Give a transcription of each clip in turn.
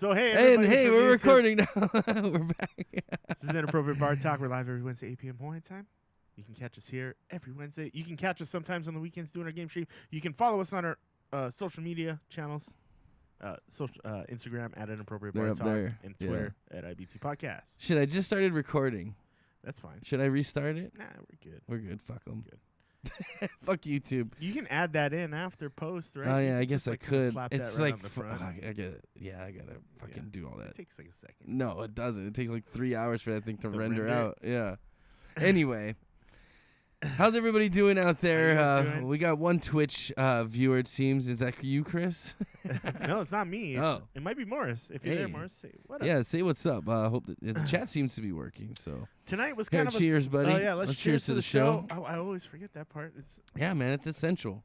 So hey, we're recording now. We're back. This is Inappropriate Bar Talk. We're live every Wednesday, 8 p.m. Hawaiian time. You can catch us here every Wednesday. You can catch us sometimes on the weekends doing our game stream. You can follow us on our social media channels, Instagram at Inappropriate Bar Talk and Twitter at IBT Podcast. Shit, I just started recording. That's fine. Should I restart it? Nah, we're good. We're good. Fuck them. Good. Fuck YouTube. You can add that in after post, right? Oh yeah, I guess just, I could. Slap It's that right like on the front. I get it. Yeah, I gotta fucking do all that. It takes like a second. No, it doesn't. It takes like 3 hours for that thing to render render? out. Yeah. Anyway, how's everybody doing out there? How you guys doing? We got one Twitch viewer. It seems. Is that you, Chris? No, it's not me. It might be Morris. If you're there, Morris, say what up. Yeah, say what's up. I hope that the chat seems to be working. So tonight was kind of cheers, buddy. Oh yeah, let's cheers to the show. I always forget that part. Yeah, man, it's essential.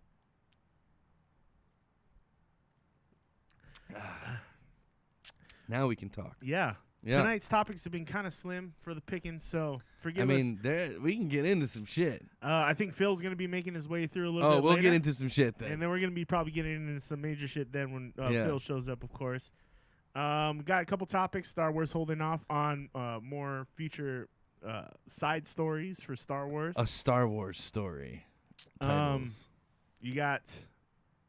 Now we can talk. Yeah. Tonight's topics have been kind of slim for the picking, so forgive us. We can get into some shit. I think Phil's going to be making his way through a little bit we'll later. get into some shit then. And then we're going to be probably getting into some major shit then when Phil shows up, of course. Got a couple topics. Star Wars holding off on more future side stories for Star Wars. A Star Wars story. Titles. You got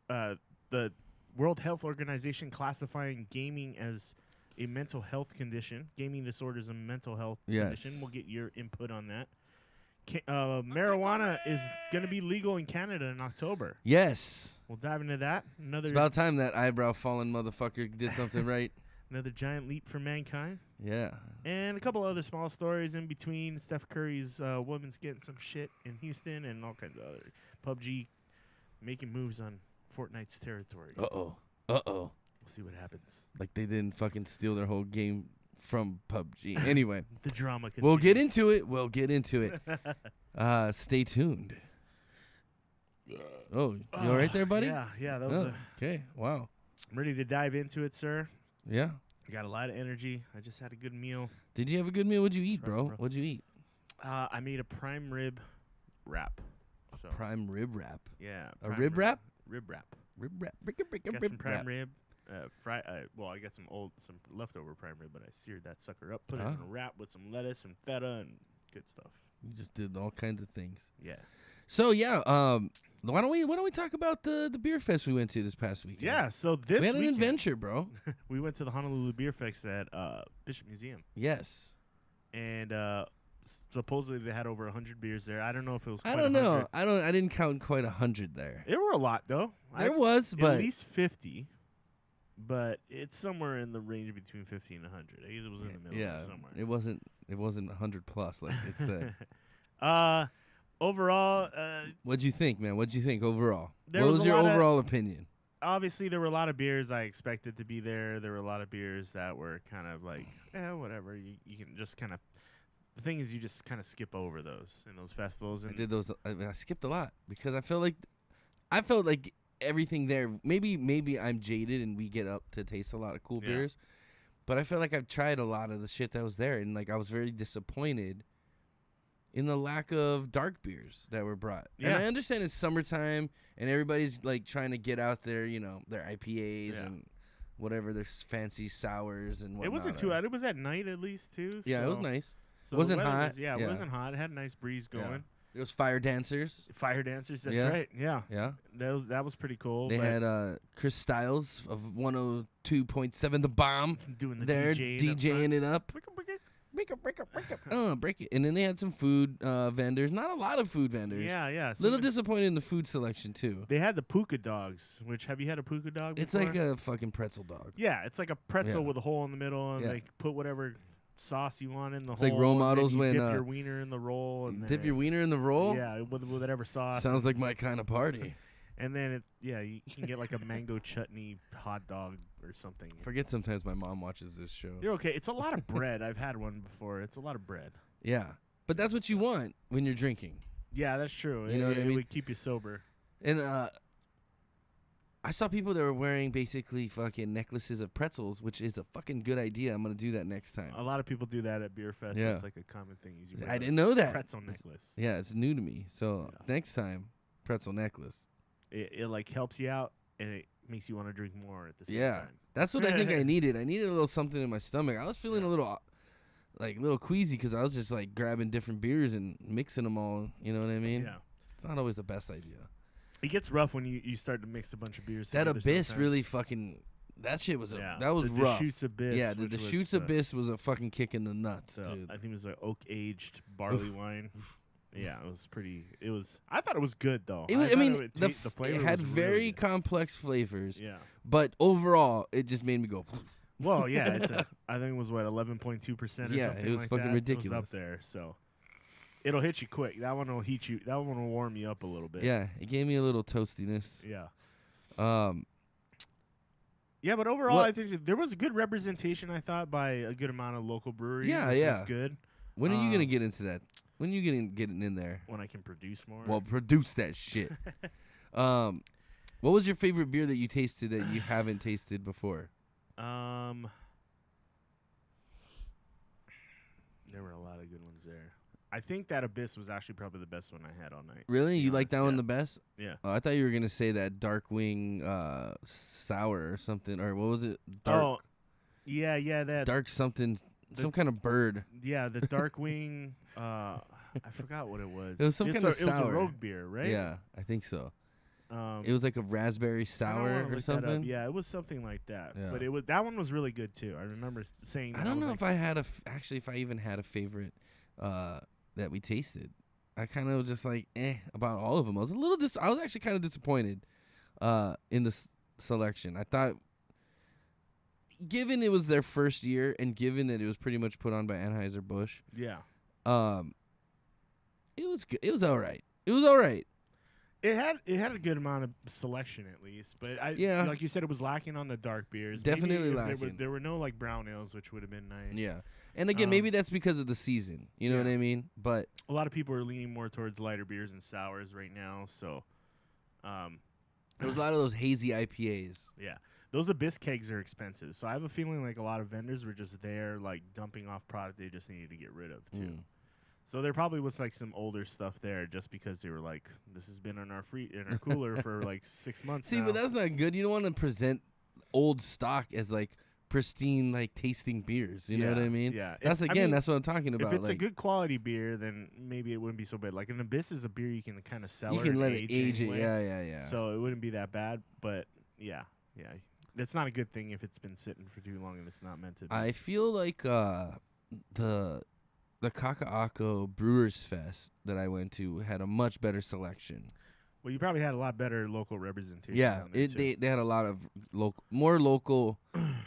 the World Health Organization classifying gaming as a mental health condition. Gaming disorder is a mental health condition. We'll get your input on that. Marijuana is going to be legal in Canada in October. Yes. We'll dive into that. It's about time that eyebrow fallen motherfucker did something right. Another giant leap for mankind. Yeah. And a couple other small stories in between. Steph Curry's woman's getting some shit in Houston and all kinds of other. PUBG making moves on Fortnite's territory. Uh-oh. We'll see what happens. Like they didn't fucking steal their whole game from PUBG. Anyway. The drama continues. We'll get into it. Stay tuned. Oh, you all right there, buddy? Yeah. That was okay. Wow. I'm ready to dive into it, sir. Yeah. I got a lot of energy. I just had a good meal. Did you have a good meal? What'd you eat, bro? What'd you eat? I made a prime rib wrap. So. Prime rib wrap? Yeah. A rib wrap? Rib wrap. Rib wrap. Got some prime rib. I got some leftover prime rib, but I seared that sucker up, put it in a wrap with some lettuce and feta and good stuff. You just did all kinds of things. Yeah. So why don't we talk about the beer fest we went to this past weekend? Yeah. So this we had an adventure, bro. We went to the Honolulu Beer Fest at Bishop Museum. Yes. And supposedly they had over 100 beers there. I don't know if it was. I don't know. I didn't count quite 100 there. There were a lot though. There was, but at least 50. But it's somewhere in the range between 50 and 100. It was in the middle somewhere. It wasn't 100 plus like it said. Overall, what'd you think, man? What'd you think overall? What was was your overall opinion? Obviously, there were a lot of beers I expected to be there. There were a lot of beers that were kind of like, whatever. You can just kind of. The thing is, you just kind of skip over those in those festivals. And I did those. I skipped a lot because I felt like everything there. Maybe I'm jaded and we get up to taste a lot of cool beers, but I feel like I've tried a lot of the shit that was there, and like I was very disappointed in the lack of dark beers that were brought. Yeah. And I understand it's summertime and everybody's like trying to get out their, their IPAs and whatever, their fancy sours and whatnot. It wasn't too hot. It was at night at least too. Yeah, it was nice. So it wasn't hot. It wasn't hot. It had a nice breeze going. Yeah. It was fire dancers. Fire dancers, that's right. Yeah. Yeah. That was pretty cool. They had Chris Styles of 102.7 The Bomb doing the there, DJing it up. Break it. And then they had some food vendors. Not a lot of food vendors. Yeah. Little disappointed in the food selection, too. They had the puka dogs, which, have you had a puka dog before? It's like a fucking pretzel dog. Yeah, it's like a pretzel with a hole in the middle, and they put whatever sauce you want in the hole. It's like role models when you dip your wiener in the roll. And dip your wiener in the roll? Yeah, with whatever sauce. Sounds like my kind of party. And then, you can get like a mango chutney hot dog or something. Forget sometimes my mom watches this show. You're okay. It's a lot of bread. I've had one before. It's a lot of bread. Yeah. But that's what you want when you're drinking. Yeah, that's true. You know what I mean? It would keep you sober. And I saw people that were wearing basically fucking necklaces of pretzels, which is a fucking good idea. I'm going to do that next time. A lot of people do that at Beer Fest. Yeah. It's like a common thing. I didn't know that. Pretzel necklace. Yeah, it's new to me. So next time, pretzel necklace. It like helps you out, and it makes you want to drink more at the same Yeah, time. that's what I think I needed. I needed a little something in my stomach. I was feeling a little, little queasy because I was just like grabbing different beers and mixing them all. You know what I mean? Yeah. It's not always the best idea. It gets rough when you start to mix a bunch of beers. That together Abyss sometimes. really fucking. That shit was that was rough. Deschutes Abyss. Yeah, the Deschutes Abyss was a fucking kick in the nuts, dude. I think it was like oak aged barley wine. Yeah, it was pretty. It was. I thought it was good though. It was. The flavor it had was very really good. complex flavors. Yeah. But overall, it just made me go. Well, yeah, I think it was 11.2%. Yeah, something it was like fucking that. ridiculous. It was up there, so it'll hit you quick. That one will heat you. That one will warm you up a little bit. Yeah, it gave me a little toastiness. Yeah. Yeah, but overall, I think there was a good representation. I thought by a good amount of local breweries. Yeah, which yeah. was good. When are you gonna get into that? When are you gonna get in there? When I can produce more. Well, produce that shit. What was your favorite beer that you tasted that you haven't tasted before? There were a lot of good ones there. I think that Abyss was actually probably the best one I had all night. Really? You like that one yeah. the best? Yeah. Oh, I thought you were gonna say that Darkwing sour or something, or what was it? Yeah, that Dark something, some kind of bird. Yeah, the Darkwing. I forgot what it was. It was some kind of sour. It was a rogue beer, right? Yeah, I think so. It It was like a raspberry sour or something. Yeah, it was something like that. Yeah. But that one was really good too. I remember saying. I don't know if I had if I even had a favorite that we tasted. I kind of was just like about all of them. I was a little I was actually kind of disappointed in the selection. I thought, given it was their first year and given that it was pretty much put on by Anheuser-Busch, Yeah. it was good. It was all right. It was all right. It had a good amount of selection at least, but like you said, it was lacking on the dark beers. Definitely Maybe lacking. There were no like brown ales, which would have been nice. Yeah, and again, maybe that's because of the season. You know what I mean? But a lot of people are leaning more towards lighter beers and sours right now. So, there was a lot of those hazy IPAs. Yeah, those Abyss kegs are expensive. So I have a feeling like a lot of vendors were just there, like dumping off product they just needed to get rid of too. So there probably was like some older stuff there, just because they were like, this has been in our cooler for like 6 months. See, now. but that's not good. You don't want to present old stock as like pristine, like tasting beers. You know what I mean? Yeah. That's that's what I'm talking about. If it's a good quality beer, then maybe it wouldn't be so bad. Like an Abyss is a beer you can kind of sell. You can let it age it. Yeah. So it wouldn't be that bad. But yeah. That's not a good thing if it's been sitting for too long and it's not meant to be. I feel like the Kaka'ako Brewers Fest that I went to had a much better selection. Well, you probably had a lot better local representation. Yeah, down there too. they had a lot of more local.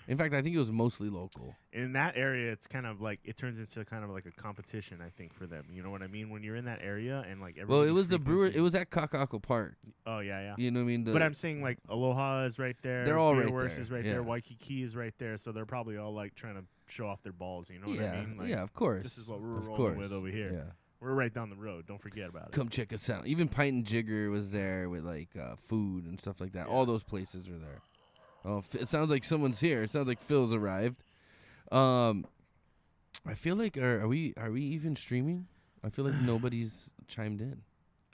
In fact, I think it was mostly local. In that area, it's kind of like it turns into kind of like a competition. I think for them, you know what I mean? When you're in that area and like well, it was the brewer. It was at Kaka'ako Park. Oh yeah. You know what I mean? But I'm saying like Aloha is right there. They're all Beer right Works there. is right Yeah. there. Waikiki is right there. So they're probably all like trying to show off their balls. You know what I mean? Like, yeah, of course. This is what we're rolling with over here. Yeah. We're right down the road. Don't forget about it. Come check us out. Even Pint and Jigger was there with like food and stuff like that. Yeah. All those places were there. Oh, it sounds like someone's here. It sounds like Phil's arrived. I feel like are we even streaming? I feel like nobody's chimed in.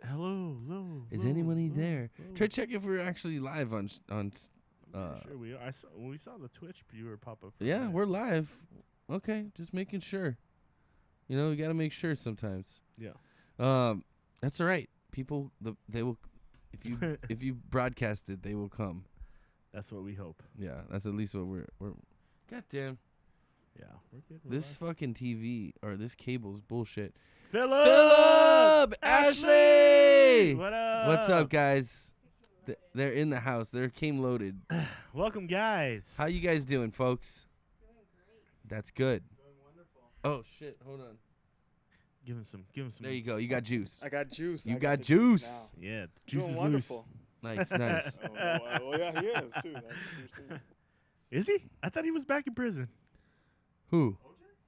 Hello. Is anybody there? Try to check if we're actually live on. Sure we are. We saw the Twitch viewer pop up. Yeah, we're live. Okay, just making sure. You know, we got to make sure sometimes. Yeah. That's all right. People, they will, if you broadcast it, they will come. That's what we hope. Yeah, that's at least what we're. Goddamn. Yeah, we're good. This fucking TV or this cable's bullshit. Philip, Ashley, what up? What's up, guys? They're in the house. They're came loaded. Welcome, guys. How you guys doing, folks? Doing great. That's good. Doing wonderful. Oh shit! Hold on. Give him some. There you go. You got juice. I got juice. You I got the juice. now. Yeah, the juice Doing is wonderful. Nice. Oh, well, yeah, he is too. That's the juice too. Is he? I thought he was back in prison. Who?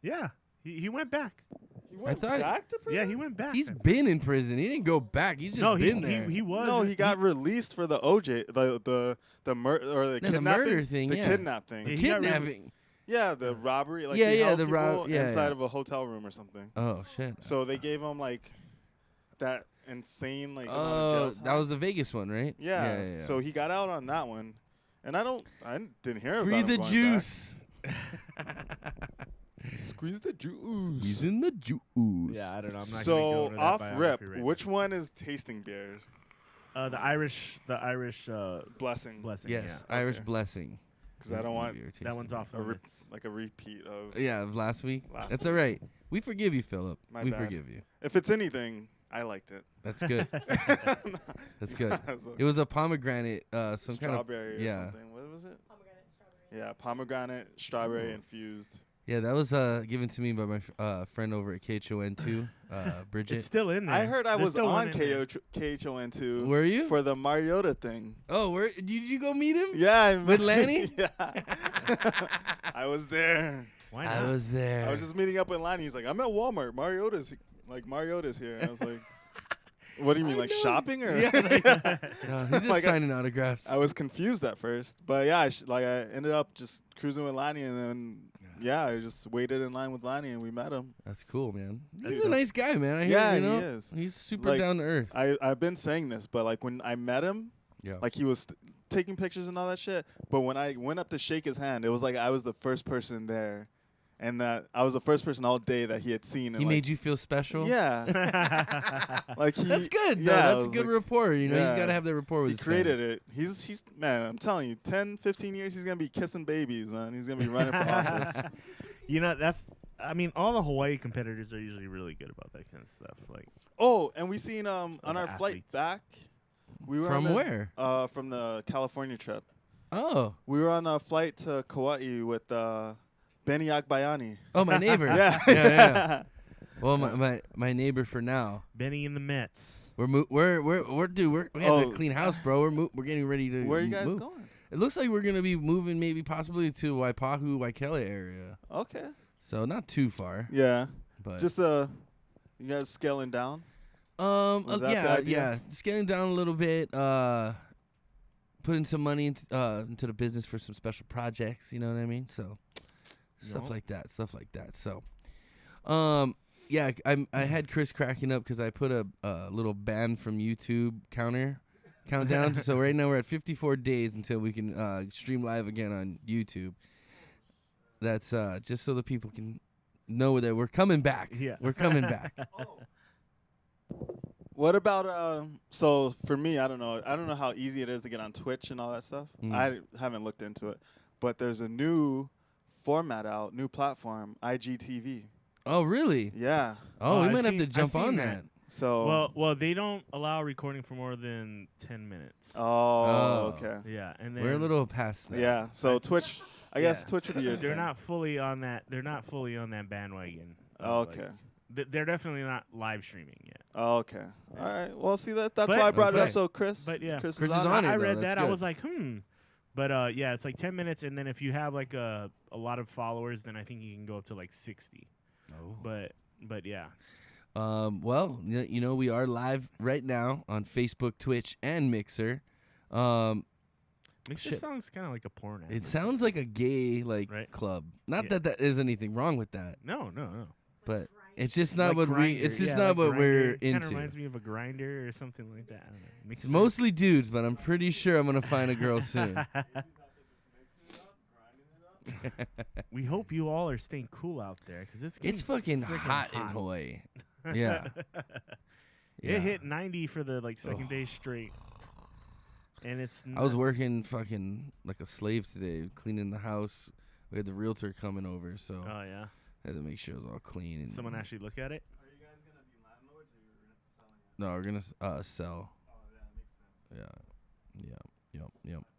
Yeah, he went back. He went thought- back to prison? Yeah, he went back. He's been in prison. He didn't go back. He's just been there. He was. No, he got released for the OJ, the murder or the No, the kidnapping. murder thing, The yeah. kidnap thing. Yeah, he got Kidnapping. Yeah, the robbery. Like Yeah, he yeah, held the people yeah, inside yeah. of a hotel room or something. Oh shit. So they gave him like that insane like amount of Oh, jail time. that was the Vegas one, right? Yeah. So he got out on that one, And I didn't hear Free about the him going juice. back. Squeeze the juice. He's in the juice. Yeah, I don't know. I'm not gonna go So into that off biography rip, right which one is tasting beers? now. The Irish Blessing. blessing. Yes, Yeah. Irish Okay. blessing. Because I don't want That one's off the limits. like a repeat of. Yeah, of last week. Last That's week. all right. We forgive you, Philip. My We bad. forgive you. If it's anything, I liked it. That's good. That's good. So It was a pomegranate, some kind of strawberry or yeah. something. What was it? Pomegranate and strawberry. Yeah, pomegranate, strawberry Ooh. infused. Yeah, that was given to me by my friend over at KHON2, Bridget. It's still in there. I heard I There's was still one on in there. KHON2 Were you? for the Mariota thing. Oh, where did you go meet him? Yeah, I With met- Lanny? Yeah. I was there. Why not? I was there. I was just meeting up with Lanny. He's like, I'm at Walmart. Mariota's here. And I was like, what do you mean, I like know. shopping or? Yeah, no, he's just Like, signing autographs. I was confused at first, but yeah, I ended up just cruising with Lanny, and then I just waited in line with Lanny, and we met him. That's cool, man. That's He's a dope. nice guy, man. I hear, Yeah, you know, he is. He's super Like, down to earth. I've been saying this, but like when I met him, Yeah. like he was taking pictures and all that shit. But when I went up to shake his hand, it was like I was the first person there, and that I was the first person all day that he had seen. He And made you feel special. Yeah, like he. That's good. Though. Yeah, That's it a was good like- rapport. You know, yeah. you gotta have that rapport with. He his created fans. it. He's man. I'm telling you, 10, 15 years, he's gonna be kissing babies, man. He's gonna be running for office. You know, I mean, all the Hawaii competitors are usually really good about that kind of stuff. Like, Oh, and we seen on the our flight athletes. back. We were From on the, where? From the California trip. Oh, We were on a flight to Kauai with Benny Akbayani. oh, my neighbor. Yeah. yeah. Well, my neighbor for now. Benny and the Mets. We have Oh. a clean house, bro. We're getting ready to. Where are you guys move. going? It looks like we're gonna be moving, maybe possibly to Waipahu, Waikele area. Okay. So not too far, Yeah. but Just you guys scaling down. Was that the yeah, idea? scaling down a little bit. Putting some money into the business for some special projects. You know what I mean? So stuff Yup. like that. So, yeah, I had Chris cracking up because I put a little ban from YouTube countdown. So right now we're at 54 days until we can stream live again on YouTube. That's just so the people can know that we're coming back. Yeah. We're coming back. What about so for me, I don't know how easy it is to get on Twitch and all that stuff. Mm. I haven't looked into it. But there's a new format out, new platform, IGTV. Oh, really? Yeah. Oh, we I've might have seen- to I've jump seen on that. that. So Well, they don't allow recording for more than 10 minutes. Oh, okay. Yeah, and then We're a little past that. Yeah. So Twitch, I guess Yeah. Twitch would be your they're thing. not fully on that. They're not fully on that bandwagon. Oh, of, like, okay. they're definitely not live streaming yet. Oh, okay. All right. Well, see that's But- why I brought it up. okay. So Chris, But yeah. Chris Chris is is on on it. it. I though, read that's that. I good. was like, But yeah, it's like 10 minutes, and then if you have like a lot of followers, then I think you can go up to like 60. Oh. But yeah. Well, you know, we are live right now on Facebook, Twitch, and Mixer. Mixer Shit. sounds kind of like a porn ad. It sounds like a gay Right. club. Not Yeah. that there's anything wrong with that, No. but it's just not Like what Grindr. it's just Yeah, not like what we're Grindr. Kinda into. reminds me of a grinder or something like that. I don't know. Makes It's sense. mostly dudes, but I'm pretty sure I'm gonna find a girl soon. We hope you all are staying cool out there because it's getting It's fucking freaking hot in Hawaii. Yeah. Yeah. It hit 90 for the like second day straight, and it's. I was not- working fucking like a slave today, cleaning the house. We had the realtor coming over, so Oh yeah. I had to make sure it was all clean. And Someone actually look at it. No, we're gonna sell.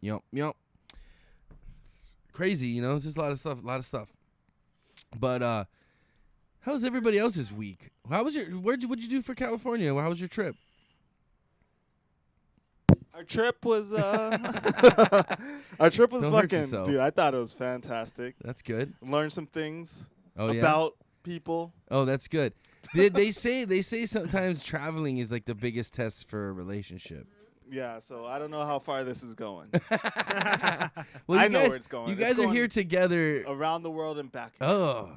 Yep. Crazy, you know. It's just a lot of stuff. But how was everybody else's week? How was what'd you do for California? How was your trip? Our trip was Our trip was Don't hurt fucking yourself. dude. I thought it was fantastic. That's good. Learned some things Oh yeah. about people. Oh, that's good. they say sometimes traveling is like the biggest test for a relationship. Yeah, so I don't know how far this is going. Well, I you know guys, where it's going. You It's guys are going here together. Around the world and back. Oh,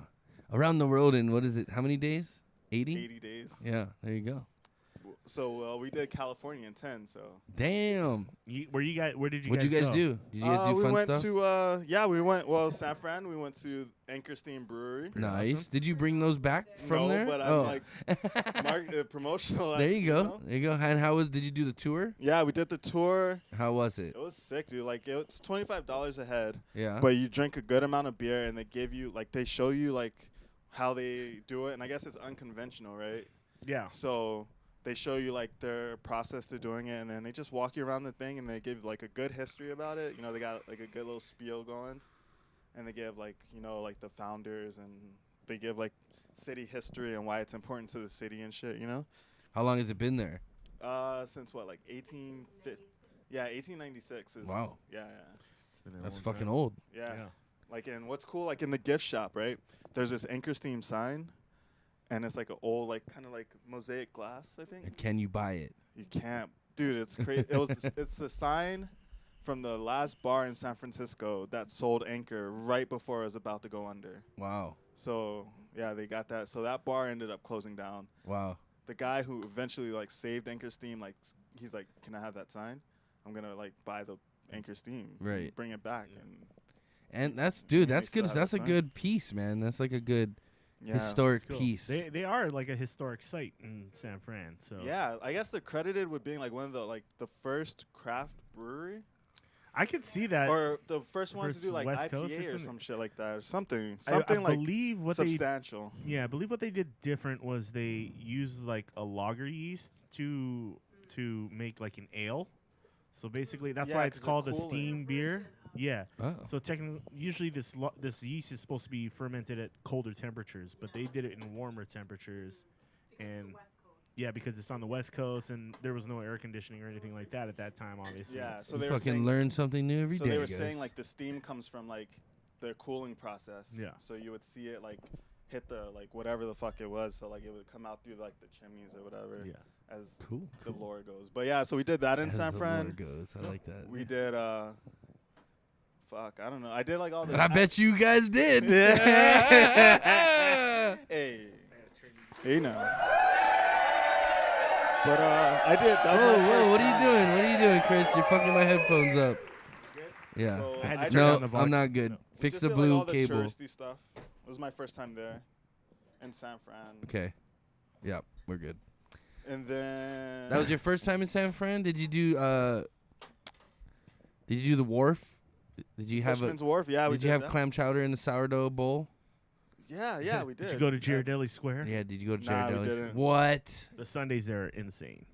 around the world in what is it? How many days? 80? 80 days. Yeah, there you go. So we did California in 10. So Damn. Where did you What'd you guys go? do? Did you guys do we fun went stuff? to we went San Fran. We went to Anchor Steam Brewery. Nice. awesome. Did you bring those back from No, there? but I'm like promotional. There you go. There you go. And how did you do the tour? Yeah, we did the tour. How was it? It was sick, dude. Like it's $25 a head, Yeah. but you drink a good amount of beer, and they give you they show you how they do it, and I guess it's unconventional, right? Yeah. So they show you their process to doing it, and then they just walk you around the thing, and they give a good history about it. You know, they got a good little spiel going, and they give the founders, and they give city history and why it's important to the city and shit. You know. How long has it been there? Since what 1896 is. Wow. Yeah. That's fucking old. Yeah. Yeah. And what's cool, in the gift shop, right? There's this Anchor Steam sign, and it's an old, kind of mosaic glass, I think. And can you buy it? You can't, dude. It's crazy. It's the sign from the last bar in San Francisco that sold Anchor right before it was about to go under. Wow. So yeah, they got that. So that bar ended up closing down. Wow. The guy who eventually saved Anchor Steam, he's like, can I have that sign? I'm gonna buy the Anchor Steam, Right. Bring it back, And that's They that's still good. have That's the a sign. good piece, man. That's a good yeah. historic Cool. piece. They are a historic site in San Fran. So Yeah, I guess they're credited with being one of the first craft brewery, I could see that. or the first ones to First do West Coast or IPA or something? some shit like that, or something I believe what they substantial. I believe what they did different was they used a lager yeast to make an ale. So basically, that's Yeah, why it's 'cause they're called a cooler. steam beer. Yeah. Oh. So technically, usually this yeast is supposed to be fermented at colder temperatures, but they did it in warmer temperatures, and because it's on the West Coast and there was no air conditioning or anything like that at that time, obviously. Yeah, so You they were fucking saying, learn something new every day. so they were guys. saying the steam comes from the cooling process. Yeah. So you would see it hit the whatever the fuck it was, so it would come out through the chimneys or whatever. Yeah. As Cool. the lore goes. But yeah, so we did that in As San the Fran. lore goes. I like that. We did fuck, I don't know. I did all the I bet you guys did. Hey. Hey now. But I did. That was Whoa, my whoa! first What are you time. doing? What are you doing, Chris? You're fucking my headphones up. Yeah. So I had to I turn did- down No, the I'm volume. not good. No. we Fix just the did, blue all the cable. touristy stuff. It was my first time there in San Fran. Okay. Yeah, we're good. And then That was your first time in San Fran? Did you do the wharf? Did you have Bushman's Wharf. Yeah, we did did you have that. clam chowder in the sourdough bowl? Yeah, we did. Did you go to Girardelli Square? Yeah, did you go to Nah, we Girardelli's? didn't. What? The Sundays there are insane.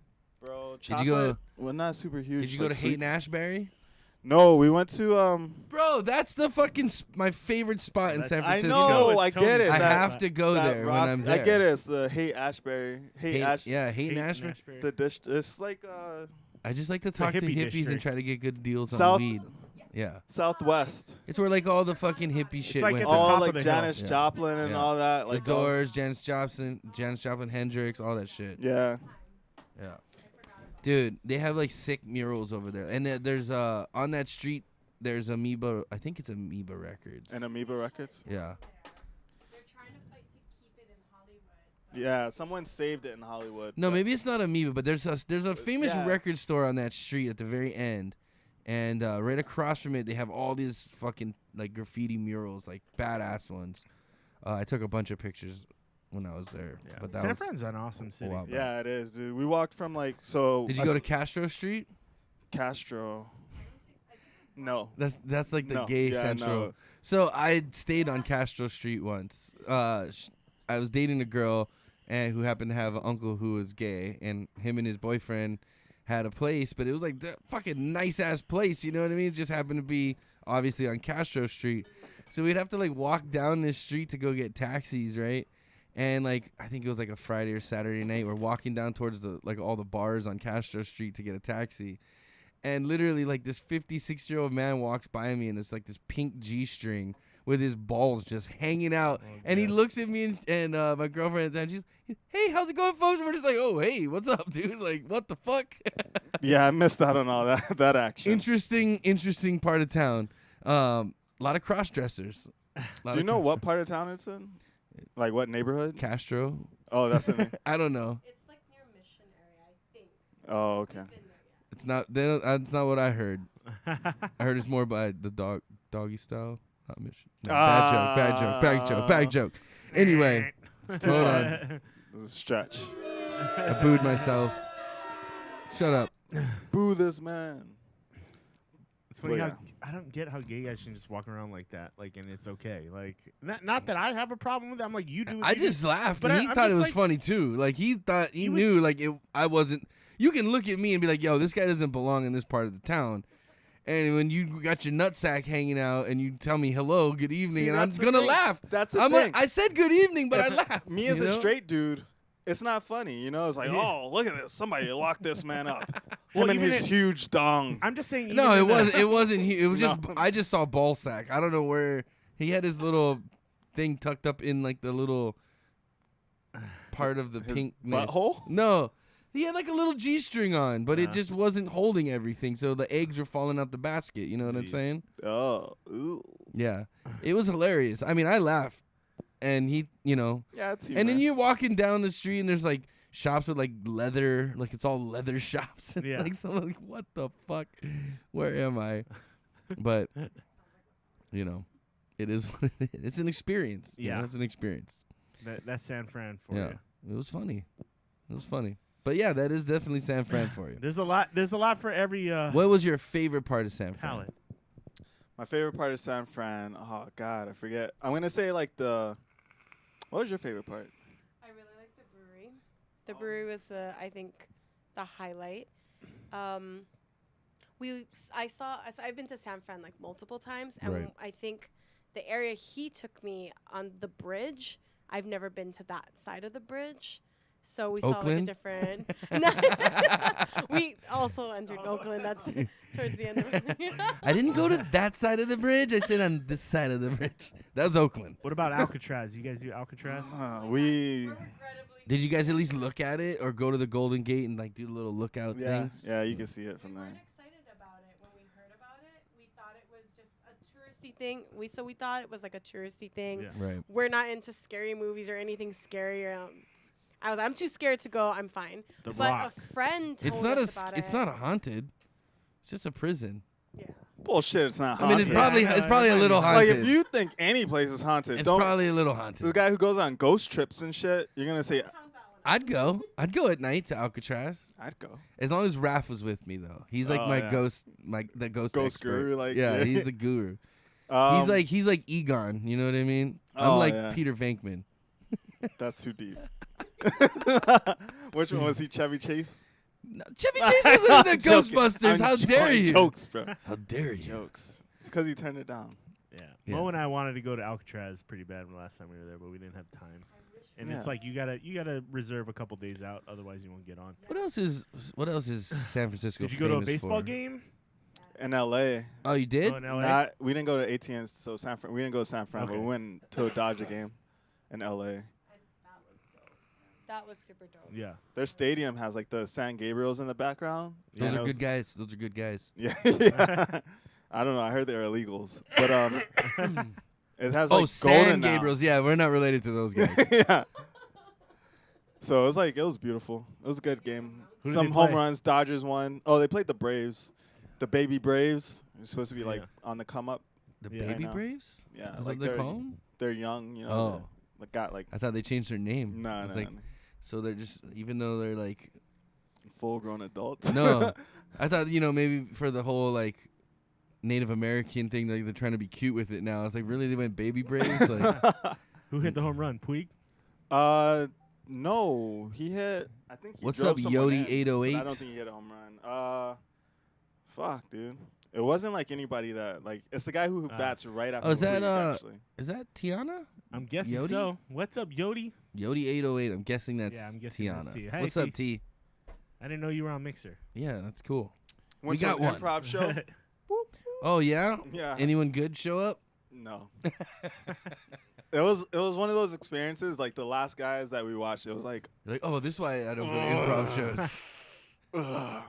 Bro, Did you go- chocolate, well, not super huge. Did you go to Hayden Ashbury? No, we went to Bro, that's the fucking my favorite spot in San That's- I Francisco. know, It's I get Tony's it. I that- have to go that there rock- when I'm there. I get it. It's the Haight Ashbury. Yeah, Hayden Hayden Ashbury. Ashbury. The dish. It's I just like to a talk to hippie hippies and district. try to get good deals on South weed. Yeah. Southwest. It's where all the fucking hippie shit like went at the down. top All of the hill. Janis Yeah. Joplin and Yeah. all that. The Like all- Doors, Janis Joplin, Hendrix, all that shit. Yeah. Yeah. Dude, they have sick murals over there. And there's on that street there's Amoeba, I think it's Amoeba Records. And Amoeba Records. Yeah. They're trying to fight to keep it in Hollywood. Yeah, someone saved it in Hollywood. No, but- maybe it's not Amoeba, but there's a famous yeah. record store on that street at the very end. And right across from it, they have all these fucking graffiti murals, badass ones. I took a bunch of pictures when I was there. Yeah. But that San was Fran's an awesome city. a while back. Yeah, it is, dude. We walked from so. Did you go to Castro Street? Castro? No. That's the No. gay Yeah, central. no. So I stayed on Castro Street once. I was dating a girl and who happened to have an uncle who was gay, and him and his boyfriend had a place, but it was the fucking nice ass place, you know what I mean? It just happened to be obviously on Castro Street. So we'd have to walk down this street to go get taxis, right? And I think it was a Friday or Saturday night. We're walking down towards the all the bars on Castro Street to get a taxi. And literally this 56-year-old man walks by me and it's this pink G-string with his balls just hanging out. Oh, And he God. looks at me and my girlfriend at the time, she's, hey, how's it going, folks? And we're just oh, hey, what's up, dude? What the fuck? Yeah, I missed out on all that action. Interesting part of town. A lot of cross-dressers. Do you know what part of town it's in? What neighborhood? Castro? Oh, that's the name. I don't know. It's near Mission area, I Oh, okay. It's not. That's not what I heard. I heard it's more by the doggy style. Not mission. No, bad joke. Anyway, It's too hold far. on. It was a stretch. I booed myself. Shut up. Boo this man. It's funny Well, how I don't get how gay guys can just walk around like that, like, and it's okay. Like, not that I have a problem with it. I'm like, you do. What I you do. just laughed, But and I- he I'm thought it just was like- funny too. Like he thought he You would- knew like I wasn't. You can look at me and be like, "Yo, this guy doesn't belong in this part of the town." And when you got your nutsack hanging out and you tell me hello, good evening, See, and I'm that's the gonna thing. laugh. That's the I'm thing. I said good evening, but I If laughed. Me as you a know? straight dude, it's not funny. You know, it's like, Yeah. oh, look at this. Somebody locked this man up. Well, Him and even his it- huge dong. I'm just saying. No, even it in a- wasn't. It wasn't. It was just. No. I just saw ball sack. I don't know where he had his little thing tucked up in like the little part of the His pink butthole? No, he had like a little G-string on, but it Yeah. just wasn't holding everything, so the eggs were falling out the basket. You know what I'm Jeez. saying? Oh, ooh. Yeah, it was hilarious. I mean, I laughed, and he, you know, Yeah, it's and then you're humorous. walking down the street, and there's like shops with like leather, like it's all leather shops. And Yeah. like, so I'm like, what the fuck? Where am I? But you know, it is what it is. It's an experience. You know, Yeah. it's an experience. That's San Fran for Yeah, you. it was funny. It was funny. But yeah, that is definitely San Fran for you. There's a lot. There's a lot for every What was your favorite part of San Fran? palette. My favorite part of San Fran. Oh God, I forget. I'm gonna say like the. What was your favorite part? I really like the brewery. The brewery was I think, the highlight. I've been to San Fran like multiple times, and Right. I think the area he took me on the bridge, I've never been to that side of the bridge. So we saw like a Oakland? different. We also entered Oakland. That's towards the end of it. I didn't go to that side of the bridge. I stayed on this side of the bridge. That was Oakland. What about Alcatraz? You guys do Alcatraz? We. Did you guys at least look at it or go to the Golden Gate and like do the little lookout Yeah, things? yeah, you can see it from We there. weren't excited about it when we heard about it. We thought it was just a touristy thing. We thought it was like a touristy thing. Yeah. Right. We're not into scary movies or anything scary. I'm too scared to go. I'm fine. The But Rock. a friend told It's not us about it. it's not a haunted. It's just a prison. Yeah. Bullshit, it's not I mean, haunted. it's Yeah, probably I know, it's probably it a might little be. haunted. Like if you think any place is haunted, it's don't. probably a little The haunted. guy who goes on ghost trips and shit, you're gonna say, Count that one. I'd go. I'd go at night to Alcatraz. I'd go. As long as Raph was with me though. He's like Oh, my yeah. ghost Ghost expert. guru, like, yeah, yeah. he's the guru. Um, he's like Egon, you know what I mean? I'm Oh, like yeah. Peter Venkman. That's too deep. Which one was he? Chevy Chase? No, Chevy Chase wasn't in the I'm joking. Ghostbusters. I'm How dare you? Jokes, bro. How dare you? Jokes. It's because he turned it down. Yeah. Yeah. Mo and I wanted to go to Alcatraz pretty bad the last time we were there, but we didn't have time. And it's Yeah. like you gotta reserve a couple days out, otherwise you won't get on. What else is San Francisco? Did you go to a famous baseball for? game? In L.A. Oh, you did? Oh, in LA? Not, we didn't go to ATN, so we didn't go to San Fran, but Okay. we went to a Dodger game in L.A. And that was dope. That was super dope. Yeah. Their stadium has like the San Gabriels in the background. Those Yeah. are And it was- good guys. Those are good guys. Yeah, yeah. I don't know. I heard they were illegals, but it has like San golden now. Gabriels. Yeah, we're not related to those guys. Yeah. So it was beautiful. It was a good game. Who did Some they home play? runs. Dodgers won. Oh, they played the Braves, the baby Braves. They're supposed to be like Yeah. on the come up. The Yeah, I Baby know. Braves? Yeah, Is like that they call 'em? they're young. You know. Oh. They got like I thought they changed their name. no, It's no, like, so they're just, even though they're like, full grown adults. no. I thought, maybe for the whole like Native American thing, like they're trying to be cute with it now. It's like, really, they went Baby Braves? Like, Who hit the home run? Puig? No, he hit. I think he what's drove up, someone Yodi in, 808? but I don't think he hit a home run. Fuck, dude. It wasn't like anybody that like. It's the guy who bats right after. Oh, is that, Puig, actually. Is that Tiana? I'm guessing Yodi? so. What's up, Yodi? Yodi 808. I'm guessing that's Yeah, I'm guessing that's Tiana. T. Hey, What's T. up, T? I didn't know you were on Mixer. Yeah, that's cool. Went we to got an one. improv show. Oh, yeah? Yeah. Anyone good show up? No. It was one of those experiences like the last guys that we watched. It was like You're like, oh, this is why I don't go to improv shows. ugh.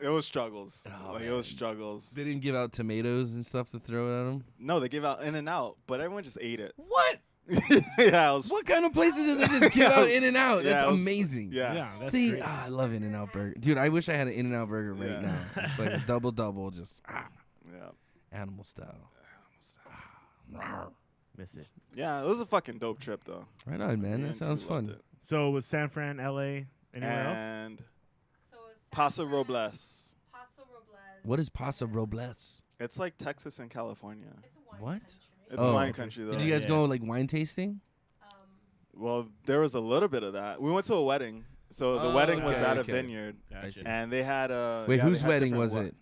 It was struggles. Oh, It was struggles. They didn't give out tomatoes and stuff to throw at them. No, they gave out In and Out, but everyone just ate it. What? Yeah, it was. What kind of places do they just give out In and Out? Yeah, That's it was- amazing. Yeah. That's See, great. I love In and Out burger, dude. I wish I had an In and Out burger right Yeah. now. Just like a double, just Yeah. animal style. Miss it. Yeah, it was a fucking dope trip though. Right on, man. Me That and sounds T loved fun. it. So was San Fran, LA, anywhere else? And So it's Paso Robles. Paso Robles. What is Paso Robles? It's like Texas and California. It's a wine What? country. It's Oh, wine okay. country though. Did you guys Yeah. go like wine tasting? Um, Well, there was a little bit of that. We went to a wedding. So the Oh, wedding was okay, at a okay. vineyard, Gotcha. and they had a. Wait, yeah, they whose had wedding different was it?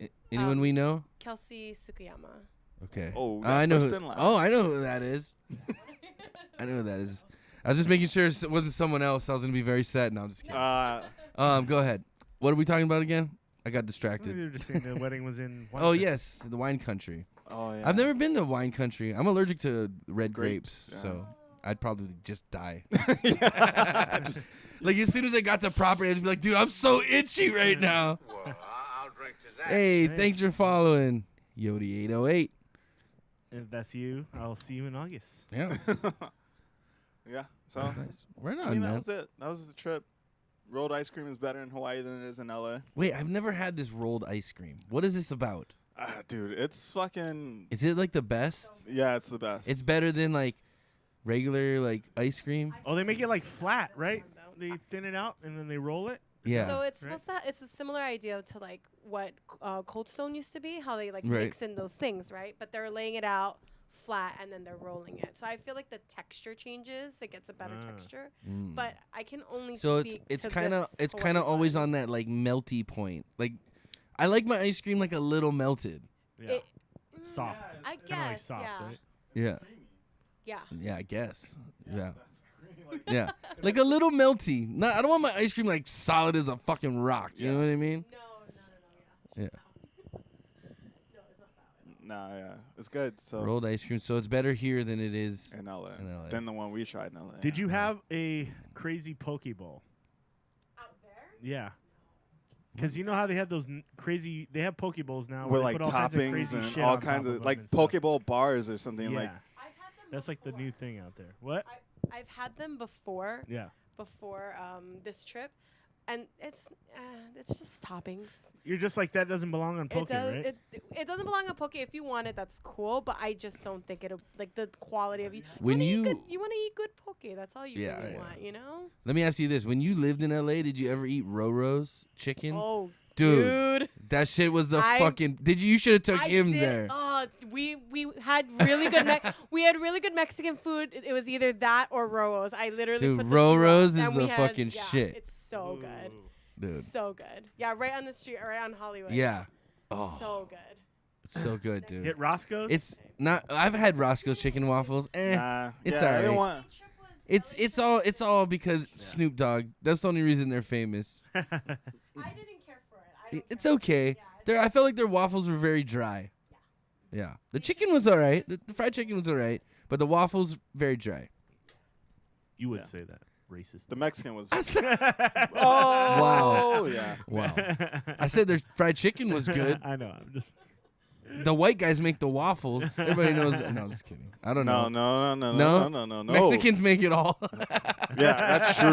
wines. Anyone we know? Kelsey Sukiyama. Okay. Oh, I know. first and last. Oh, I know who that is. I know who that is. I was just making sure it wasn't someone else. I was gonna be very sad. No, I'm just kidding. Go ahead. What are we talking about again? I got We distracted. were just saying the wedding was in. Oh yes, the wine country. Oh yeah. I've never been to wine country. I'm allergic to red grapes, Grapes, yeah. so I'd probably just die. Yeah, just Like as soon as I got to property, I'd be like, dude, I'm so itchy right now. Well, I'll drink to that. Hey, Hey. thanks for following Yodi808. If that's you, I'll see you in August. Yeah, yeah. So nice. Right I on, mean that man. was it. That was the trip. Rolled ice cream is better in Hawaii than it is in LA. Wait, I've never had this rolled ice cream. What is this about? Dude, it's fucking. Is it like the best? Yeah, it's the best. It's better than like regular like ice cream. Oh, they make it like flat, right? They thin it out and then they roll it. Yeah. So it's Right. supposed to. It's a similar idea to like what Cold Stone used to be. How they like Right. mix in those things, right? But they're laying it out flat and then they're rolling it. So I feel like the texture changes. It gets a better Ah. texture. Mm. But I can only So speak it's to kind of this it's kind of Hawaii always one. on that like melty point. Like I like my ice cream like a little melted. Yeah. It- Soft. I Kinda like guess, soft, yeah. right? Yeah. Yeah. Yeah, I guess. Yeah. Yeah. Like a little melty. Not I don't want my ice cream like solid as a fucking rock. You know what I mean? No. Yeah. Yeah. No, it's not that. Nah, yeah, it's good. So Rolled ice cream. So it's better here than it is. in LA, in LA. than the one we tried in LA. Did you have a crazy Pokeball? Out there? Yeah. Because you know how they have those crazy. They have Pokeballs now with where like they put all kinds of toppings crazy and shit all on top kinds of them like and stuff. Pokeball bars or something Yeah, like. I've had them. that's like the before. new thing out there. What? I've had them before. Yeah. Before this trip, and it's just toppings. You're just like that doesn't belong on Poke, It does. right? It doesn't belong on Poke. If you want it, that's cool. But I just don't think it'll like the quality of you. When you you- want to eat good Poke. That's all you Yeah, really yeah. want. You know. Let me ask you this: when you lived in LA, did you ever eat Roro's chicken? Oh, Dude, dude. that shit was the I- fucking. Did you should have took I him did. there? Oh, we had really good we had really good Mexican food. It was either that or Roro's. I literally Dude, put the two Roro's up, is and we the had- fucking yeah, shit. It's so good. Dude. So good. Yeah, right on the street, right on Hollywood. Yeah. Oh, So good. it's so good, dude. Hit Roscoe's. It's not. I've had Roscoe's chicken and waffles. Nah, it's yeah, I alright. didn't want. It's all because Snoop Dogg. That's the only reason they're famous. I didn't care for it. I don't It's care. okay. Yeah, I felt like their waffles were very dry. Yeah. The chicken was alright. The fried chicken was alright, but the waffles very dry. You would Yeah. say that. Racist. The Mexican was. oh Oh yeah. Wow. I said their fried chicken was good. I know. I'm just. The white guys make the waffles. Everybody knows that. No, I'm just kidding. I don't No, know. no, no, No? no, no, no, no. Mexicans make it all. Yeah, that's true.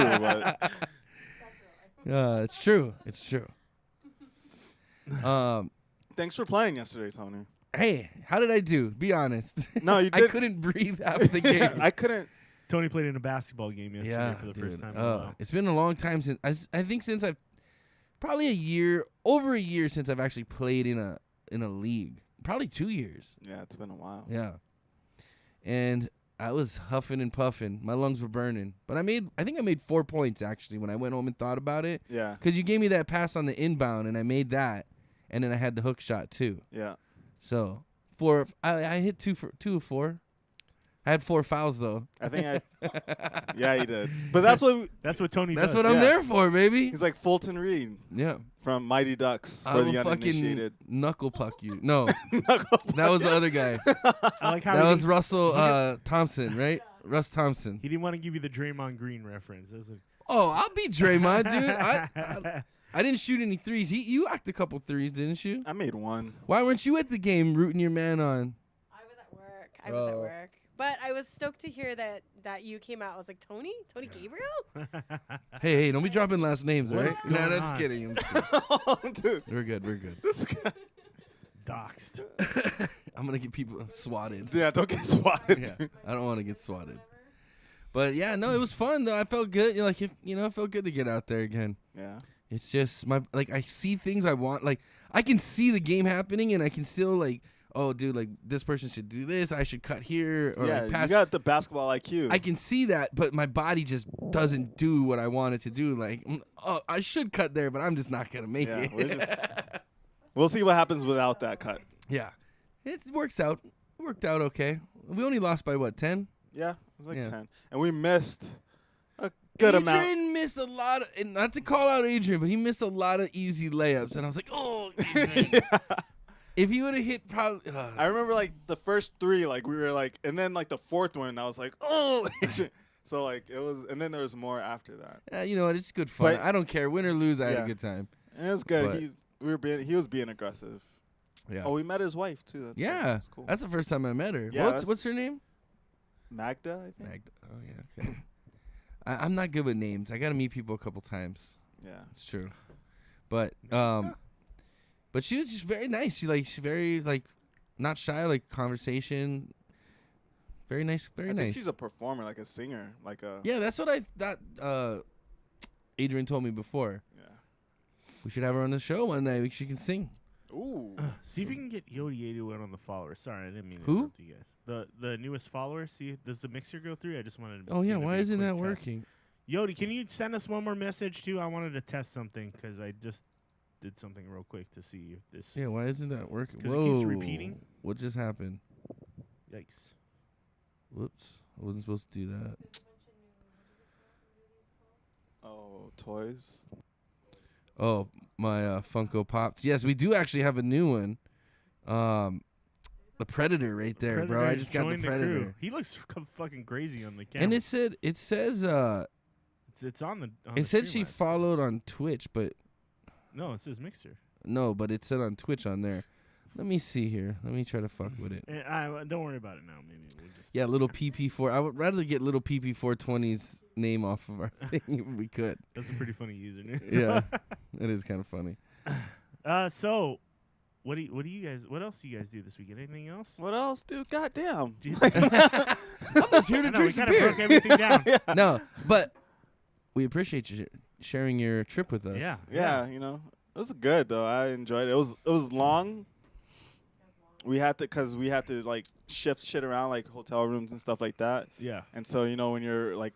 But It's true. It's true. thanks for playing yesterday, Tony. Hey, how did I do? Be honest. No, you I did. couldn't breathe half the game. I couldn't. Tony played in a basketball game yesterday for the dude. first time. In a while. It's been a long time since I think since I've probably over a year since I've actually played in a league. Probably 2 years. Yeah, it's been a while. Yeah. And I was huffing and puffing. My lungs were burning. But I think I made 4 points actually when I went home and thought about it. Yeah, Because you gave me that pass on the inbound and I made that. And then I had the hook shot too. yeah. So I hit 2 of 4. I had 4 fouls though. I think I. Yeah, you did. But that's what. That's what Tony That's does. what I'm Yeah. there for, baby. He's like Fulton Reed Yeah. from Mighty Ducks I for will the fucking uninitiated. knuckle puck you. No, that was the other guy. I like how That he, was didn't, Russell Thompson, right? Russ Thompson. he didn't want to give you the Draymond Green reference. That was a- Oh, I'll be Draymond, dude. I didn't shoot any threes. You act a couple threes, didn't you? I made one. Why weren't you at the game rooting your man on? I was at work. I was at Bro. work. But I was stoked to hear that you came out. I was like, Tony Gabriel. Hey, don't be dropping last names, all What right? is No, going no, just on? kidding. I'm just kidding. Oh, dude. We're good. This guy. Doxed. I'm gonna get people swatted. Yeah, don't get swatted. Yeah, dude. I don't want to get swatted. But yeah, no, it was fun though. I felt good. It felt good to get out there again. Yeah. It's just I see things I want. Like I can see the game happening, and I can still oh, dude, like this person should do this. I should cut here or Yeah, like, pass. you got the basketball IQ. I can see that, but my body just doesn't do what I want it to do. Like, oh, I should cut there, but I'm just not gonna make Yeah, it. we'll see what happens without that cut. Yeah, it works out. It worked out okay. We only lost by what, 10? Yeah, it was like Yeah. 10. And we missed a good amount. Adrian missed a lot of, and not to call out Adrian, but he missed a lot of easy layups, and I was like, oh, Adrian. Yeah. If he would have hit probably. I remember like the first 3, like we were like, and then like the 4th one, I was like, oh. So like it was, and then there was more after that. You know what? It's good fun. But- I don't care, win or lose. I had Yeah. a good time. And it was good. But- He was being aggressive. Yeah. Oh, we met his wife too. That's Yeah, good. That's cool. that's the first time I met her. Yeah, What's her name? Magda, I think. Magda. Oh yeah, okay. I'm not good with names. I got to meet people a couple times. Yeah. It's true, but she was just very nice. She's very not shy, like conversation. Very nice, very I nice. think she's a performer, like a singer, like a. Yeah, that's what I thought. Adrian told me before. Yeah. We should have her on the show one night. She can sing. Ooh. See if you can get Yodi81 on the followers. Sorry, I didn't mean to Who? interrupt you guys. The newest follower. See, does the mixer go through? I just wanted to. Oh yeah, give it why a isn't quick that test. working? Yodi, can you send us one more message too? I wanted to test something because I just did something real quick to see if this. Yeah, why isn't that working? 'Cause it keeps repeating. What just happened? Yikes. Whoops, I wasn't supposed to do that. Oh, toys. Oh, my Funko Pops. Yes, we do actually have a new one. The Predator right there, bro. I Predator's just got the joined crew. Predator. He looks fucking crazy on the camera. And it says it's on the. On it the said she Streamlabs. followed on Twitch, but No, it says mixer. no, but it said on Twitch on there. Let me see here. Let me try to fuck with it. Don't worry about it now. Maybe we'll just. Yeah, little PP4. I would rather get little PP420's name off of our thing if we could. That's a pretty funny username. Yeah, it is kind of funny. So, what else do you guys do this weekend? Anything else? What else, dude? Goddamn. Do you- I'm just here to I know, drink we some kinda beer. broke everything down. No, but we appreciate you sharing your trip with us. Yeah. Yeah, you know, it was good though. I enjoyed it. It was long. We had to like shift shit around, like hotel rooms and stuff like that. Yeah. And so when you're like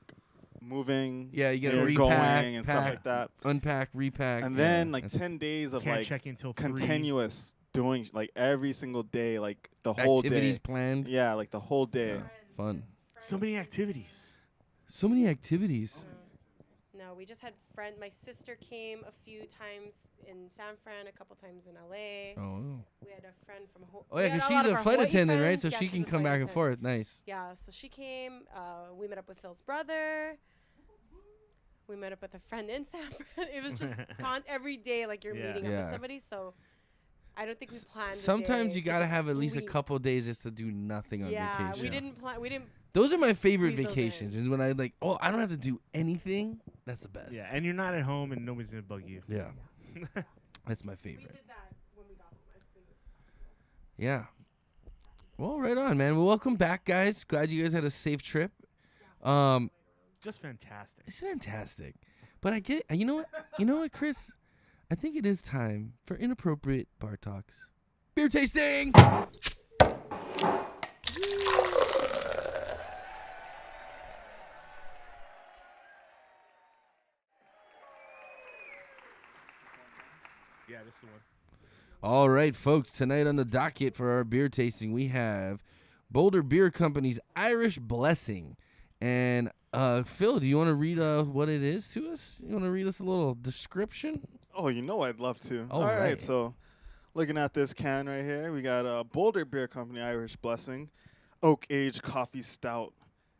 moving, Yeah, you gotta you're repack, going and stuff pack, like that. unpack, repack. And yeah, then like that's 10 days of Can't like check in till 3. continuous doing like every single day, like the whole activities day. planned. Yeah, like the whole day. Fun. So many activities. So many activities. No, we just had my sister came a few times in San Fran, a couple times in LA. Oh. We had a friend from Oh yeah, because she's a flight attendant, right? So she can come back and forth. Nice. Yeah, so she came. We met up with Phil's brother. We met up with a friend in San Fran. It was just every day, like you're Yeah. meeting up Yeah. with somebody. So I don't think we planned. Sometimes a you day to gotta just have at least a sleep. couple days just to do nothing on Yeah, vacation. we didn't plan. We didn't. Those are my favorite squeeze those vacations. Is when I I don't have to do anything. That's the best. Yeah, and you're not at home and nobody's gonna bug you. Yeah. That's my We favorite. did that when we got home as soon as possible. Yeah. Well, right on, man. Well, welcome back, guys. Glad you guys had a safe trip. Just fantastic. It's fantastic. But I get, you know what, Chris? I think it is time for Inappropriate Bar Talks. Beer tasting! Yeah, this is the one. All right, folks. Tonight on the docket for our beer tasting, we have Boulder Beer Company's Irish Blessing. And Phil, do you want to read what it is to us? You want to read us a little description? Oh, I'd love to. All All right. right, so looking at this can right here, we got Boulder Beer Company Irish Blessing, oak aged coffee stout,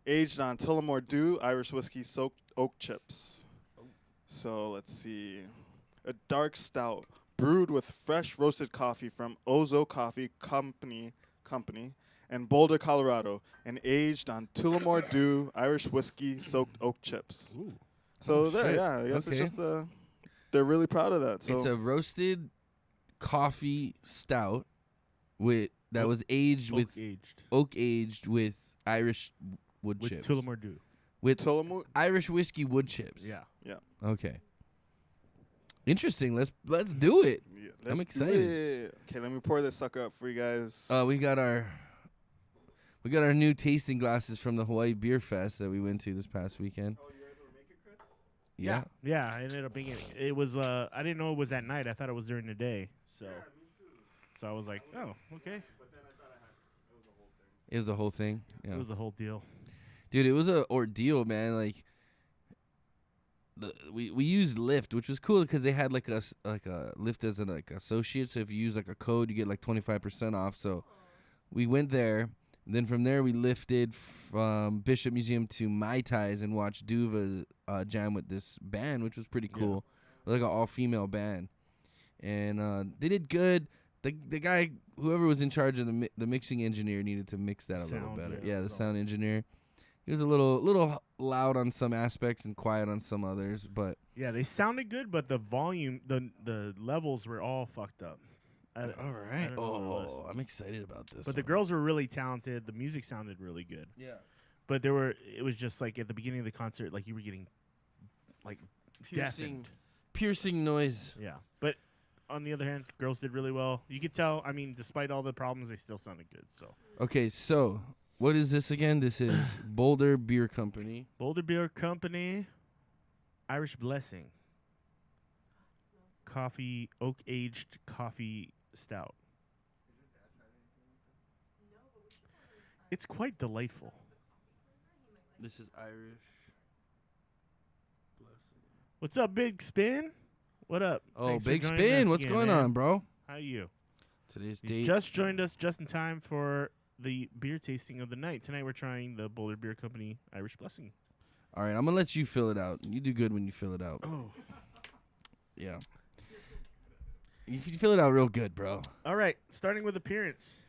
aged on Tullamore Dew Irish whiskey soaked oak chips. So let's see, a dark stout brewed with fresh roasted coffee from Ozo Coffee Company, and Boulder, Colorado, and aged on Tullamore Dew Irish whiskey soaked oak chips. Ooh. So Oh, there, shit. yeah, I guess Okay. it's just they're really proud of that. So It's a roasted coffee stout that Oak- was aged with aged oak aged with Irish wood with chips. Tullamore Dew. With Tullamore. Irish whiskey wood chips. Yeah. Okay. Interesting. Let's do it. Yeah, I'm let's do excited. it. Okay, let me pour this sucker up for you guys. We got our new tasting glasses from the Hawaii Beer Fest that we went to this past weekend. Oh, you were able to make it, Chris? Yeah. Yeah, I ended up being it was I didn't know it was at night. I thought it was during the day. So Yeah, me too. so I was like, "Oh, okay." But then I thought it was a whole thing. It was a whole thing. Yeah. It was the whole deal. Dude, it was a ordeal, man. Like, we used Lyft, which was cool because they had like a Lyft as an like associate. So if you use like a code, you get like 25% off. So we went there. And then from there, we lifted from Bishop Museum to Mai Tais and watched Duva jam with this band, which was pretty cool. Like an all-female band, and they did good. The guy, whoever was in charge of the mixing engineer, needed to mix that a little Sound, better. yeah, Yeah, the that's all. sound engineer. He was a little loud on some aspects and quiet on some others, but Yeah, they sounded good, but the volume, the levels were all fucked up. all right. I don't know what it was. I'm excited about this. But the one. girls were really talented. The music sounded really good. yeah, But it was just like at the beginning of the concert, like you were getting like deafened. piercing noise. Yeah. But on the other hand, girls did really well. You could tell, I mean, despite all the problems, they still sounded good. So Okay, so what is this again? This is Boulder Beer Company. Boulder Beer Company, Irish Blessing. Coffee, oak aged coffee stout. It's quite delightful. This is Irish. What's up, Big Spin? What up? Oh, Thanks for Big joining Spin. us What's again, going man. on, bro? How are you? Today's You date. just joined us just in time for the beer tasting of the night. Tonight we're trying the Boulder Beer Company Irish Blessing. All right, I'm gonna let you fill it out. You do good when you fill it out. Oh. Yeah. You fill it out real good, bro. All right, starting with appearance.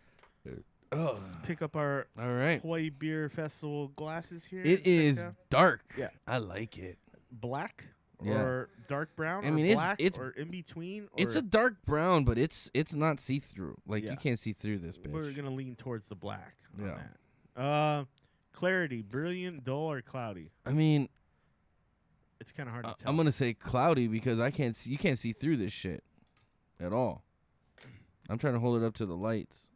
Oh. Let's pick up our All right. Hawaii Beer Festival glasses here. It is Check out. dark. Yeah. I like it. Black Yeah. or dark brown I or mean, it's- black it's- or in between. It's or a dark brown, but it's not see through. Like Yeah. you can't see through this bitch. We're gonna lean towards the black. On Yeah. that. Clarity, brilliant, dull, or cloudy. I mean, It's kind of hard to tell. I'm gonna say cloudy because I can't see. You can't see through this shit at all. I'm trying to hold it up to the lights.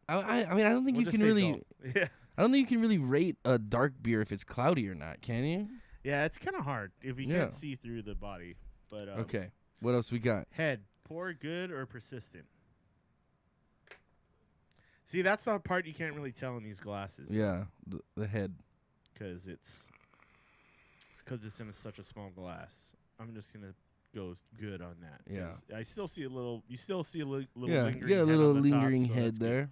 I mean, I don't think We'll you just can say really. dull. Yeah. I don't think you can really rate a dark beer if it's cloudy or not. Can you? Yeah, it's kind of hard if you Yeah. can't see through the body. But Okay. What else we got? Head, poor, good, or persistent. See, that's the part you can't really tell in these glasses. Yeah, the head. Because it's in such a small glass. I'm just gonna go good on that. Yeah. 'cause I still see a little. You still see a little Yeah, lingering. you got a head little on the top, lingering so head that's good. there.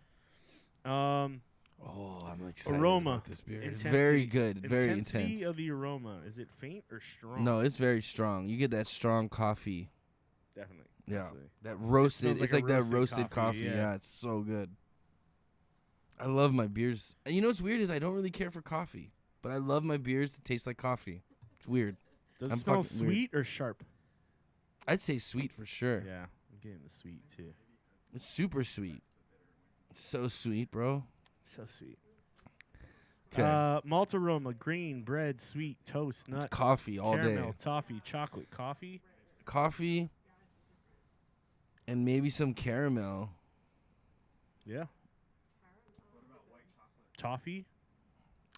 Oh, I'm excited Aroma, about this beer. It's intensity- very good, very Intensity intense. of the aroma. Is it faint or strong? No, it's very strong. You get that strong coffee. Definitely. Yeah, Absolutely. that roasted. smells It's like like a that roasted roasted coffee, coffee. yeah. Yeah, it's so good. I love my beers. And you know what's weird is I don't really care for coffee, but I love my beers to taste like coffee. It's weird. Does I'm it smell fucking weird. sweet or sharp? I'd say sweet for sure. Yeah, I'm getting the sweet too. It's super sweet. So sweet, bro. So sweet. 'Kay. Malt aroma, green, bread, sweet, toast, nut, Coffee all caramel, day. toffee, chocolate, coffee. Coffee and maybe some caramel. Yeah. Toffee.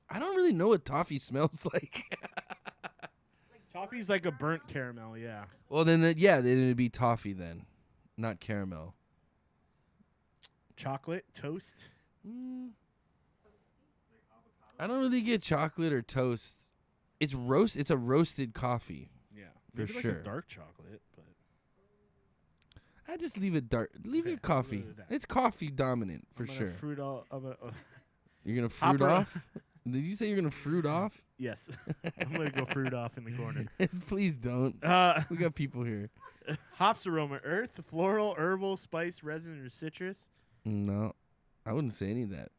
I don't really know what toffee smells like. Toffee's like a burnt caramel. Yeah. Well, then it'd be toffee then, not caramel. Chocolate, toast. I don't really get chocolate or toast. It's a roasted coffee. Yeah. For Maybe like sure. a dark chocolate, but I just leave it dark. Leave Okay, it coffee. we'll go with that. It's coffee dominant for I'm gonna sure. Fruit all. You're gonna fruit Hopper- off. Did you say you're gonna fruit off? Yes. I'm gonna go fruit off in the corner. Please don't. We got people here. Hops aroma: earth, floral, herbal, spice, resin, or citrus. No, I wouldn't say any of that.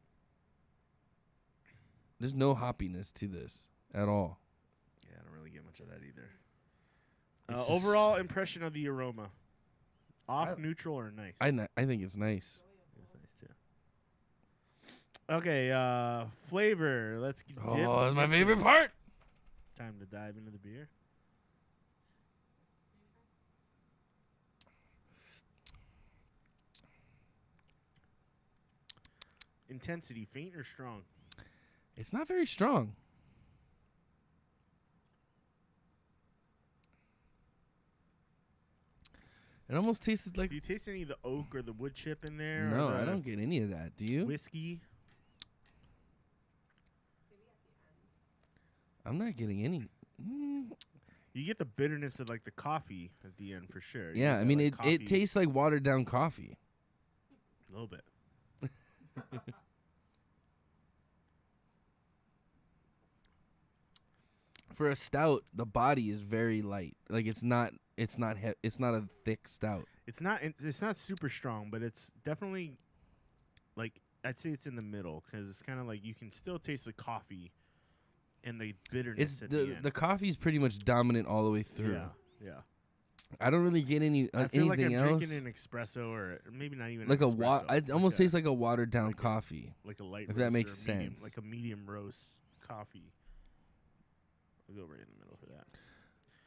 There's no hoppiness to this at all. Yeah, I don't really get much of that either. It's just- Overall impression of the aroma. Off, I- neutral, or nice? I think it's nice. It's nice too. Okay, flavor. Let's dip Oh, that's my into favorite this. part. Time to dive into the beer. Intensity, faint or strong? It's not very strong. It almost tasted like. Do you taste any of the oak or the wood chip in there? No, or I the don't get any of that. Do you? whiskey. I'm not getting any. You get the bitterness of like the coffee at the end for sure. You Yeah, get I that, mean like, it coffee- tastes like watered down coffee. a little bit. For a stout, the body is very light. Like it's not a thick stout. It's not super strong, but it's definitely like I'd say it's in the middle because it's kind of like you can still taste the coffee and the bitterness It's at the end. the coffee's pretty much dominant all the way through. Yeah. I don't really get any I feel like anything I'm else. drinking an espresso or maybe not even Like an a espresso. it almost a, tastes like a watered down like a- coffee. like a light if that roast makes or a medium, sense. like a medium roast coffee. I'll go right in the middle for that.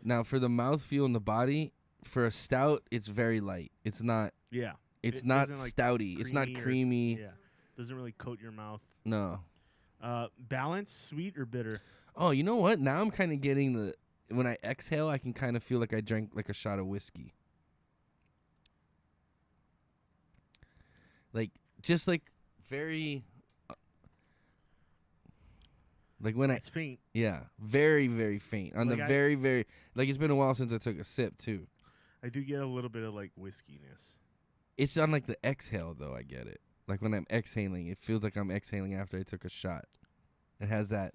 Now for the mouthfeel and the body, for a stout, it's very light. It's not Yeah. It's It not isn't, like, stouty. It's not creamy or- creamy. Yeah. Doesn't really coat your mouth. No. Balance, sweet or bitter? Oh, you know what? Now I'm kind of getting when I exhale, I can kind of feel like I drank like a shot of whiskey. Like just like very like when It's faint. very very faint on Like the I- very very like it's been a while since I took a sip too. I do get a little bit of like whiskyness. It's on like the exhale though, I get it. Like when I'm exhaling, it feels like I'm exhaling after I took a shot. It has that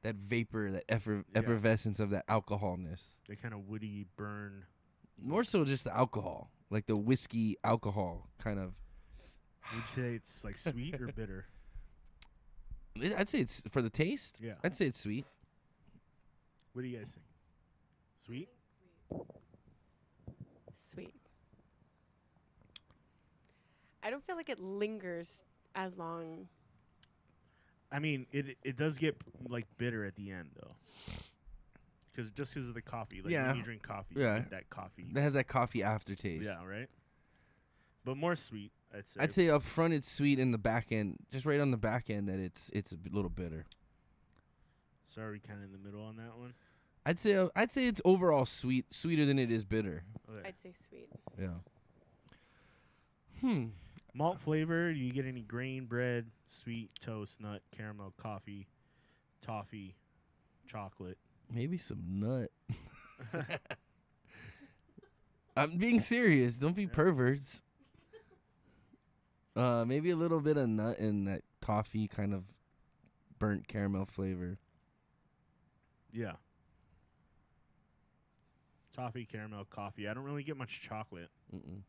vapor, that effervescence of that alcoholness. They kind of woody burn. More so just the alcohol, like the whiskey alcohol kind of. Would you say it's like sweet or bitter? I'd say it's for the taste. Yeah. I'd say it's sweet. What do you guys think? Sweet? Sweet. I don't feel like it lingers as long. I mean, it does get like bitter at the end though. Because of the coffee. Like Yeah. when you drink coffee, Yeah. you get that coffee. That has that coffee aftertaste. Yeah, right? But more sweet, I'd say. I'd say up front it's sweet, in the back end, just right on the back end, that it's a little bitter. So are we kind of in the middle on that one? I'd say it's overall sweeter than it is bitter. Okay. I'd say sweet. Yeah. Malt flavor, do you get any grain, bread, sweet, toast, nut, caramel, coffee, toffee, chocolate? Maybe some nut. I'm being serious. Don't be perverts. Maybe a little bit of nut and that toffee kind of burnt caramel flavor. Yeah. Toffee, caramel, coffee. I don't really get much chocolate. Mm-mm.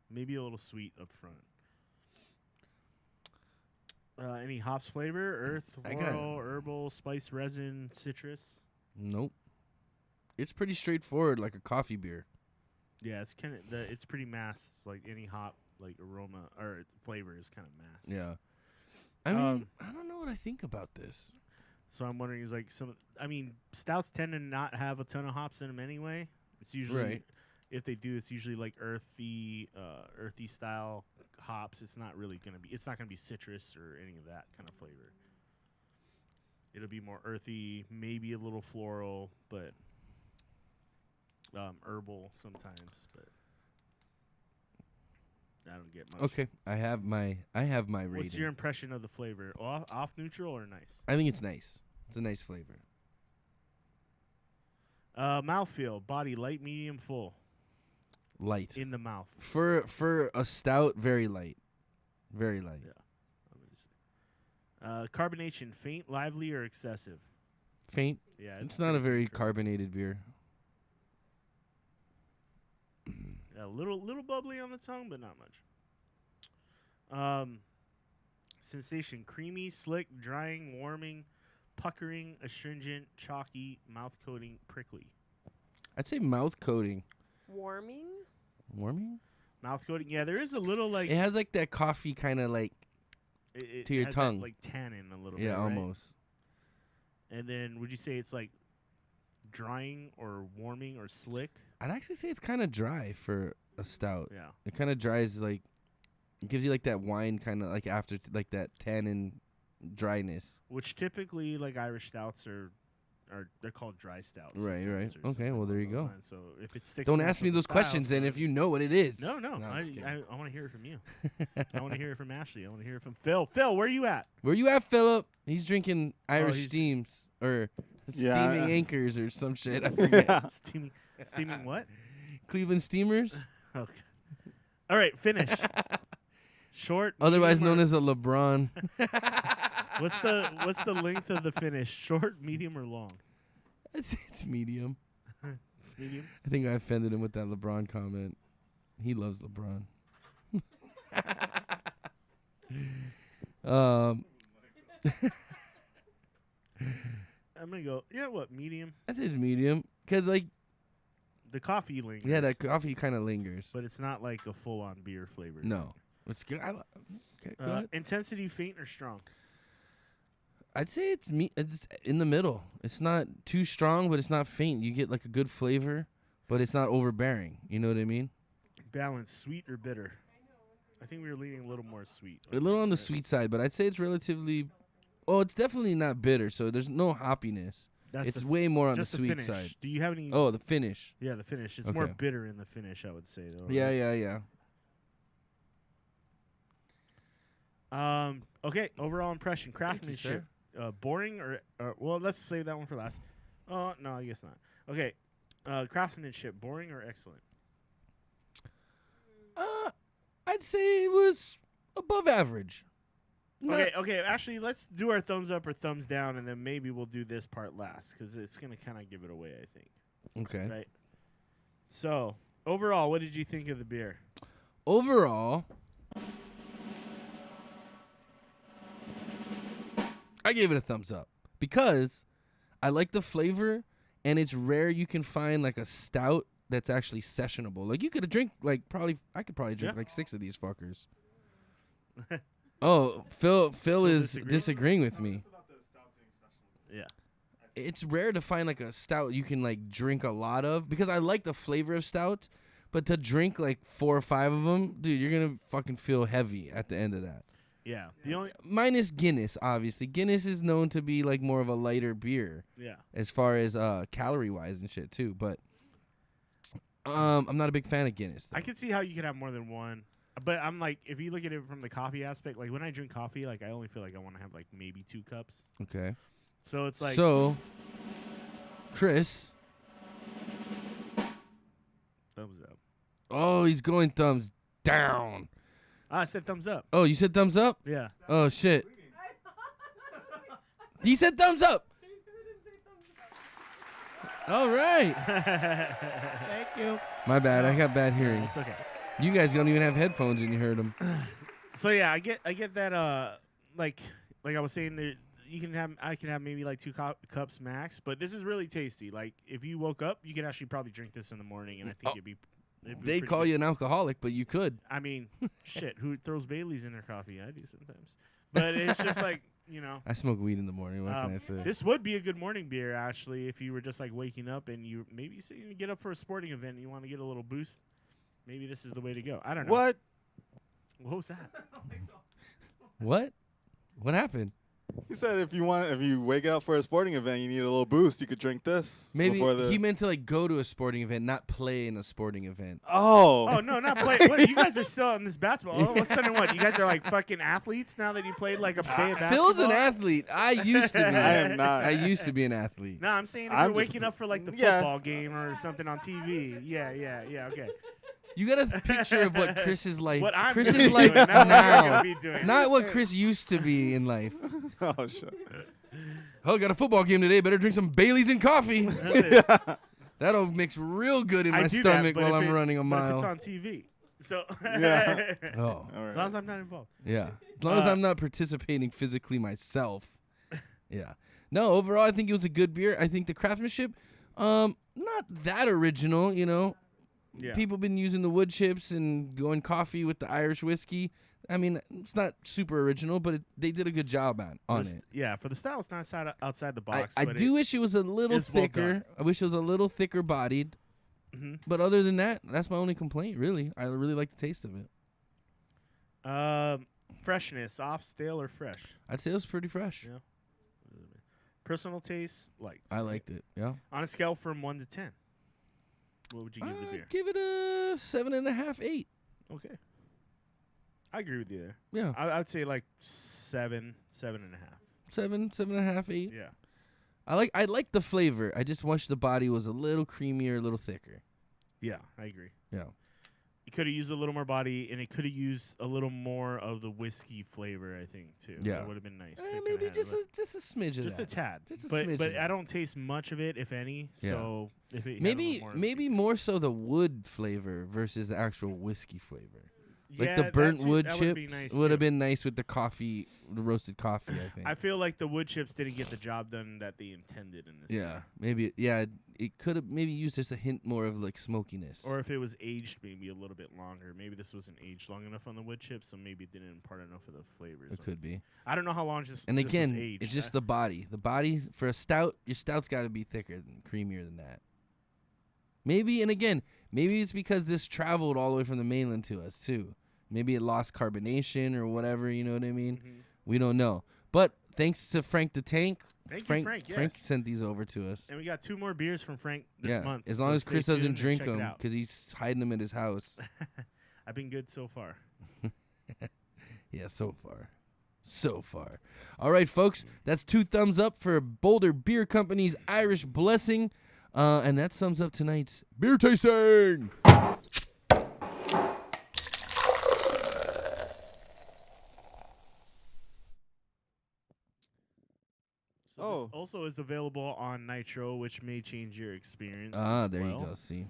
Maybe a little sweet up front. Any hops flavor? Earth, I got- floral, herbal, spice, resin, citrus? Nope. It's pretty straightforward, like a coffee beer. Yeah, it's kind of it's pretty masked. Like any hop, like aroma or flavor is kind of masked. Yeah. I mean, I don't know what I think about this. So I'm wondering, is like stouts tend to not have a ton of hops in them anyway. It's usually, Right. if they do, it's usually like earthy style hops. It's not gonna be citrus or any of that kind of flavor. It'll be more earthy, maybe a little floral, but herbal sometimes. But I don't get much. Okay, I have my rating. What's your impression of the flavor? Off neutral or nice? I think it's nice. It's a nice flavor. Mouthfeel, body light, medium, full Light. in the mouth. For a stout, very light. Very light. Yeah. Carbonation, faint, lively, or excessive? Faint. Yeah, It's not a pretty very neutral. carbonated beer. A little bubbly on the tongue, but not much. Sensation: creamy, slick, drying, warming, puckering, astringent, chalky, mouth coating, prickly. I'd say mouth coating. Warming. Warming? Mouth coating. Yeah, there is a little like It has like that coffee kind of like it to your has tongue. that, like tannin a little bit. yeah, right? almost. And then would you say it's like drying or warming or slick? I'd actually say it's kind of dry for a stout. Yeah. It kind of dries like it gives you like that wine kind of like after like that tannin dryness. Which typically like Irish stouts are they're called dry stouts. Right, sometimes right. or Okay, something well, there along you those go. lines. So if it sticks. Don't enough ask me with the those questions styles, then if you know what it is. No, I'm just kidding. I want to hear it from you. I want to hear it from Ashley. I want to hear it from Phil. Phil, where are you at? Where you at, Philip? He's drinking Irish he's- steams or Yeah. steaming anchors or some shit. I forget. Steaming what? Cleveland Steamers, Okay. All right, finish. Short. otherwise medium, known or- as a LeBron. What's the length of the finish? Short, medium, or long? It's medium. It's medium. I think I offended him with that LeBron comment. He loves LeBron. I'm gonna go. Yeah, what? Medium. I think it's medium because like The coffee lingers. yeah, that coffee kind of lingers. But it's not like a full-on beer flavor. No, it's good. Okay, go ahead. Intensity, faint or strong? I'd say it's it's in the middle. It's not too strong, but it's not faint. You get like a good flavor, but it's not overbearing. You know what I mean? Balance, sweet or bitter? I think we were leaning a little more sweet. A little on the right? sweet side, but I'd say it's relatively. Oh, it's definitely not bitter, so there's no hoppiness. That's It's the, way more on the just the sweet finish. side. Do you have any? Oh, the finish. Yeah, the finish. It's more Okay. bitter in the finish, I would say, though. Yeah, right? yeah. Okay. Overall impression, Thank you, craftsmanship. Boring or well, let's save that one for last. Oh no, I guess not. Okay. Craftsmanship, boring or excellent? I'd say it was above average. Okay. Actually, let's do our thumbs up or thumbs down, and then maybe we'll do this part last because it's gonna kind of give it away, I think. Okay. Right. So overall, what did you think of the beer? Overall, I gave it a thumbs up because I like the flavor, and it's rare you can find like a stout that's actually sessionable. Like you could drink I could probably drink Yeah. like 6 of these fuckers. Oh, Phil is disagree? disagreeing with me. Yeah. It's rare to find like a stout you can like drink a lot of because I like the flavor of stouts, but to drink like 4 or 5 of them, dude, you're gonna fucking feel heavy at the end of that. Yeah. The only Minus Guinness, obviously. Guinness is known to be like more of a lighter beer as far as calorie wise and shit too. But I'm not a big fan of Guinness. I could see how you could have more than one. But I'm like, if you look at it from the coffee aspect, like when I drink coffee, like I only feel like I want to have like maybe 2 cups. Okay. So it's like So, Chris. thumbs up. Oh, he's going thumbs down. I said thumbs up. Oh, you said thumbs up? Yeah. Oh shit. He said thumbs up. All right. Thank you. My bad. I got bad hearing. It's okay. You guys don't even have headphones and you heard him. So yeah, I get that. Like I was saying, there I can have maybe like 2 cups max. But this is really tasty. Like if you woke up, you could actually probably drink this in the morning, and I think it'd be They pretty call good. you an alcoholic, but you could. I mean, shit. Who throws Baileys in their coffee? I do sometimes. But it's just like, you know. I smoke weed in the morning. What can I say? This would be a good morning beer, actually, if you were just like waking up and you maybe say you get up for a sporting event and you want to get a little boost. Maybe this is the way to go. I don't know. What? What was that? What? What happened? He said if you wake up for a sporting event, you need a little boost. You could drink this. Maybe before the he meant to like go to a sporting event, not play in a sporting event. Oh. Oh no, not play. What, you guys are still in this basketball. All of a sudden, what? You guys are like fucking athletes now that you played like a day of basketball. Phil's an athlete. I used to be. I am not. I used to be an athlete. No, I'm saying if I'm you're just- waking up for like the yeah. football game or something on TV. Yeah. Okay. You got a picture of what Chris is like. What I'm Chris gonna is be like doing, not what you're now, gonna be doing. not what Chris used to be in life. Oh shit. Oh, got a football game today. Better drink some Baileys and coffee. That's it. That'll mix real good in I my do that, stomach but while if I'm running a But if mile. it's on TV, so Yeah. Oh, All as right. long as I'm not involved. yeah. As long as I'm not participating physically myself. Yeah. No, overall, I think it was a good beer. I think the craftsmanship, not that original, you know. Yeah. People been using the wood chips and going coffee with the Irish whiskey. I mean, it's not super original, but they did a good job on it. Yeah, for the style, it's not outside the box. I but do wish it was a little is well thicker. done. I wish it was a little thicker bodied. Mhm. But other than that, that's my only complaint, really. I really like the taste of it. Freshness, off, stale, or fresh? I'd say it was pretty fresh. Yeah. Personal taste, liked. I liked it, yeah. On a scale from 1 to 10, what would you give the beer? Give it a 7.5, 8. Okay. I agree with you there. Yeah. I'd say like 7, 7.5. 7.5, 8. Yeah. I like the flavor. I just wish the body was a little creamier, a little thicker. Yeah, I agree. Yeah. It could have used a little more body, and it could have used a little more of the whiskey flavor, I think, too. Yeah. That would have been nice. They Maybe coulda had just a smidge of just a that. tad. Just a but smidge of I that. don't taste much of it, if any. Yeah. So if it had a little more, Maybe more so the wood flavor versus the actual whiskey flavor. Like yeah, the burnt that too- wood that chips would have too. been nice with the coffee, the roasted coffee, I think. I feel like the wood chips didn't get the job done that they intended in this. Yeah, beer. maybe. It could have maybe used just a hint more of like smokiness. Or if it was aged maybe a little bit longer. Maybe this wasn't aged long enough on the wood chips, so maybe it didn't impart enough of the flavors. It could be. I don't know how long And this was again, aged. it's just the body. The body for a stout, your stout's got to be thicker and creamier than that. Maybe, and again, maybe it's because this traveled all the way from the mainland to us too. Maybe it lost carbonation or whatever. You know what I mean? Mhm. We don't know. But thanks to Frank the Tank, Thank you, Frank Frank. Yes. sent these over to us. And we got 2 more beers from Frank this Yeah, month. as so long as stay Chris tuned doesn't and drink check it them out. because he's hiding them in his house. I've been good so far. Yeah, so far. So far. All right, folks. That's 2 thumbs up for Boulder Beer Company's Irish Blessing. And that sums up tonight's beer tasting. So Oh. this also is available on Nitro, which may change your experience. There you go. See.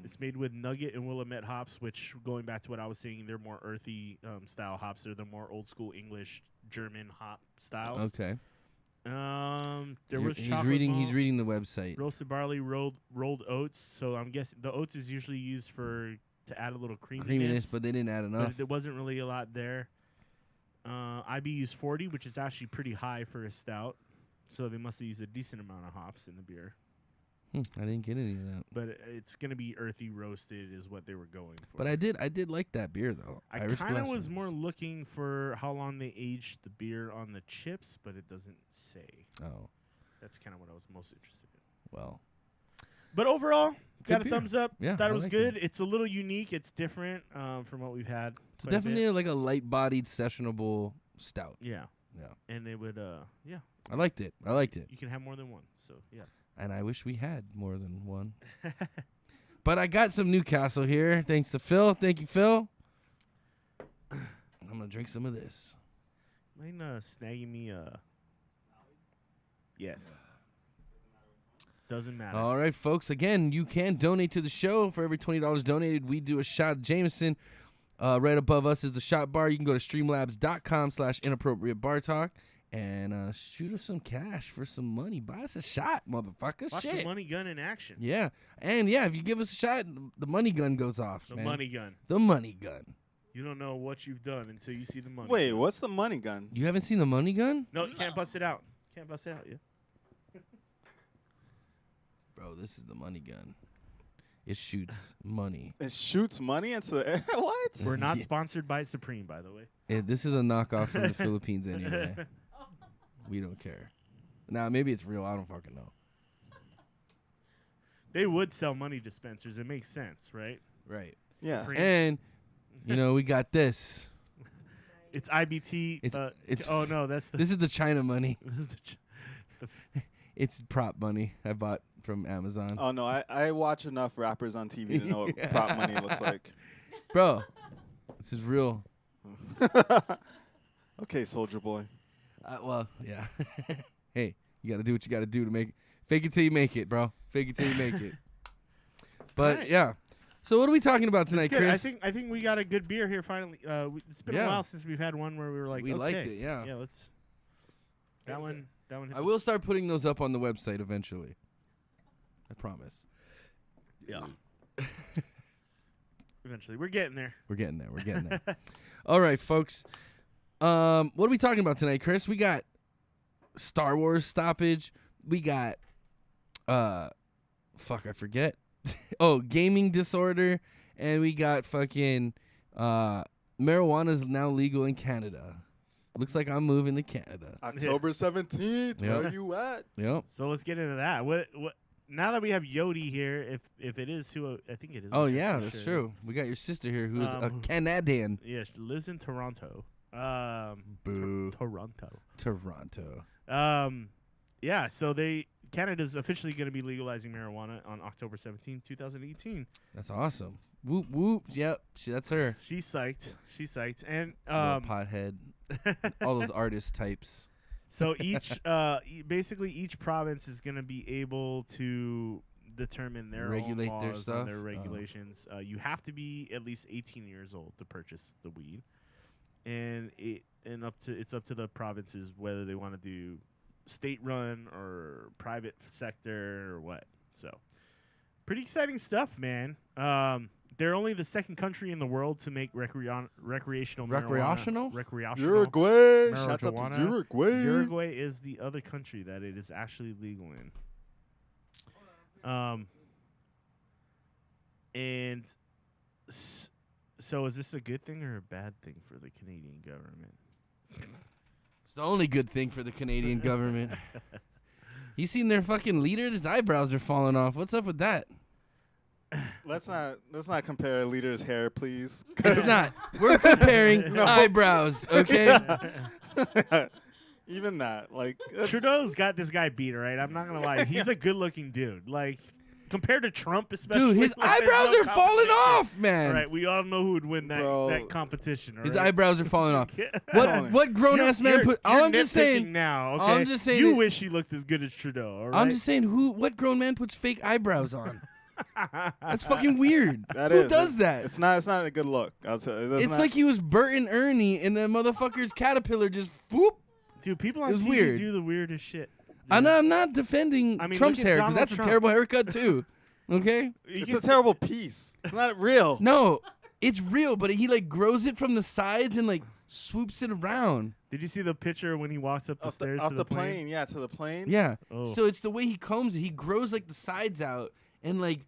It's made with Nugget and Willamette hops, which, going back to what I was saying, they're more earthy style hops. They're the more old school English, German hop styles. Okay. There was He's chocolate reading. malt, He's reading the website. roasted barley, rolled oats. So I'm guessing the oats is usually used to add a little Creaminess, but they didn't add enough. but there wasn't really a lot there. IB used 40, which is actually pretty high for a stout. So they must have used a decent amount of hops in the beer. I didn't get any of that. But it's going to be earthy roasted is what they were going for. But I did like that beer though. I Irish kind of was Blessing. more looking for how long they aged the beer on the chips, but it doesn't say. Oh, That's kind of what I was most interested in. well. But overall, got a beer. thumbs up. Yeah, Thought I it was liked good. It's a little unique. It's different from what we've had. It's quite a bit. definitely like a light-bodied, sessionable stout. Yeah. Yeah. And it would, yeah. I liked it. You can have more than one. So, yeah. And I wish we had more than one. But I got some Newcastle here, thanks to Phil. Thank you, Phil. I'm gonna drink some of this. Mind snagging me Yes. Doesn't matter. All right, folks. Again, you can donate to the show. For every $20 donated, we do a shot of Jameson. Right above us is the shot bar. You can go to streamlabs.com/inappropriatebartalk and shoot us some cash for some money. Buy us a shot, motherfuckers. Watch Shit. the money gun in action. Yeah. And yeah, if you give us a shot, the money gun goes off. The man. money gun. The money gun. You don't know what you've done until you see the money. Wait, gun. what's the money gun? You haven't seen the money gun? No, you can't bust it out. Can't bust it out, yeah. Bro, this is the money gun. It shoots money. It shoots money into the air? What? We're not Yeah. sponsored by Supreme, by the way. This is a knockoff from the Philippines anyway. We don't care. Nah, maybe it's real. I don't fucking know. They would sell money dispensers. It makes sense, right? Right. Yeah. Supreme. And, we got this. It's IBT. It's oh, no, that's the... This is the China money. the It's prop money I bought from Amazon. Oh, no, I watch enough rappers on TV to know what prop money looks like. Bro, this is real. Okay, Soldier Boy. Well, yeah. Hey, you got to do what you got to do to Fake it till you make it, bro. Fake it till you make it. But Alright. yeah. So what are we talking about tonight, It's good. Chris? I think we got a good beer here finally. It's been Yeah. a while since we've had one where we were like, We okay, liked it, yeah. yeah. Let's. That one. Hit I the will start putting those up on the website eventually. I promise. Yeah. Eventually, we're getting there. We're getting there. We're getting there. All right, folks. What are we talking about tonight, Chris? We got Star Wars Stoppage. We got I forget. Oh, gaming disorder, and we got fucking marijuana is now legal in Canada. Looks like I'm moving to Canada. October 17th. Yep. Where you at? Yep. So let's get into that. What? Now that we have Yodi here, if it is who I think it is. Oh which I'm yeah, pretty that's sure it true. We got your sister here, who's a Um, Canadian. is. Yeah, she lives in Toronto. Boo. Toronto. Toronto. Yeah. So Canada's officially going to be legalizing marijuana on October 17th, 2018. That's awesome. Whoop whoop. Yep. That's her. She's psyched. And Little pothead. All those artist types. so basically each province is going to be able to determine their Regulate own their laws stuff? and their Oh. regulations. You have to be at least 18 years old to purchase the weed, and it's up to the provinces whether they want to do state-run or private sector or what. So pretty exciting stuff, man. They're only the second country in the world to make recreational Recreational? marijuana. Recreational. Uruguay. Shout out to marijuana. Uruguay. Uruguay is the other country that it is actually legal in. So is this a good thing or a bad thing for the Canadian government? It's the only good thing for the Canadian government. You seen their fucking leader? His eyebrows are falling off. What's up with that? Let's not compare leader's hair, please. It's not. We're comparing eyebrows, okay? Even that, like that's- Trudeau's got this guy beat, right? I'm not gonna lie. He's a good-looking dude. Like compared to Trump, especially. Dude, his like, there's eyebrows no are falling competition. off, man. All right, we all know who would win Bro. that competition. All His right? eyebrows are falling off. What? Tony. What grown ass man put? All I'm just saying. now. Okay? I'm just saying You it- wish he looked as good as Trudeau. All right? I'm just saying. What grown man puts fake eyebrows on? That's fucking weird. that Who is. does that? It's not a good look. I'll tell you. It's like he was Bert and Ernie, and the motherfucker's caterpillar just whoop. Dude, people on It was TV weird. do the weirdest shit. I'm not defending I mean, Trump's look at hair because Donald that's Trump. a terrible haircut too. Okay. it's a terrible piece. It's not real. No, it's real, but he like grows it from the sides and like swoops it around. Did you see the picture when he walks up the stairs Off to the the plane. Yeah, to the plane. Yeah. Oh. So it's the way he combs it. He grows like the sides out, and like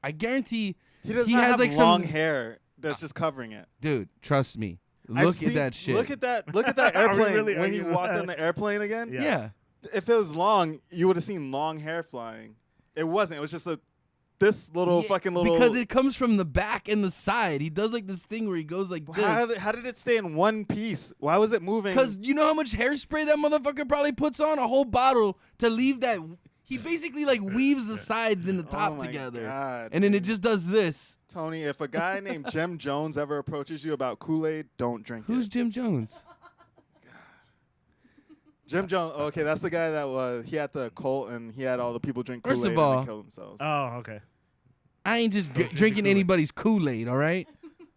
I guarantee, He does He not has, have like, long some- hair that's just covering it. dude, trust me. I've Look seen- at that shit. Look at that Are we airplane really when he arguing walked about on that? the airplane again. Yeah. Yeah. If it was long, you would have seen long hair flying. It wasn't. It was just this little Yeah, fucking little. because it comes from the back and the side. He does like this thing where he goes like this. How did it stay in one piece? Why was it moving? Because you know how much hairspray that motherfucker probably puts on? A whole bottle to leave that. He basically like weaves the sides and the top oh my together. God, And then it dude. just does this. Tony, if a guy named Jim Jones ever approaches you about Kool-Aid, don't drink Who's it. Jim Jones? Jim Jones? Okay, that's the guy that he had the cult and he had all the people drink First of Kool-Aid all- and they kill themselves. Oh, okay. I ain't just Don't drink the drinking Kool-Aid. anybody's Kool-Aid, all right?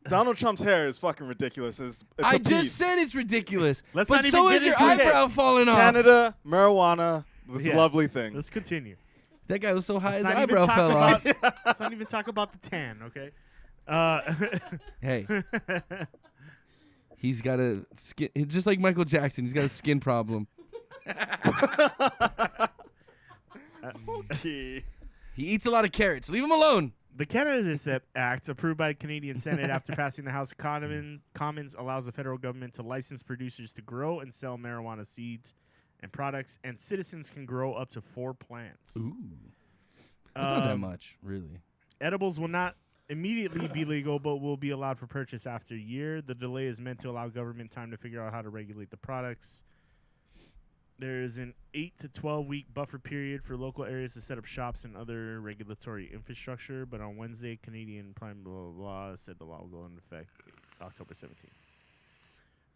Donald Trump's hair is fucking ridiculous. It's I a just piece. said it's ridiculous. Let's but not so even is get your into it. eyebrow falling off. Canada, marijuana, this Yeah. lovely thing. Let's continue. That guy was so high Let's his not even eyebrow talk fell off. about. Let's not even talk about the tan. Okay. Hey, he's got a skin, just like Michael Jackson. He's got a skin problem. Okay. He eats a lot of carrots. Leave him alone. The Cannabis Act, approved by the Canadian Senate after passing the House of Commons, allows the federal government to license producers to grow and sell marijuana seeds and products, and citizens can grow up to 4 plants. Ooh, not that Um, much, really. Edibles will not immediately be legal, but will be allowed for purchase after a year. The delay is meant to allow government time to figure out how to regulate the products. There is an 8 to 12 week buffer period for local areas to set up shops and other regulatory infrastructure. But on Wednesday, Canadian Prime blah blah blah said the law will go into effect October 17th.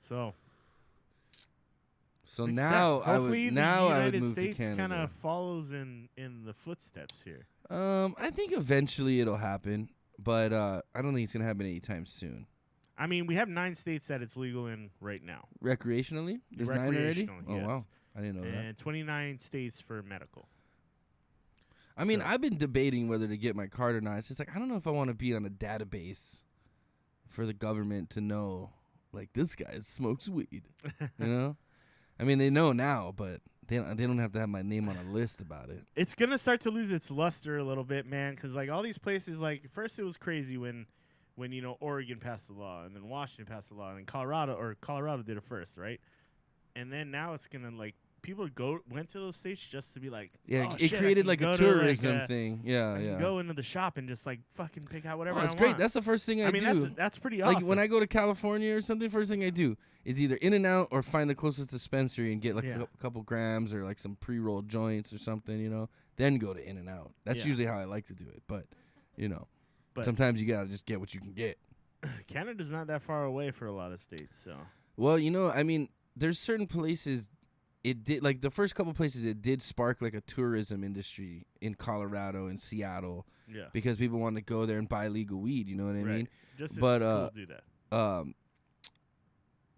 So So Next now step. I Hopefully would the now I would United move to States kind Canada. of follows in the footsteps here. I think eventually it'll happen, but I don't think it's gonna happen anytime soon. I mean, we have 9 states that it's legal in right now. Recreationally, there's 9 already. Recreational, Oh yes. wow, I didn't know that. And 29 states for medical. I mean, so- I've been debating whether to get my card or not. It's just like I don't know if I want to be on a database for the government to know, like this guy smokes weed. You know, I mean they know now, but they don't have to have my name on a list about it. It's gonna start to lose its luster a little bit, man, because like all these places, like first it was crazy when Oregon passed the law, and then Washington passed the law, and then Colorado did it first, right? And then now it's gonna like people went to those states just to be like, Yeah, oh, it shit, I created can like go a to, like, tourism thing. Yeah, I can yeah. go into the shop and just like fucking pick out whatever Oh, it's I great. want. That's the first thing I mean, do. that's pretty Like awesome. when I go to California or something, first thing I do is either In-N-Out or find the closest dispensary and get like Yeah. a couple grams or like some pre-rolled joints or something, you know. Then go to In-N-Out. That's Yeah. usually how I like to do it. But, you know, But- sometimes you gotta just get what you can get. Canada's not that far away for a lot of states, so Well, you know, I mean, there's certain places. It did like the first couple places. It did spark like a tourism industry in Colorado and Seattle yeah. because people wanted to go there and buy legal weed. You know what I Right. mean? Just as but, school do that.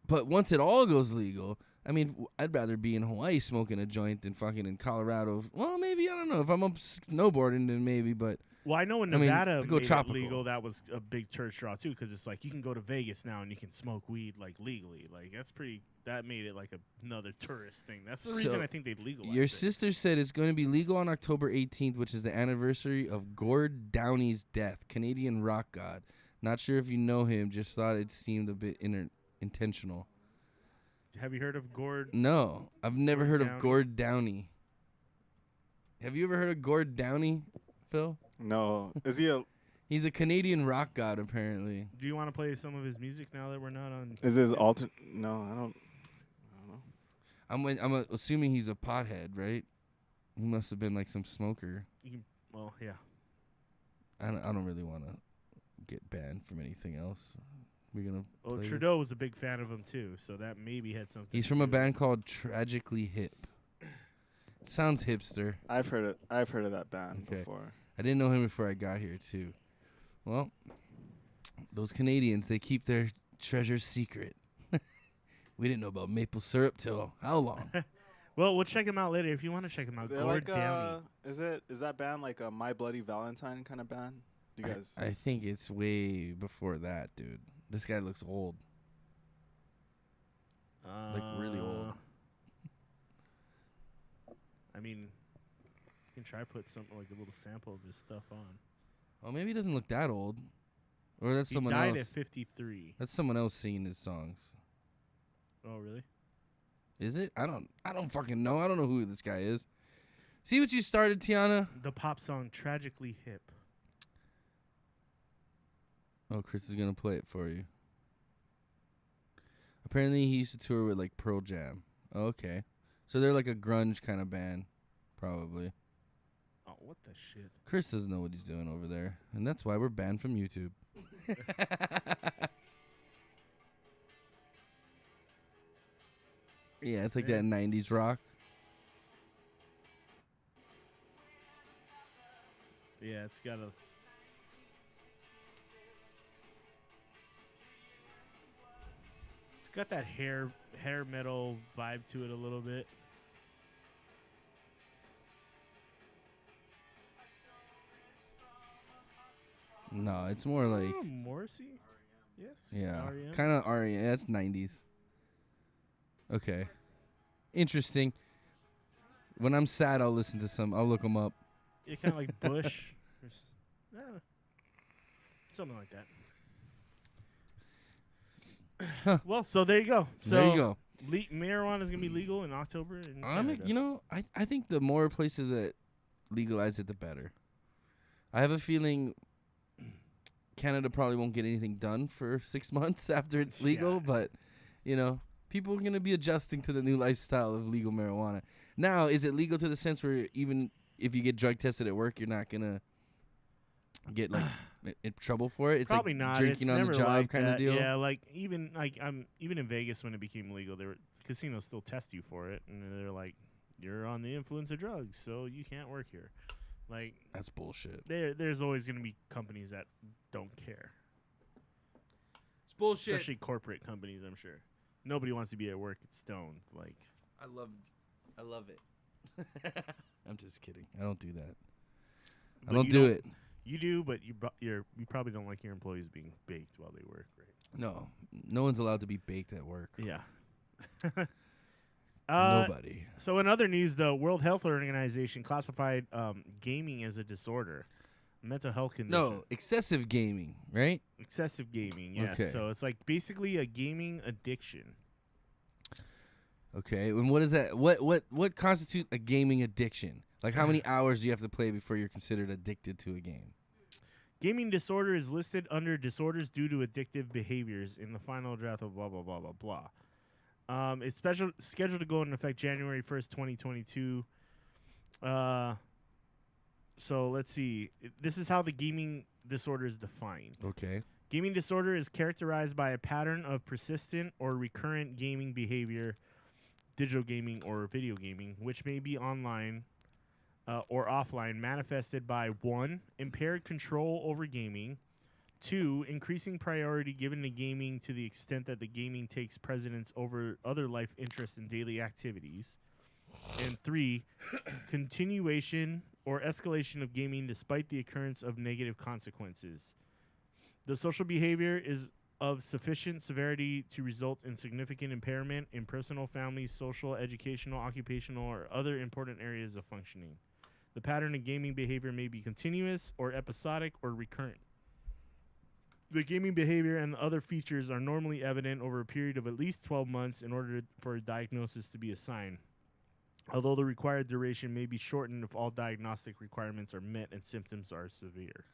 But once it all goes legal, I mean, I'd rather be in Hawaii smoking a joint than fucking in Colorado. Well, maybe, I don't know. If I'm up snowboarding, then maybe, but Well, I know in I mean, Nevada I go made tropical. it legal. That was a big tourist draw too, because it's like you can go to Vegas now and you can smoke weed like legally. Like that made it like another tourist thing. That's the reason So, I think they legalized your it. sister said it's going to be legal on October 18th, which is the anniversary of Gord Downie's death, Canadian rock god. Not sure if you know him, just thought it seemed a bit intentional. Have you heard of Gord? No, I've never heard of Downie? Gord Downie. Have you ever heard of Gord Downie, Phil? No, is he a? He's a Canadian rock god, apparently. Do you want to play some of his music now that we're not on? Is his alternate? No, I don't know. I'm assuming he's a pothead, right? He must have been like some smoker. Well, yeah. I don't really want to get banned from anything else. We're gonna. Well, play Trudeau was a big fan of him too, so that maybe had something. He's to from do a with it. band called Tragically Hip. Sounds hipster. I've heard it. I've heard of that band Okay. before. I didn't know him before I got here too. Well, those Canadians, they keep their treasures secret. We didn't know about maple syrup till how long? Well, we'll check him out later if you want to check him out. They're Gord like, Downie. is that band like a My Bloody Valentine kind of band? Do you guys? I think it's way before that, dude. This guy looks old. Like really old. I mean, you can try put something like a little sample of his stuff on. Oh, maybe he doesn't look that old. Or that's He someone died else. at 53. That's someone else singing his songs. Oh, really? Is it? I don't fucking know. I don't know who this guy is. See what you started, Tiana? The pop song "Tragically Hip." Oh, Chris is gonna play it for you. Apparently, he used to tour with like Pearl Jam. Oh, okay, so they're like a grunge kind of band, probably. Oh, what the shit? Chris doesn't know what he's doing over there, and that's why we're banned from YouTube. Yeah, it's like Yeah. that '90s rock. Yeah, it's got a. It's got that hair metal vibe to it a little bit. No, it's more like Oh, Morrissey. Yes. yeah, R.E.M.. kind of R.E.M. That's '90s. Okay, interesting. When I'm sad, I'll listen to some. I'll look them up. Yeah, kind of like Bush. I don't know. Something like that. Huh. Well, so there you go. So There you go. Marijuana is gonna be legal in October. In I'm, Canada. you know, I think the more places that legalize it, the better. I have a feeling Canada probably won't get anything done for 6 months after it's legal, Yeah. but, you know, people are going to be adjusting to the new lifestyle of legal marijuana. Now, is it legal to the sense where even if you get drug tested at work, you're not going to get, like, in trouble for it? It's Probably like not. drinking It's on the never job like kind of that. deal. Yeah, like even in Vegas when it became legal, casinos still test you for it, and they're like, you're on the influence of drugs, so you can't work here. Like That's bullshit. there's always going to be companies that don't care, It's bullshit. especially corporate companies. I'm sure nobody wants to be at work stoned. Like I love it. I'm just kidding. I don't do that. I but don't you do it. You do, but you probably don't like your employees being baked while they work, right? No one's allowed to be baked at work. Yeah. Nobody. So in other news, the World Health Organization classified gaming as a disorder, mental health condition. No, excessive gaming, right? Excessive gaming, yes. Okay. So it's like basically a gaming addiction. Okay, and what is that? What constitutes a gaming addiction? Like how many hours do you have to play before you're considered addicted to a game? Gaming disorder is listed under disorders due to addictive behaviors in the final draft of blah, blah, blah, blah, blah. It's scheduled to go into effect January 1st, 2022. So let's see. This is how the gaming disorder is defined. Okay. Gaming disorder is characterized by a pattern of persistent or recurrent gaming behavior, digital gaming or video gaming, which may be online or offline, manifested by 1, impaired control over gaming, 2, increasing priority given to gaming to the extent that the gaming takes precedence over other life interests and daily activities, and 3, continuation or escalation of gaming despite the occurrence of negative consequences. The social behavior is of sufficient severity to result in significant impairment in personal, family, social, educational, occupational, or other important areas of functioning. The pattern of gaming behavior may be continuous or episodic or recurrent. The gaming behavior and the other features are normally evident over a period of at least 12 months in order for a diagnosis to be assigned, although the required duration may be shortened if all diagnostic requirements are met and symptoms are severe.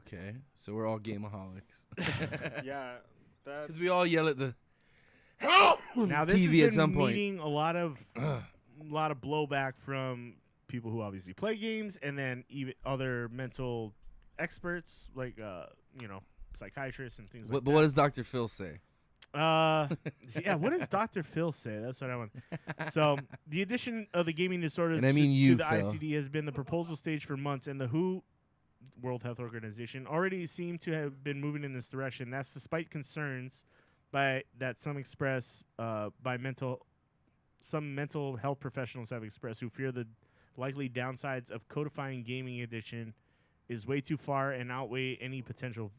Okay, so we're all gameaholics. Yeah, that's Because we all yell at the Now this TV has at been some point. meeting a lot of blowback from people who obviously play games, and then even other mental experts like psychiatrists and things like But that. what does Dr. Phil say? Yeah, what does Dr. Phil say? That's what I want. So the addition of the gaming disorder And I mean you, to the Phil. ICD has been the proposal stage for months, and the WHO, World Health Organization, already seem to have been moving in this direction. That's despite concerns that some express some mental health professionals have expressed who fear the likely downsides of codifying gaming addiction is way too far and outweigh any potential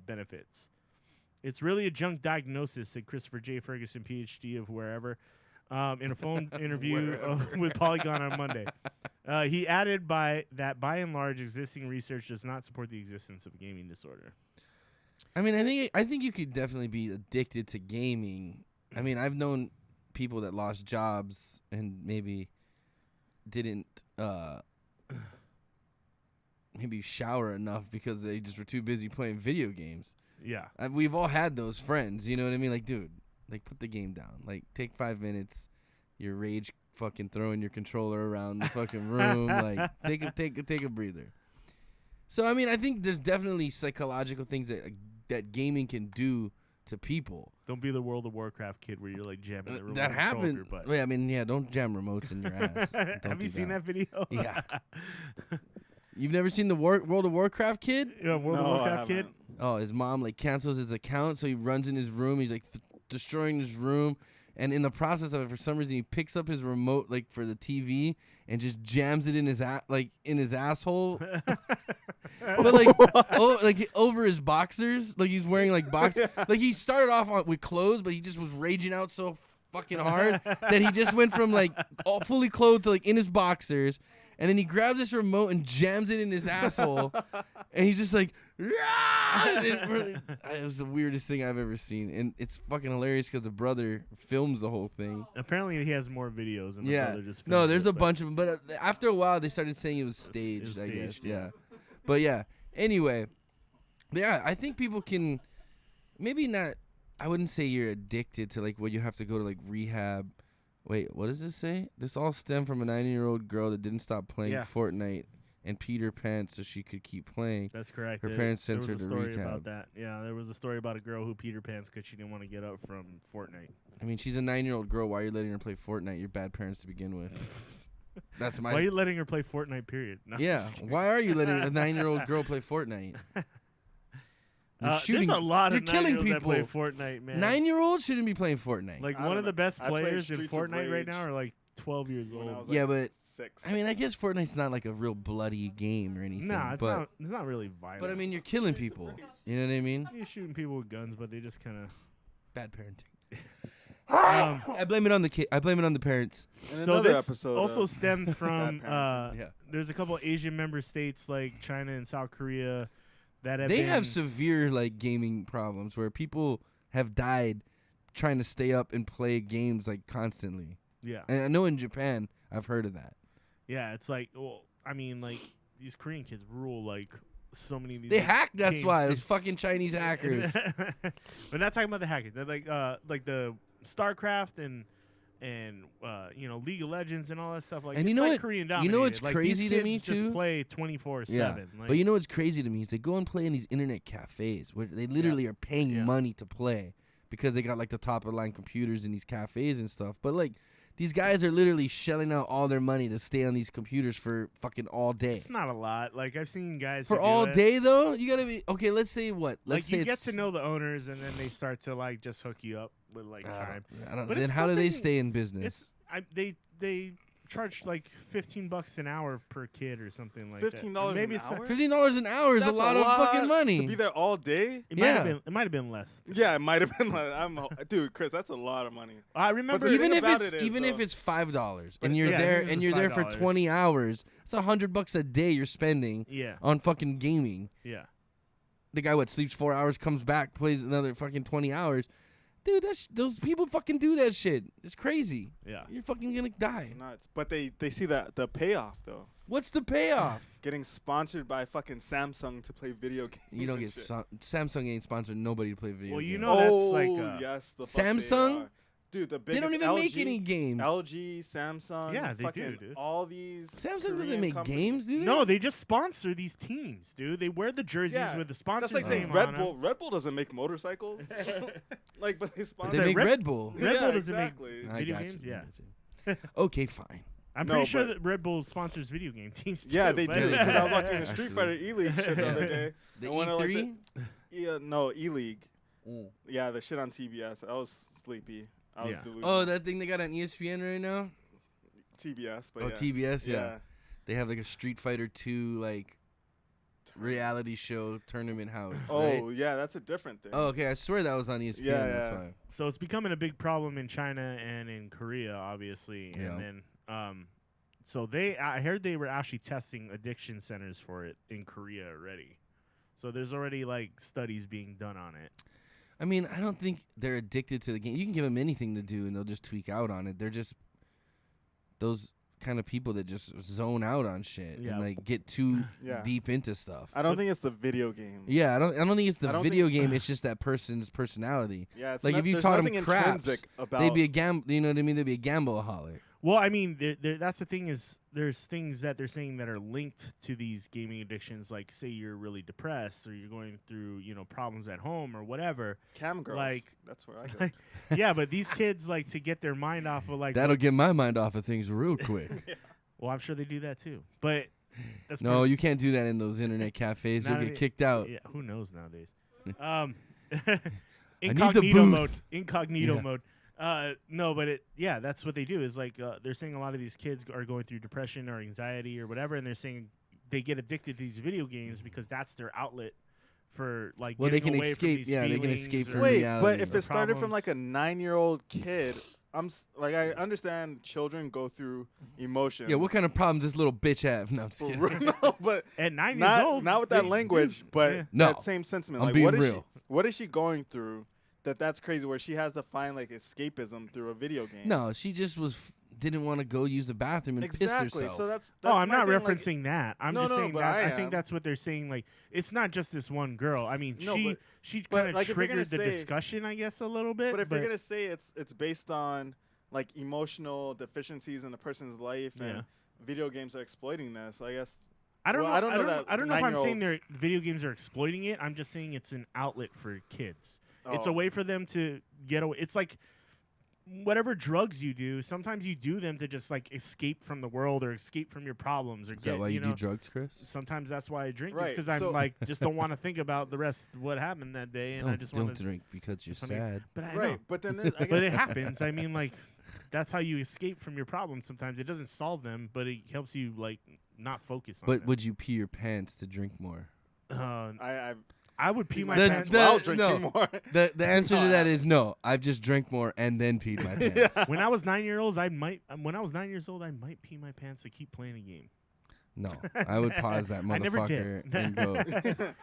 benefits. It's really a junk diagnosis, said Christopher J. Ferguson, PhD of wherever, in a phone interview with Polygon on Monday. He added by and large, existing research does not support the existence of a gaming disorder. I mean, I think you could definitely be addicted to gaming. I mean, I've known people that lost jobs and maybe didn't maybe shower enough because they just were too busy playing video games. Yeah. We've all had those friends, you know what I mean? Like, dude, like put the game down. Like, take 5 minutes. Your rage fucking throwing your controller around the fucking room. Like, take a breather. So, I mean, I think there's definitely psychological things that gaming can do to people. Don't be the World of Warcraft kid where you're like jamming the remote That control up happened. your butt. Yeah, I mean, yeah, don't jam remotes in your ass. Don't Have do you seen that video? Yeah. You've never seen the World of Warcraft kid? Yeah, World of No, I Warcraft kid. haven't. Oh, his mom like cancels his account, so he runs in his room. He's like destroying his room, and in the process of it, for some reason, he picks up his remote like for the TV and just jams it in his in his asshole. But like over his boxers, like he's wearing like like he started off with clothes, but he just was raging out so fucking hard that he just went from like all fully clothed to like in his boxers. And then he grabs this remote and jams it in his asshole. And he's just like, it was the weirdest thing I've ever seen. And it's fucking hilarious because the brother films the whole thing. Apparently, he has more videos. And the brother just No, films there's it, a bunch of them. But after a while, they started saying it was It was staged, I guess. staged, Yeah. But yeah. Anyway. Yeah, I think people can maybe not. I wouldn't say you're addicted to like where you have to go to like rehab. Wait, what does this say? This all stemmed from a 90-year-old girl that didn't stop playing Yeah. Fortnite and peed her pants so she could keep playing. That's correct. Her parents sent there her was a to story rehab. about that. Yeah, there was a story about a girl who peed her pants because she didn't want to get up from Fortnite. I mean, she's a 9-year-old girl. Why are you letting her play Fortnite? You're bad parents to begin with. That's my. Why are you letting her play Fortnite? Period. No, Yeah. just kidding. Why are you letting a 9-year-old girl play Fortnite? You're shooting. There's a lot of you're killing 9-year-olds that play people. Fortnite, man. 9-year-olds shouldn't be playing Fortnite. Like I one don't of the know. best I played players in Streets of Fortnite right Rage now are like 12 years when I old. was like Yeah, but 6. I mean, I guess Fortnite's not like a real bloody game or anything. Nah, it's but, not. It's not really violent. But I mean, you're killing people. You know what I mean? you're shooting people with guns, but they just kind of. Bad parenting. Um, I blame it on the kid. I blame it on the parents. In so another this episode also of stemmed from. Bad parenting. Yeah. There's a couple Asian member states like China and South Korea that have They been, have severe like gaming problems where people have died trying to stay up and play games like constantly. Yeah, And I know in Japan, I've heard of that. yeah. It's like, well, I mean, like these Korean kids rule like so many of these. They like, hacked. That's games, why dude. those fucking Chinese hackers. We're not talking about the hackers. They're like the StarCraft and League of Legends and all that stuff. Like, And it's you know like what- Korean you know what's dominated. Like, crazy these to me, kids just too? play 24/7. Yeah. Like, But you know what's crazy to me is they go and play in these internet cafes where they literally are paying Yeah. money to play because they got like the top of the line computers in these cafes and stuff. But like these guys are literally shelling out all their money to stay on these computers for fucking all day. it's not a lot. Like I've seen guys For who do all it. day though, you gotta be okay. Let's say what? Let's Like say you get it's- to know the owners, and then they start to like just hook you up with like time. I don't. But Then it's how do they something- stay in business? It's they charge like $15 an hour per kid or something like that. $15 Or maybe an it's not- hour? $15 an hour is That's a lot of fucking money. to be there all day. It might have Yeah. been. It might have been less. Yeah, it might have been like dude, Chris, that's a lot of money. I remember. the even thing if about it's it is, even if though- it's $5 But and you're yeah, there even if and it's you're there for $5. 20 hours, it's $100 a day you're spending Yeah. on fucking gaming. Yeah. The guy sleeps 4 hours, comes back, plays another fucking 20 hours. Dude, those people fucking do that shit. It's crazy. Yeah. You're fucking gonna die. It's nuts. But they see that the payoff though. What's the payoff? Getting sponsored by fucking Samsung to play video games. You don't and get shit. Samsung ain't sponsored nobody to play video Well, games. you know that's like Oh, yes, the fuck they Samsung? are. Dude, the They biggest don't even LG, make any games. LG, Samsung, Yeah, they do, fucking dude. all these. Samsung Korean doesn't make companies. games, dude. No, they just sponsor these teams, dude. They wear the jerseys Yeah, with the sponsor That's like saying name Red on Bull. Red Bull doesn't make motorcycles. Like, but they sponsor. They Say make Red- Red Bull. Red Bull Yeah, doesn't exactly. make I video got games. you, Yeah. I got you. Okay, fine. I'm No, pretty sure but- that Red Bull sponsors video game teams. Yeah, too, they but- do. Because I was watching a Actually. Street Fighter E-League shit the other day. The And when I, like, E3? Yeah, no, E-League. Mm. Yeah, the shit on TBS. I was sleepy. I was Yeah. delusional. Oh, that thing they got on ESPN right now? TBS, but Oh, yeah. TBS, yeah. Yeah. They have like a Street Fighter 2 like reality show tournament house. Oh, right? yeah, that's a different thing. Oh, okay. I swear that was on ESPN. Yeah, That's yeah. why. So it's becoming a big problem in China and in Korea, obviously. Yeah. And then, so I heard they were actually testing addiction centers for it in Korea already. So there's already like studies being done on it. I mean, I don't think they're addicted to the game. You can give them anything to do and they'll just tweak out on it. They're just those kind of people that just zone out on shit Yeah. and like get too Yeah. deep into stuff. I don't think it's the video game. Yeah, I don't think it's I the don't video think- game. It's just that person's personality. Yeah, it's Like, not, if you there's taught 'em nothing craps, intrinsic about They'd be a you know what I mean? They'd be a gambleaholic. Well, I mean, that's the thing is there's things that they're saying that are linked to these gaming addictions. Like, say you're really depressed or you're going through, problems at home or whatever. cam girls. like- That's where I go. Yeah, but these kids like to get their mind off of like. That'll get my mind off of things real quick. Well, I'm sure they do that too, but that's No, you can't do that in those internet cafes. You'll Not get any- kicked out. Yeah, who knows nowadays? the Incognito booth. mode. Incognito Yeah. mode. No, but that's what they do. Is like they're saying a lot of these kids are going through depression or anxiety or whatever, and they're saying they get addicted to these video games because that's their outlet for like Well, they getting can away from escape- these yeah, they can feelings escape or- from Wait, reality. but if or it started from problems. like a 9-year-old kid, I understand children go through emotions. Yeah, what kind of problems this little bitch have? No, I'm just For kidding. real, no, but At 9 years not old, not with that they language, do- but yeah. No, that same sentiment. I'm Like, being what is real. what is she going through? That's crazy. Where she has to find like escapism through a video game. No, she just didn't want to go use the bathroom and exactly. pissed herself. So that's Oh, I'm my not thing, like, referencing that. I'm No, just no, saying but that. I I think am. that's what they're saying. Like, it's not just this one girl. I mean, No, she but, kind of like, if you're gonna triggered the say- discussion, I guess, a little bit. But if you're gonna say it's based on like emotional deficiencies in a person's life and Yeah. video games are exploiting this, I guess I don't Well, know. I don't know that I don't know if I'm saying 9-year-olds video games are exploiting it. I'm just saying it's an outlet for kids. It's a Oh. way for them to get away. It's like whatever drugs you do. Sometimes you do them to just like escape from the world or escape from your problems or Is get. that why you know, do drugs, Chris? sometimes that's why I drink, Right, because I'm so- like just don't want to think about the rest of what happened that day, and I just Don't want to. drink because you're just wanna- sad. But I Right, know. but then there's, I But guess it happens. I mean, like that's how you escape from your problems. Sometimes it doesn't solve them, but it helps you like not focus on But them. would you pee your pants to drink more? I would pee my The- pants. the- while drinking no. more. The answer No, to that I- is no. I've just drank more and then peed my pants. When I was 9 years old, I might. When I was 9 years old, I might pee my pants to keep playing a game. No, I would pause that I never motherfucker did. and go.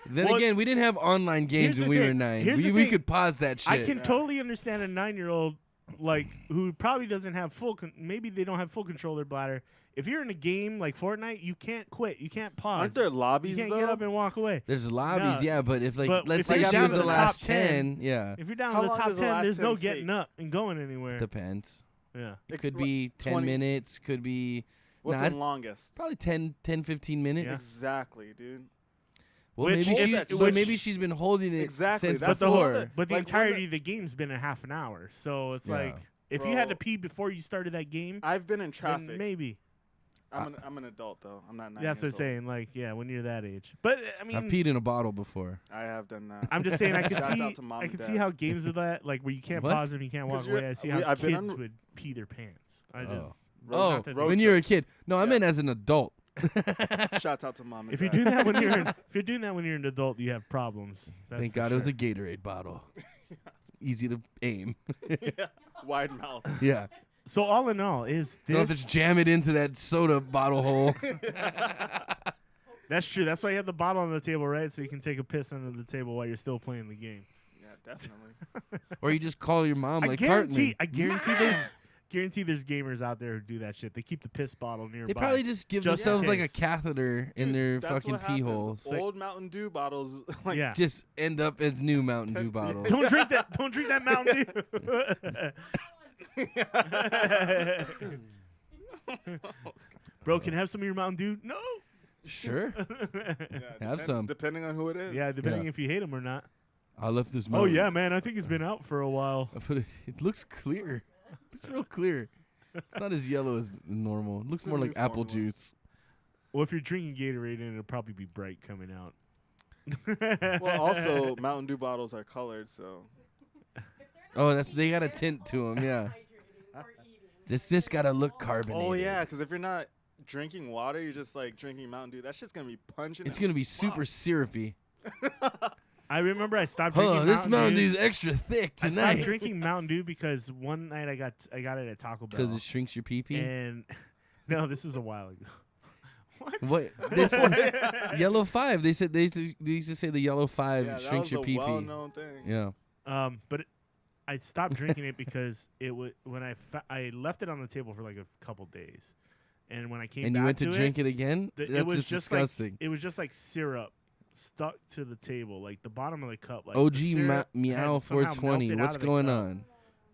Then Well, again, we didn't have online games here's when the we were thing. 9. Here's the We thing. could pause that shit. I can Yeah. totally understand a 9-year-old, like who probably doesn't have full. Maybe they don't have full control of their bladder. If you're in a game like Fortnite, you can't quit. You can't pause. Aren't there you lobbies can't though? get up and walk away. There's lobbies, No, yeah, but if but let's if say you're she down was to the the last top 10, 10, yeah, If you're down How to the long top does the 10, last there's no 10 getting take? up and going anywhere. depends. Yeah. It could be 10 20 minutes, could be What's Nah, the longest? probably 10, 15 minutes. Yeah. Exactly, dude. Well, Which maybe if she, that- but which- maybe she's been holding it Exactly, since that's the before. whole- But the Like, one entirety of the game's been a half an hour. So it's Yeah. like if you had to Bro. pee before you started that game, I've been in then traffic. maybe. I'm an adult though. I'm not 9 That's what I'm years old. saying. Like, yeah, when you're that age. But I mean, I've peed in a bottle before. I have done that. I'm just saying I could Shouts see out to mom I and could see dad. how games of that, like where you can't What? pause them, you can't 'Cause walk you're- away. I see we- how I've been kids on- would pee their pants. I did. Oh, Road- not that- when road you're a trip. kid. No, I Yeah. meant as an adult. Shouts out to mom and If you're dad. doing that when you're if you're doing that when you're an adult, you have problems. That's Thank for God it was a sure. Gatorade bottle. Easy to aim. Yeah. Wide mouth. Yeah. So all in all, is You don't have to this? jam it into that soda bottle hole. That's true. That's why you have the bottle on the table, right? So you can take a piss under the table while you're still playing the game. Yeah, definitely. Or you just call your mom like Cartman. I guarantee there's gamers out there who do that shit. They keep the piss bottle nearby. They probably just give Just in themselves like a case. catheter in Dude, their that's fucking what pee happens. holes. Old Mountain Dew bottles. Like, yeah. Just end up as new Mountain Dew bottles. Don't drink that. Don't drink that Mountain Dew. Bro, can I have some of your Mountain Dew? No. Sure. Yeah, Have some. Depending on who it is. Yeah, depending Yeah. if you hate them or not. I left this Oh Mountain. yeah, man. I think it's been out for a while. I put it. It looks clear. It's real clear. It's not as yellow as normal. It looks It's a more new like apple formula. juice. Well, if you're drinking Gatorade, then it'll probably be bright coming out. Well, also Mountain Dew bottles are colored, so Oh, they got a tint to them. Yeah. It's just gotta look carbonated. Oh yeah, because if you're not drinking water, you're just like drinking Mountain Dew. That shit's gonna be punching. It's as gonna be fuck. super syrupy. I remember I stopped drinking Oh, this Mountain Dew. Dew's extra thick I stopped tonight. drinking Mountain Dew because one night I got it at Taco Bell. Because it shrinks your pee pee. And no, this is a while ago. What? What? They said yellow 5. They said they used to say the yellow 5 Yeah, that shrinks was your a pee pee. well-known thing. Yeah. But I stopped drinking it because it would when I left it on the table for like a couple days, and when I came And back you went to to drink it again? it That's was just like disgusting. it was just like syrup stuck to the table, like the bottom of the cup. Like OG the syrup Meow had somehow 420. melted out What's of the going cup on?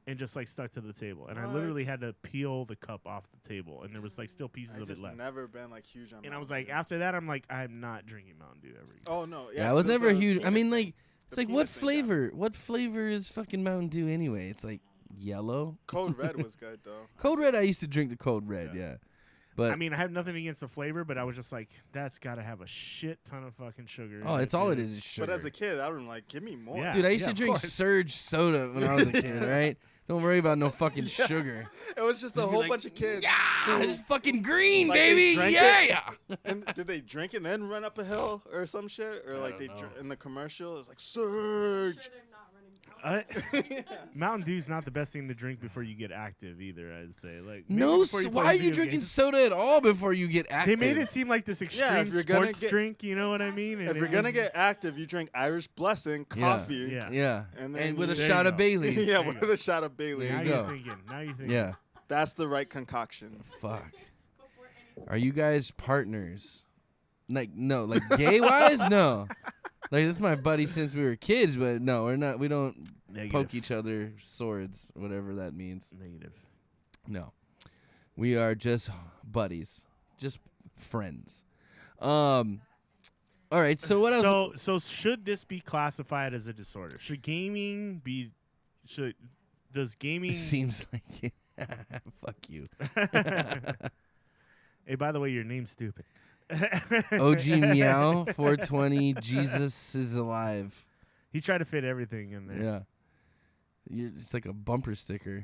And just like stuck to the table, and I literally What? had to peel the cup off the table, and there was like still pieces I of it just left. never been like huge on. And I was Mountain like, Dew. after that, I'm like, I'm not drinking Mountain Dew ever again. Oh no, yeah. Yeah, I was 'cause never a the huge. I penis mean, thing. like, it's The like what penis thing got me. flavor? What flavor is fucking Mountain Dew anyway? It's like yellow. Code Red was good though. Code Red. I used to drink the Code Red. Yeah. Yeah. But I mean, I have nothing against the flavor, but I was just like, that's got to have a shit ton of fucking sugar. oh, in it's it, all it dude. is sugar. But as a kid, I was like, give me more. Yeah. Dude, I used to of drink course. Surge soda when I was a kid, right? Don't worry about no fucking sugar. It was just a Just be whole like, bunch of kids. Yeah, it's fucking green, Like they baby. drank Yeah. And did they drink and then run up a hill or some shit? Or like don't know. in the commercial, it's like Surge. Mountain Dew's not the best thing to drink before you get active either. I'd say, like, maybe No, before you why play are you video drinking games. soda at all before you get active? They made it seem like this extreme you're gonna sports get- drink. You know what I mean? And If it you're gonna was- get active, you drink Irish Blessing Yeah. coffee. Yeah. Yeah, And and, then with a There shot you of go. Bailey's. yeah, There you with go. a shot of Bailey's. now you you're go. thinking. Now you're thinking. Yeah. That's the right concoction. Fuck. Are you guys partners? Like no, like gay wise, no. Like that's my buddy since we were kids, but no, we're not. We don't Negative. poke each other swords, whatever that means. Negative. No, we are just buddies, just friends. All right. So what else? So should this be classified as a disorder? Should gaming be? Does gaming? It seems like it. Fuck you. Hey, by the way, your name's stupid. OG Meow 420. Jesus is alive. He tried to fit everything in there. Yeah. It's like a bumper sticker.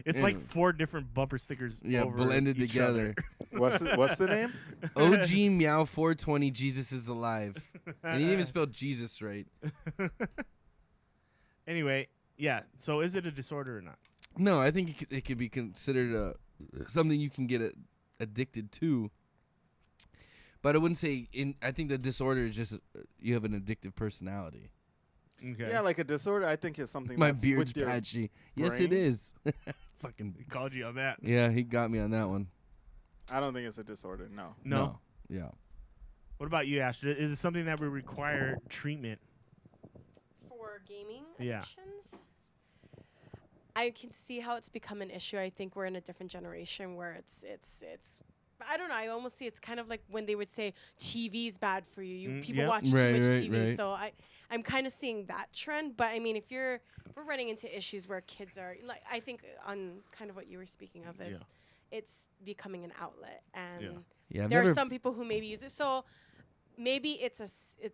It's like 4 different bumper stickers. Over blended each together. What's the name? OG Meow 420. Jesus is alive. And he didn't even spell Jesus right. Anyway, yeah. So is it a disorder or not? No, I think it could be considered something you can get addicted to. But I wouldn't say I think the disorder is just you have an addictive personality. Okay. Yeah, like a disorder. I think is something. My that's beard's with your patchy. Yes, it brain. is. Fucking. He called you on that. Yeah, he got me on that one. I don't think it's a disorder. No. No. Yeah. What about you, Ash? Is it something that would require treatment? For gaming Yeah. addictions, I can see how it's become an issue. I think we're in a different generation where it's. I don't know. I almost see it's kind of like when they would say TV's bad for you. People Yep. watch too Right, much right, TV. right. So I'm kind of seeing that trend. But I mean, if we're running into issues where kids are like, I think on kind of what you were speaking of is it's becoming an outlet, and Yeah. there are some people who maybe use it. So maybe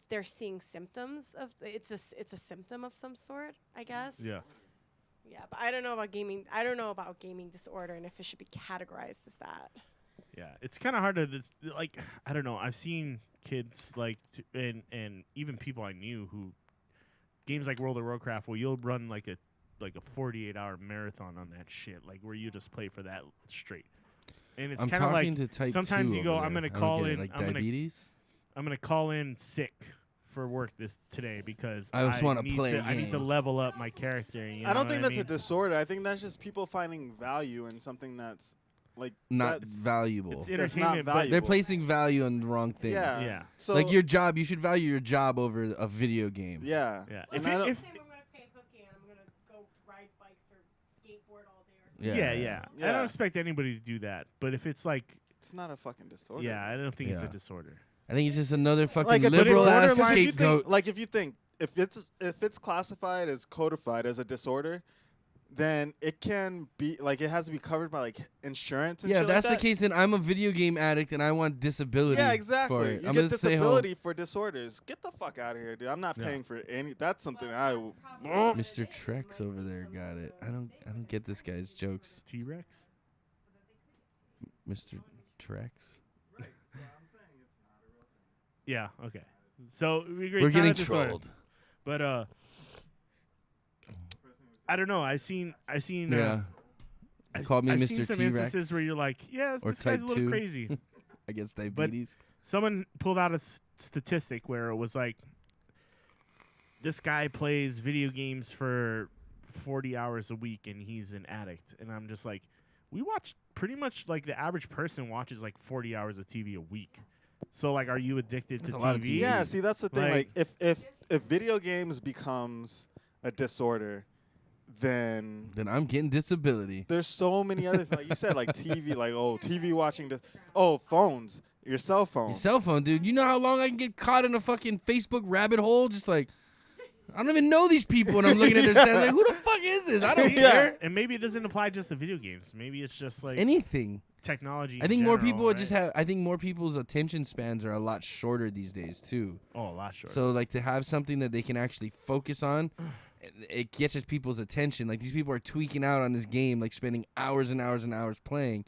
they're seeing symptoms of it's a symptom of some sort, I guess. Yeah. Yeah, but I don't know about gaming. I don't know about gaming disorder and if it should be categorized as that. Yeah, it's kind of hard to like. I don't know. I've seen kids like and even people I knew who games like World of Warcraft where you'll run like a 48-hour marathon on that shit, like where you just play for that straight. And it's kind of like to type sometimes 2 you go, over I'm there. gonna I don't call get it. in. Like I'm diabetes. gonna call in sick for work today because I just wanna need play I need to games. level up my character. You I don't know think what that's mean? a disorder. I think that's just people finding value in something that's like Not that's, valuable. It's that's not entertainment, but valuable. They're placing value on the wrong thing. Yeah. Yeah. So Like your job, you should value your job over a video game. Yeah. yeah. And If I it, don't- if I'm gonna pay hooky and I'm gonna go ride bikes or skateboard all day or Yeah. yeah. I Yeah. don't expect anybody to do that, but if it's like, It's not a fucking disorder. yeah, I don't think it's a Yeah. disorder. I think it's just another fucking Like a liberal disorder, ass like, if you think- scapegoat. like if you think if it's classified as codified as a disorder, then it can be like it has to be covered by like insurance and Yeah, shit if like that's the that. case, then I'm a video game addict and I want disability. Yeah, For exactly. it. You I'm get gonna stay home. disability for disorders. Get the fuck out of here, dude. I'm not Yeah. paying for any. That's something I. Mr. Trex over there got it. I don't get this guy's jokes. T-Rex. Mr. Trex. Yeah. Okay. So we agree. We're it's not getting a disorder. trolled. But I don't know. I've seen. Yeah. You called me I've Mr. seen some T-Rex instances where you're like, yeah, or this guy's a type little 2. crazy. against diabetes. Someone pulled out a statistic where it was like, this guy plays video games for 40 hours a week and he's an addict. And I'm just like, we watch pretty much like the average person watches like 40 hours of TV a week. So like, are you addicted That's to a lot of TV? TV. Yeah, see, that's the thing. Like- Like, if video games becomes a disorder, then Then I'm getting disability. there's so many other things. Like you said, like TV, like TV watching. Phones, your cell phone. Your cell phone, dude. You know how long I can get caught in a fucking Facebook rabbit hole? Just like, I don't even know these people when I'm looking at their stats. Like, who the fuck is this? I don't Yeah. care. And maybe it doesn't apply just to video games. Maybe it's just like Anything. technology. I in think more general, people would right? just have. I think more people's attention spans are a lot shorter these days too. Oh, a lot shorter. So like to have something that they can actually focus on, it catches people's attention. Like these people are tweaking out on this game, like spending hours and hours and hours playing.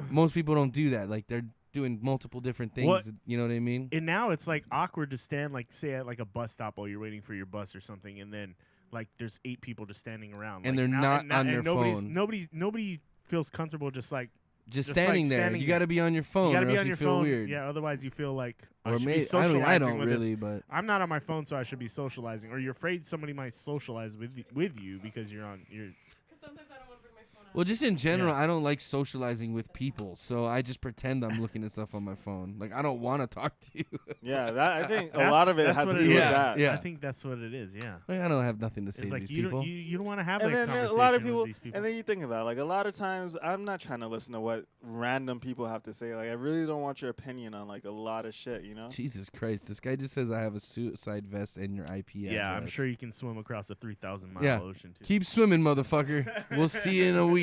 Most people don't do that. Like they're doing multiple different things. What- You know what I mean? And now it's like awkward to stand like say at like a bus stop while you're waiting for your bus or something, and then like there's 8 people just standing around, And like, they're not on their phone. Nobody feels comfortable just like Just Just, like, standing there. standing You there. got to be on your phone. you gotta or be else on your feel phone. Weird. Yeah, otherwise you feel like I Or should be maybe I socializing don't with really, this. but I'm not on my phone, so I should be socializing. Or you're afraid somebody might socialize with you because you're on your. Because sometimes I don't want to bring my phone Well, just in general, I don't like socializing with people, so I just pretend I'm looking at stuff on my phone. Like, I don't want to talk to you. Yeah, I think a lot of it that's has what to it do with is. that. Yeah. I think that's what it is. Yeah. Like, I don't have nothing to say It's to like these you people. don't want to have And that then conversation a lot of people, with these people. and then you think about it, like a lot of times, I'm not trying to listen to what random people have to say. Like, I really don't want your opinion on like a lot of shit, you know? Jesus Christ, this guy just says I have a suicide vest and your IP yeah, I'm address. sure you can swim across a 3,000-mile Yeah. ocean too. Keep swimming, motherfucker. We'll see you in a week.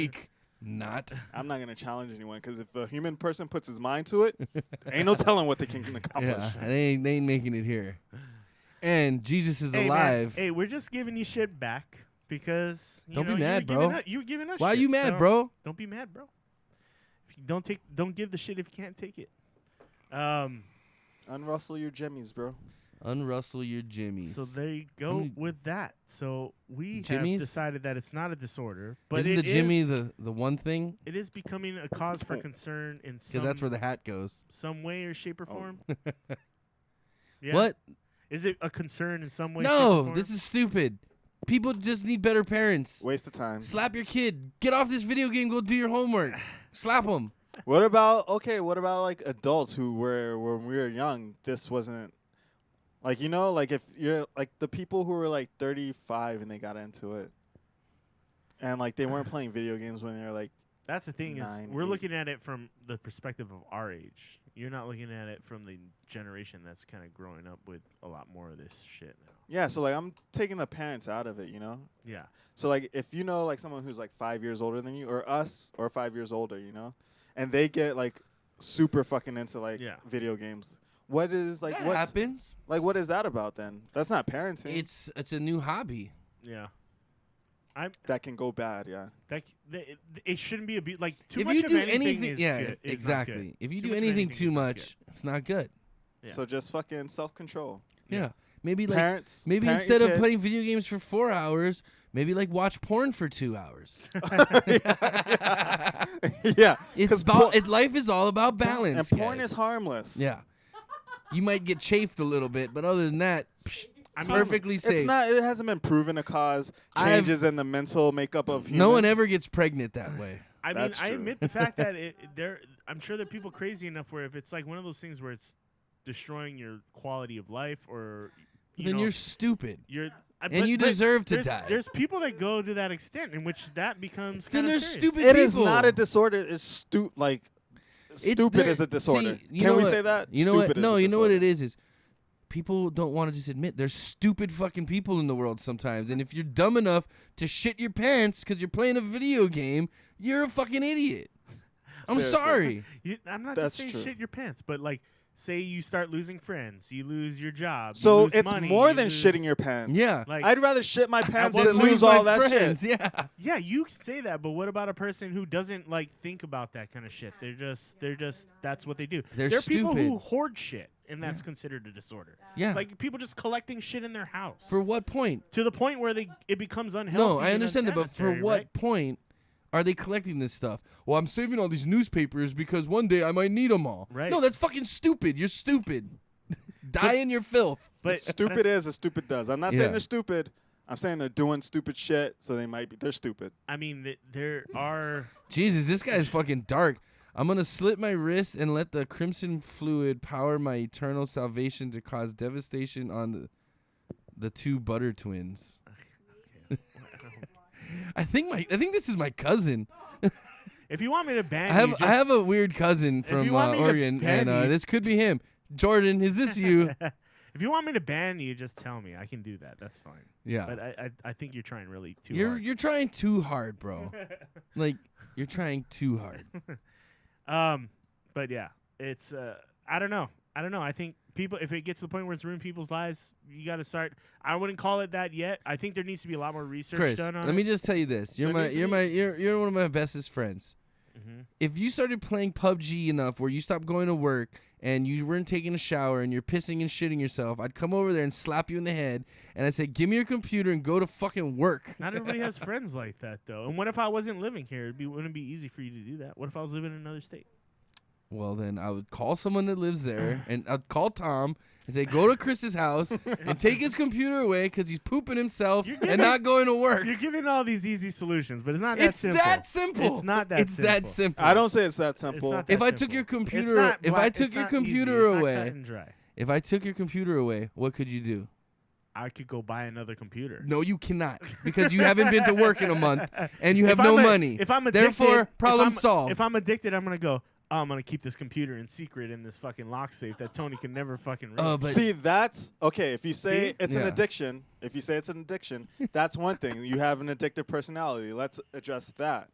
Not. I'm not gonna challenge anyone because if a human person puts his mind to it, ain't no telling what they can accomplish. Yeah, they ain't making it here. And Jesus is Hey, man, alive. hey, we're just giving you shit back because Don't be mad, you bro. You're giving us. Why are shit, you mad, so bro? Don't be mad, bro. If you don't give the shit if you can't take it. Unrustle your jimmies, bro. Unrustle your jimmies. So there you go many- with that. So we Jimmies? have decided that it's not a disorder, but Isn't it the Jimmy is, the one thing? it is becoming a cause for concern in Because that's where the hat goes. some way or shape or Oh. form. Yeah. What? Is it a concern in some way? shape, or No, form? this is stupid. People just need better parents. Waste of time. Slap your kid. Get off this video game. Go do your homework. Slap him. What about like adults who were when we were young? This wasn't like like if you're like the people who were like 35 and they got into it, and like they weren't playing video games when they were like That's the thing is 9, we're 8. looking at it from the perspective of our age. You're not looking at it from the generation that's kind of growing up with a lot more of this shit now. yeah. So like I'm taking the parents out of it, you know. Yeah. So like if you know like someone who's like 5 years older than you, or us, or 5 years older, and they get like super fucking into like Yeah. video games. What is like That what's happens. like what is that about then? That's not parenting. It's a new hobby. Yeah. that can go bad, yeah. It shouldn't be like too If much you of do anything anything, is yeah, good, is not good. exactly. If you Too do much of anything is too not much, it's not good. Yeah. So just fucking self-control. Yeah. Maybe like Parents, maybe parent instead your of kid. playing video games for 4 hours, maybe like watch porn for 2 hours. yeah. It's 'Cause about life is all about balance. And porn guys. is harmless. Yeah. You might get chafed a little bit, but other than that, I mean, perfectly safe. It's not. It hasn't been proven to cause changes in the mental makeup of humans. No one ever gets pregnant that way. I mean, That's I true. admit the fact that I'm sure there are people crazy enough where if it's like one of those things where it's destroying your quality of life, or Then you're stupid. and you deserve to there's, die. There's people that go to that extent in which that becomes Then kind of there's stupid It is people. not a disorder. It's stupid there- is a disorder. see, you Can know we what- say that? You know Stupid what? is No, a you know what disorder. it is people don't want to just admit there's stupid fucking people in the world sometimes. And if you're dumb enough to shit your pants because you're playing a video game, you're a fucking idiot. I'm Seriously. sorry. I'm not That's just saying true. shit your pants, but like, say you start losing friends, you lose your job. you So lose it's money, more you than lose- shitting your pants. Yeah. Like, I'd rather shit my pants Then than lose lose my all that friends. shit. Yeah. yeah, you say that, but what about a person who doesn't like think about that kind of shit? They're just that's what they do. They're there are people who stupid. hoard shit, and that's considered a disorder. Yeah. Like people just collecting shit in their house For what point? to the point where it becomes unhealthy. No, I and understand that, but for unsanitary, what right? point are they collecting this stuff? Well, I'm saving all these newspapers because one day I might need them all. Right. No, that's fucking stupid. You're stupid. Die in your filth. But Stupid is as stupid does. I'm not Yeah. saying they're stupid. I'm saying they're doing stupid shit, so they're stupid. I mean, there are. Jesus, this guy's fucking dark. I'm going to slit my wrist and let the crimson fluid power my eternal salvation to cause devastation on the two butter twins. I think this is my cousin. If you want me to ban I you, have I have a weird cousin If you from want me to Oregon, ban and you- this could be him. Jordan, is this you? if you want me to ban you, just tell me. I can do that. That's fine. Yeah. But I think you're trying really too You're hard. you're trying too hard, bro. Like you're trying too hard. But yeah, it's I don't know. I think people, if it gets to the point where it's ruining people's lives, you got to start. I wouldn't call it that yet. I think there needs to be a lot more research Chris, done on let it. me just tell you this. You're There my needs to you're be- my you're one of my bestest friends. Mhm. If you started playing PUBG enough where you stopped going to work and you weren't taking a shower and you're pissing and shitting yourself, I'd come over there and slap you in the head and I'd say, "Give me your computer and go to fucking work." Not everybody has friends like that though. And what if I wasn't living here? Wouldn't it be easy for you to do that? What if I was living in another state? Well, then I would call someone that lives there, and I'd call Tom and say, go to Chris's house and take his computer away because he's pooping himself and not going to work. You're giving all these easy solutions, but it's not that It's simple. that simple. It's not that It's simple. that simple. I don't say it's that simple. not that If I took simple. your It's computer, not if black- I took it's your not easy. computer It's not away, cut and dry. if I took your computer away, what could you do? I could go buy another computer. No, you cannot, because you haven't been to work in a month and you have If no I'm money. If I'm addicted, Therefore, problem solved. If I'm addicted, I'm gonna go. Oh, I'm gonna keep this computer in secret in this fucking lock safe that Tony can never fucking read. Oh, but See, that's okay. If you say See? it's an Yeah. addiction, that's one thing. You have an addictive personality. Let's address that.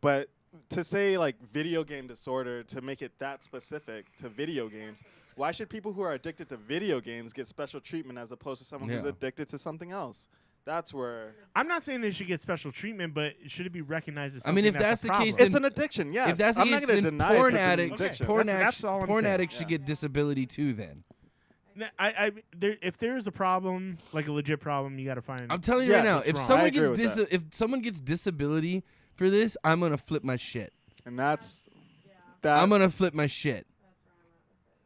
But to say like video game disorder, to make it that specific to video games, why should people who are addicted to video games get special treatment as opposed to someone who's Yeah. addicted to something else? That's where I'm not saying they should get special treatment, but should it be recognized as I something mean, if that's that's a the case, problem? it's an addiction. Yes, if that's the I'm not case, going to then deny porn it's an addicts, addiction. That's all I'm porn saying. addicts should get disability too. Then If there is a problem, like a legit problem, you got to find. I'm telling you right Yes, now, it's if wrong. I someone agree gets with that. if someone gets disability for this, I'm gonna flip my shit. And that's that. I'm gonna flip my shit.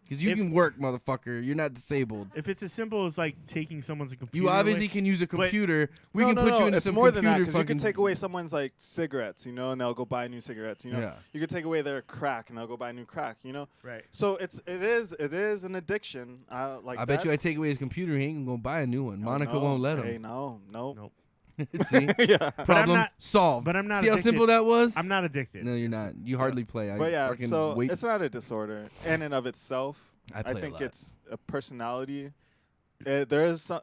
Because you If- can work, motherfucker. You're not disabled. If it's as simple as like taking someone's computer, You obviously away, can use a computer. We no, can no, put no, you into it's some more than that computer because you fucking. can take away someone's like cigarettes, you know, and they'll go buy new cigarettes. You know, Yeah. you could take away their crack and they'll go buy new crack. You know, right? so it is an addiction. Like I bet you I that's- take away his computer, he ain't gonna buy a new one. Oh, Monica no. won't let Hey, him. no. Nope. See, Yeah. problem not- solved. but I'm not See how addicted. simple that was? I'm not addicted. No, you're not. You hardly play. I But yeah, fucking so wait. it's not a disorder in and of itself. I play a think lot. it's a personality. There is some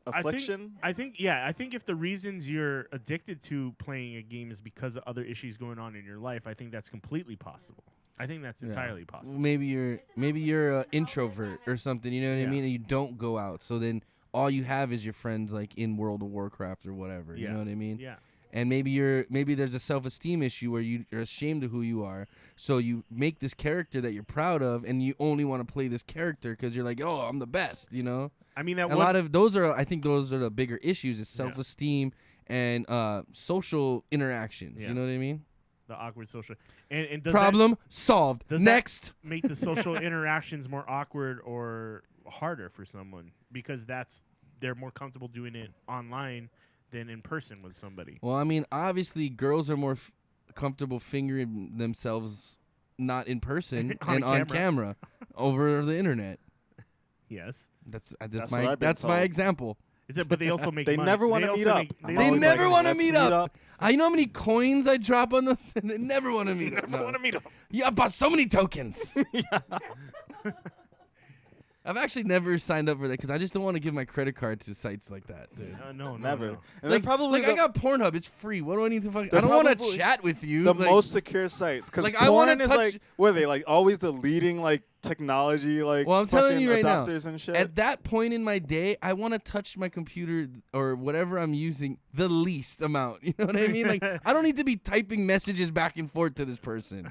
affliction. I think if the reasons you're addicted to playing a game is because of other issues going on in your life, I think that's completely possible. I think that's Yeah. entirely possible. Maybe you're an introvert or something. You know what I Yeah. mean? And you don't go out. So then all you have is your friends, like in World of Warcraft or whatever. You Yeah. know what I mean? Yeah. And maybe there's a self-esteem issue where you're ashamed of who you are. So you make this character that you're proud of, and you only want to play this character because you're like, oh, I'm the best. You know? I mean, that A lot of those are, I think, those are the bigger issues: is Yeah. self-esteem and social interactions. Yeah. You know what I mean? the awkward social and does Problem solved. does that- Next. that make the social interactions more awkward or harder for someone because they're more comfortable doing it online than in person with somebody? Well, I mean, obviously, girls are more comfortable fingering themselves not in person On and on camera. camera over the internet. Yes. That's That's what my I've been that's my told. example. But they also make They money. never want to also meet up. make- I'm They always never like, wanna "Let's meet up." You know how many coins I drop on those? They never want to meet up. Never want to meet up. Yeah, I bought so many tokens. I've actually never signed up for that because I just don't want to give my credit card to sites like that, dude. Never. No, And no. they're Like, probably I got Pornhub. It's free. What do I need to fucking? They're I don't want to probably chat with you. the like, most secure sites because Like, I wanna porn is touch- like what are they like always the leading like technology like Well, I'm telling fucking you right now, adopters and shit. At that point in my day, I want to touch my computer or whatever I'm using the least amount. You know what I mean? Like, I don't need to be typing messages back and forth to this person.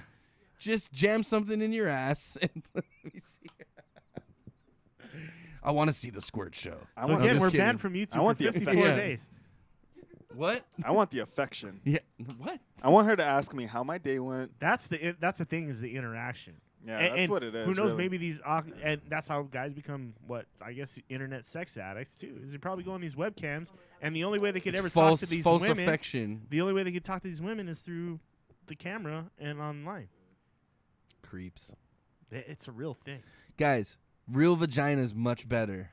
Just jam something in your ass and let me see. I want to see the squirt show. I So want- I'm again, just we're kidding. banned from YouTube I want for the 54 affection. days. What? I want the affection. Yeah. What? I want her to ask me how my day went. That's the thing is the interaction. Yeah, And- that's and what it is. Who knows? really. Maybe these and that's how guys become what I guess internet sex addicts too. Is they probably go on these webcams, and the only way they could ever false, talk to these false women, affection. the only way they could talk to these women is through the camera and online. Creeps. It's a real thing. Guys, real vagina is much better.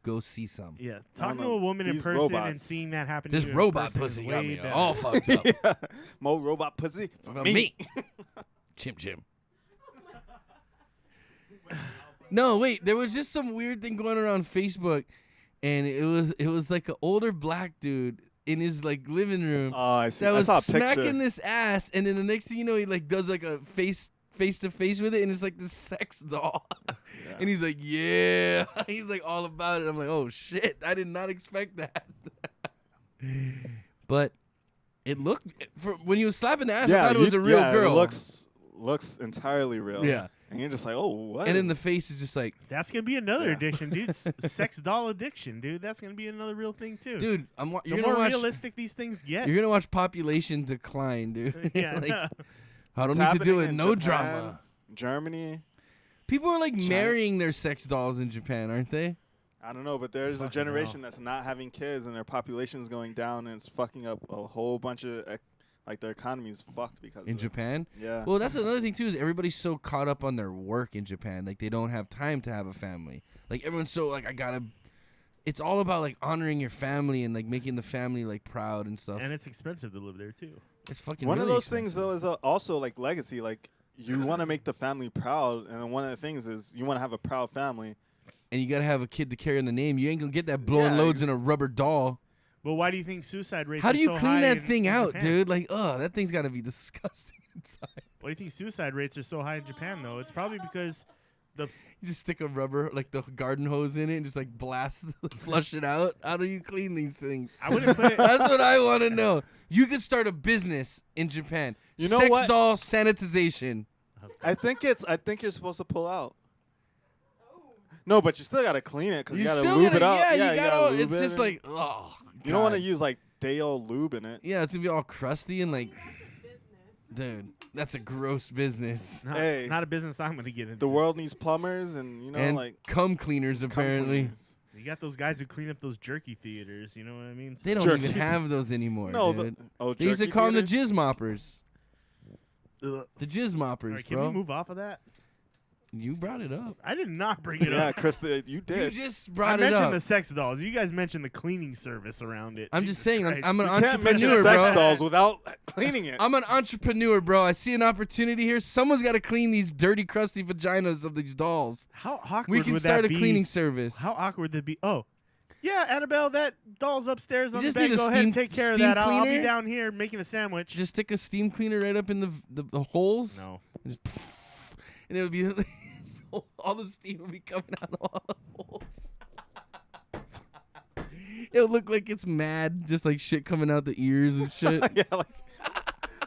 Go see some. Yeah, I talking don't to a know. woman in These person and robots. seeing that happen. This to you in robot person is pussy got way me better. all fucked up. yeah. More robot pussy for me. Chim. No, wait. There was just some weird thing going around Facebook, and it was like an older black dude in his like living room Oh, I see. that I was saw a picture. smacking this ass, and then the next thing you know, he like does like a face to face with it, and it's like this sex doll. And he's like, yeah. He's like all about it. I'm like, oh shit, I did not expect that. But it looked when you was slapping the ass, I thought it was a real girl. It looks entirely real. Yeah. And you're just like, oh, what? And then the face is just like, That's gonna be another Yeah. addiction, dude. Sex doll addiction, dude. That's gonna be another real thing too. dude, the you're more gonna watch. realistic these things get, You're gonna watch population decline, dude. yeah, Like, no. I don't It's need to do happening it. in No Japan. drama. Germany. People are like China. marrying their sex dolls in Japan, aren't they? I don't know, but there's a Fucking generation that's not having kids, and their population's going down, and it's fucking up a whole bunch of like their economy's fucked because In of Japan? it. Yeah. Well, that's another thing too. Is everybody's so caught up on their work in Japan, like they don't have time to have a family. Like everyone's so like I gotta. It's all about like honoring your family and like making the family like proud and stuff. And it's expensive to live there too. It's fucking. One really of those expensive. things though is also like legacy. Like you want to make the family proud, and then one of the things is you want to have a proud family. And you gotta have a kid to carry on the name. You ain't gonna get that blowing Yeah, loads in a rubber doll. But why do you think suicide rates How are do you so clean high that in thing out, Japan? dude? Like, that thing's gotta be disgusting inside. Why do you think suicide rates are so high in Japan, though? It's probably because You just stick a rubber, like the garden hose in it and just like blast, flush it out. How do you clean these things? I wouldn't put it. That's what I want to know. You could start a business in Japan. You know Sex what? doll sanitization. I think you're supposed to pull out. No, but you still gotta clean it because you gotta still lube it gotta- up. Yeah, you gotta. lube It's it just and- like, oh. you don't want to God. use like day-old lube in it. Yeah, it's gonna be all crusty and like, dude, that's a gross business. Not, Hey. not a business I'm gonna get into. The world needs plumbers and and like cum cleaners cum apparently. cleaners. You got those guys who clean up those jerky theaters. You know what I mean? They don't Jerky. even have those anymore, No, dude. oh, They used to jerky call them the theaters? jizz moppers. Ugh. The jizz moppers, All right, can bro. we move off of that? You brought it up. I did not bring it Yeah, up. Chris, you You did. just I brought it mentioned up. the sex dolls. You guys mentioned the cleaning service around it. I'm just Jesus saying, Christ. I'm an You can't mention entrepreneur, sex bro. dolls without cleaning it. I'm an entrepreneur, bro. I see an opportunity here. Someone's got to clean these dirty, crusty vaginas of these dolls. How awkward We can would start that a be? cleaning service. How awkward would that be? Oh, yeah, Annabelle, that doll's upstairs on the just bed. need a Go ahead and steam- take care of steam that. I'll be cleaner? down here making a sandwich. Just stick a steam cleaner right up in the holes. No. And, just, and it would be so all the steam would be coming out of all the holes. It would look like it's mad, just like shit coming out the ears and shit. Yeah,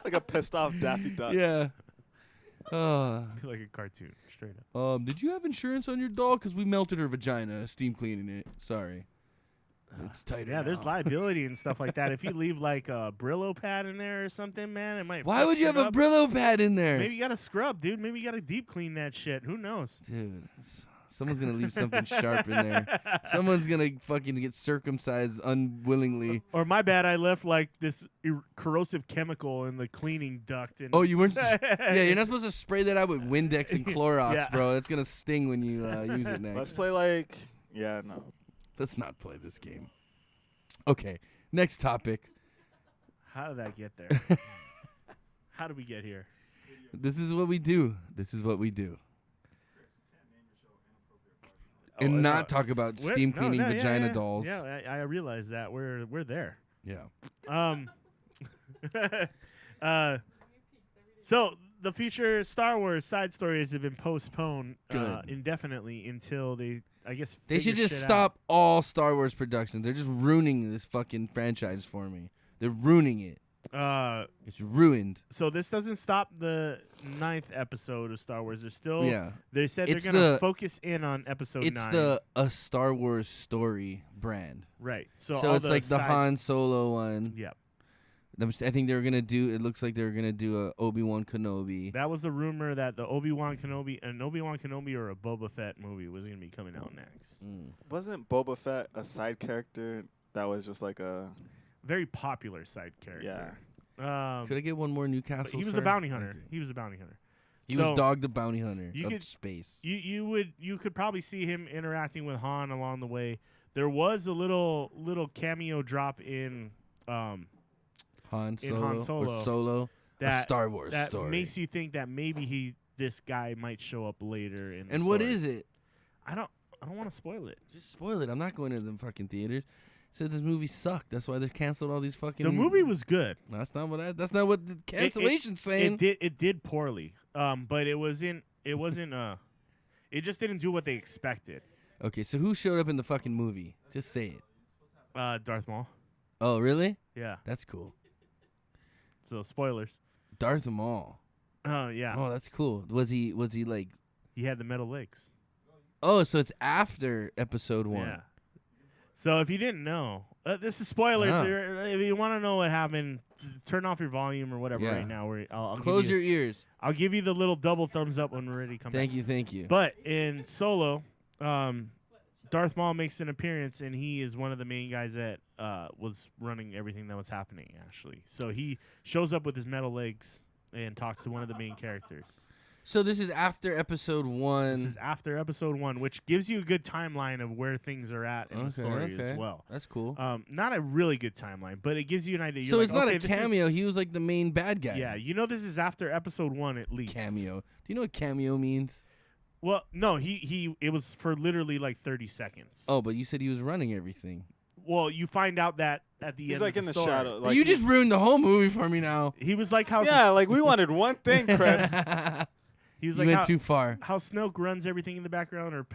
like a pissed off Daffy Duck. Yeah. Like a cartoon, straight up. Did you have insurance on your doll? Because we melted her vagina, steam cleaning it. Sorry. It's tighter. Yeah, there's now. liability and stuff like that. If you leave like a Brillo pad in there or something, man, it might. Why fuck would you shit have a up. Brillo pad in there? Maybe you got to scrub, dude. Maybe you got to deep clean that shit. Who knows? Dude, someone's going to leave something sharp in there. Someone's going to fucking get circumcised unwillingly. Or my bad, I left like this corrosive chemical in the cleaning duct. And Oh, you weren't? Yeah, you're not supposed to spray that out with Windex and Clorox, Yeah. bro. It's going to sting when you use it next. Let's play like no. Let's not play this game. Okay, next topic. How did that get there? How did we get here? This is what we do. This is what we do. And Oh, not talk about We're- steam no, cleaning no, yeah, vagina yeah. dolls. Yeah, I realize that we're there. Yeah. So the future Star Wars side stories have been postponed Good. indefinitely until they, I guess, They should figure just shit stop all Star Wars productions. They're just ruining this fucking franchise for me. They're ruining it. out. It's ruined. So this doesn't stop the 9th episode of Star Wars. They're still. Yeah. They said It's they're gonna the- focus in on episode It's 9. a Star Wars story brand. Right. So, So all it's like the side- Han Solo one. Yep. I think they were gonna do. It looks like they were gonna do a Obi-Wan Kenobi. That was the rumor that the Obi-Wan Kenobi or a Boba Fett movie was gonna be coming out next. Wasn't Boba Fett a side character that was just like a Very popular side character. Could I get one more But Newcastle? he was sir? a bounty hunter. Thank you. He was a bounty hunter. He So was Dog the Bounty Hunter you of could- space. You could probably see him interacting with Han along the way. There was a little cameo drop in Han in Solo, Han Solo, or Solo, a that Star Wars that story. makes you think that maybe this guy might show up later in the and what story. is it? I don't want to spoil it. Just spoil it. I'm not going to the fucking theaters. Said this movie sucked. That's why they canceled all these fucking. The movie was good. That's not what. That's not what the cancellation's saying. It did poorly. But it wasn't. It just didn't do what they expected. Okay, so who showed up in the fucking movie? Just say it. Darth Maul. Oh, really? Yeah. That's cool. So spoilers. Darth Maul. Oh yeah. Oh, that's cool. Was he like? He had the metal legs. Oh, so it's after episode 1. Yeah. So if you didn't know, This is spoilers. Oh. If you want to know what happened, turn off your volume or whatever Yeah. right now. I'll Close give you, your ears. I'll give you the little double thumbs up when we're ready to come back. Thank you. But in Solo, Darth Maul makes an appearance, and he is one of the main guys that was running everything that was happening, actually. So he shows up with his metal legs and talks to one of the main characters. So this is after episode 1. This is after episode 1, which gives you a good timeline of where things are at in the story as well. That's cool. Not a really good timeline, but it gives you an idea. You're So like, it's not okay, a this is- cameo. He was like the main bad guy. Yeah, you know this is after episode 1 at least. Cameo. Do you know what cameo means? Well, no, it was for literally like 30 seconds. Oh, but you said he was running everything. Well, you find out that at the He's end like of in the story, shadow. Like you just ruined the whole movie for me now. He was like how yeah, like we wanted one thing, Chris. he was You like went how, too far. how Snoke runs everything in the background, or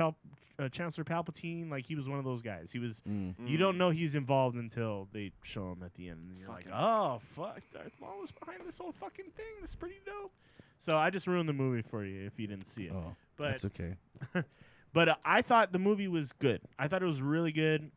Chancellor Palpatine. Like he was one of those guys. He was. You don't know he's involved until they show him at the end, and you're Fucking- like, oh fuck, Darth Maul was behind this whole fucking thing. That's pretty dope. So I just ruined the movie for you if you didn't see it. Oh, But that's okay. But I thought the movie was good. I thought it was really good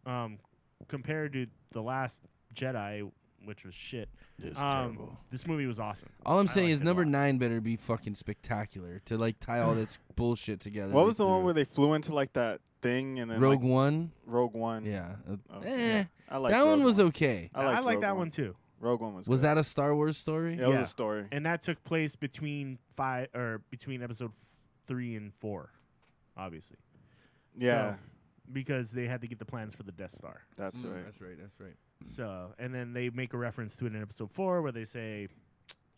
compared to The Last Jedi, which was shit. It's terrible. This movie was awesome. All I'm I saying liked is it a number lot. 9 better be fucking spectacular to like tie all this bullshit together. What they was the one threw. where they flew into like that thing and then Rogue like, One? Rogue One? Yeah. Oh, Eh. yeah. I like That one was okay. I I liked like Rogue that one too. Rogue One was. Was good. that a Star Wars story? Yeah, it was Yeah. a story. And that took place between episode 3 and 4, obviously. Yeah, Because they had to get the plans for the Death Star. that's right. That's right. That's right. So, and then they make a reference to it in episode 4 where they say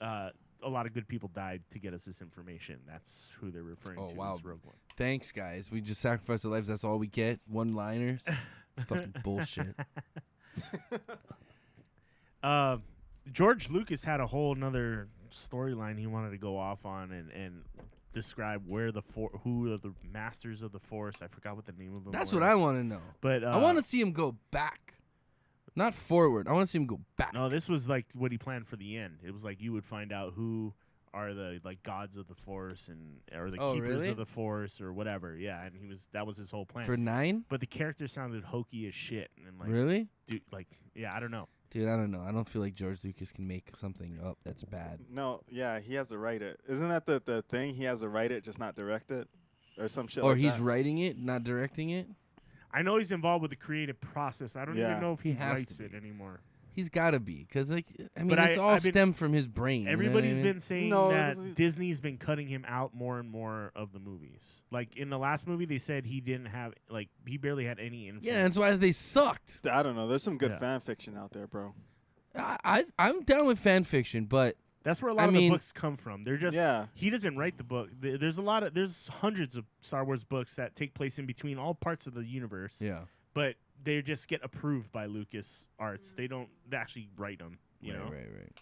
a lot of good people died to get us this information. That's who they're referring Oh, to wow. as Rogue One. Thanks, guys. We just sacrificed our lives. That's all we get. One-liners. Fucking bullshit. George Lucas had a whole nother storyline he wanted to go off on and describe where who are the masters of the Force. I forgot what the name of them That's were. what I want to know. But I want to see him go back. Not forward. I want to see him go back. No, this was like what he planned for the end. It was like you would find out who are the like gods of the Force or the Oh, keepers really? of the Force or whatever. Yeah, and that was his whole plan. For 9? But the character sounded hokey as shit and like Really? dude, like yeah, I don't know. Dude, I don't know. I don't feel like George Lucas can make something up that's bad. No, yeah, he has to write it. Isn't that the thing? He has to write it, just not direct it, or some shit. Or like he's that. writing it, not directing it. I know he's involved with the creative process. I don't Yeah. even know if he He has writes to it be. anymore. He's got to be. Because, like, I mean, But it's all I've been- stemmed from his brain. Everybody's you know what I mean? been saying No, that Disney's been cutting him out more and more of the movies. Like in the last movie, they said he didn't have he barely had any influence. Yeah, that's why they sucked. I don't know. There's some good Yeah. fan fiction out there, bro. I'm down with fan fiction, but That's where a lot I of the mean- books come from. They're just Yeah. he doesn't write the book. There's hundreds of Star Wars books that take place in between all parts of the universe. yeah. But they just get approved by Lucas Arts. They don't actually write them. You know. Right.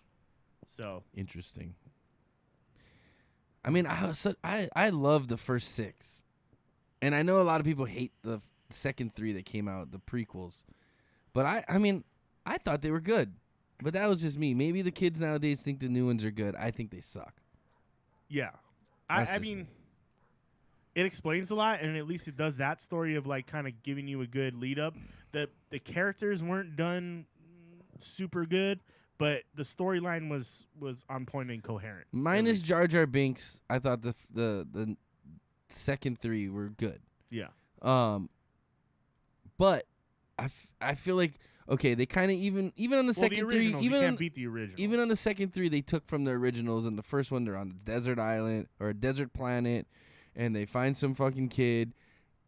So Interesting. I mean, I love the first 6, and I know a lot of people hate the second 3 that came out, the prequels, but I mean, I thought they were good, but that was just me. Maybe the kids nowadays think the new ones are good. I think they suck. yeah, That's I just mean. me. It explains a lot, and at least it does that story of like kind of giving you a good lead up. The characters weren't done super good, but the storyline was on point and coherent. at Minus least. Jar Jar Binks, I thought the second 3 were good. Yeah, But I feel like okay, they kind of even on the well, second the 3, originals, you even can't beat the originals. Even on the second 3, they took from the originals, and the first one they're on a desert island or a desert planet, and they find some fucking kid,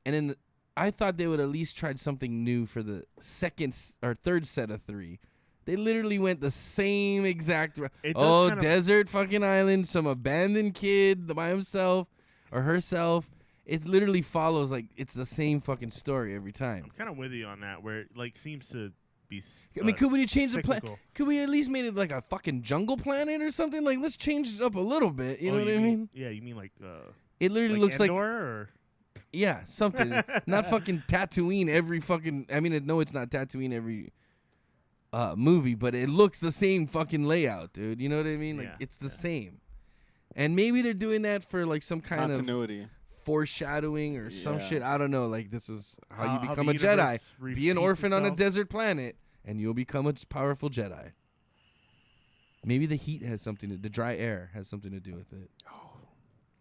and then I thought they would at least tried something new for the second or third set of 3. They literally went the same exact. It does Oh, kind of- desert fucking island, some abandoned kid by himself or herself. It literally follows like it's the same fucking story every time. I'm kind of with you on that, where it like seems to be. I mean, could we change the cyclical. Could we at least made it like a fucking jungle planet or something? Like, let's change it up a little bit. You Oh, know what I mean? Yeah, you mean like It literally like looks Endor, like or yeah, something. Not fucking Tatooine every fucking. I mean, no, it's not Tatooine every movie, but it looks the same fucking layout, dude. You know what I mean? Like Yeah, it's the same. And maybe they're doing that for like some kind of Continuity. foreshadowing or some Yeah. shit. I don't know. Like this is how you How become the a Jedi. universe Be an repeats orphan on a itself. desert planet, and you'll become a powerful Jedi. Maybe the heat has the dry air has something to do with it.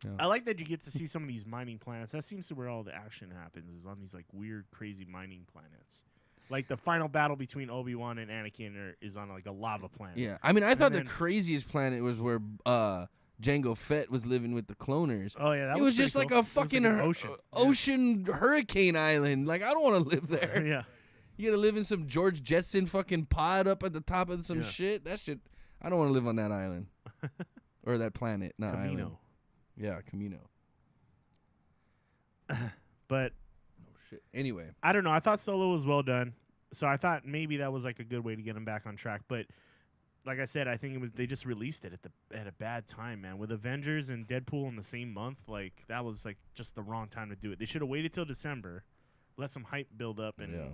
Yeah. I like that you get to see some of these mining planets. That seems to where all the action happens, is on these like weird, crazy mining planets. Like the final battle between Obi-Wan and Anakin is on like a lava planet. Yeah, I mean, I thought the craziest planet was where Jango Fett was living with the cloners. Oh yeah, it was just like a fucking ocean hurricane island. Like, I don't want to live there. Yeah, you gotta live in some George Jetson fucking pod up at the top of some shit. That shit, I don't want to live on that island or that planet. Not Camino. island. Yeah, Camino. But oh shit. Anyway, I don't know. I thought Solo was well done, so I thought maybe that was like a good way to get him back on track. But like I said, I think they just released it at a bad time, man. With Avengers and Deadpool in the same month, like that was like just the wrong time to do it. They should have waited till December, let some hype build up, and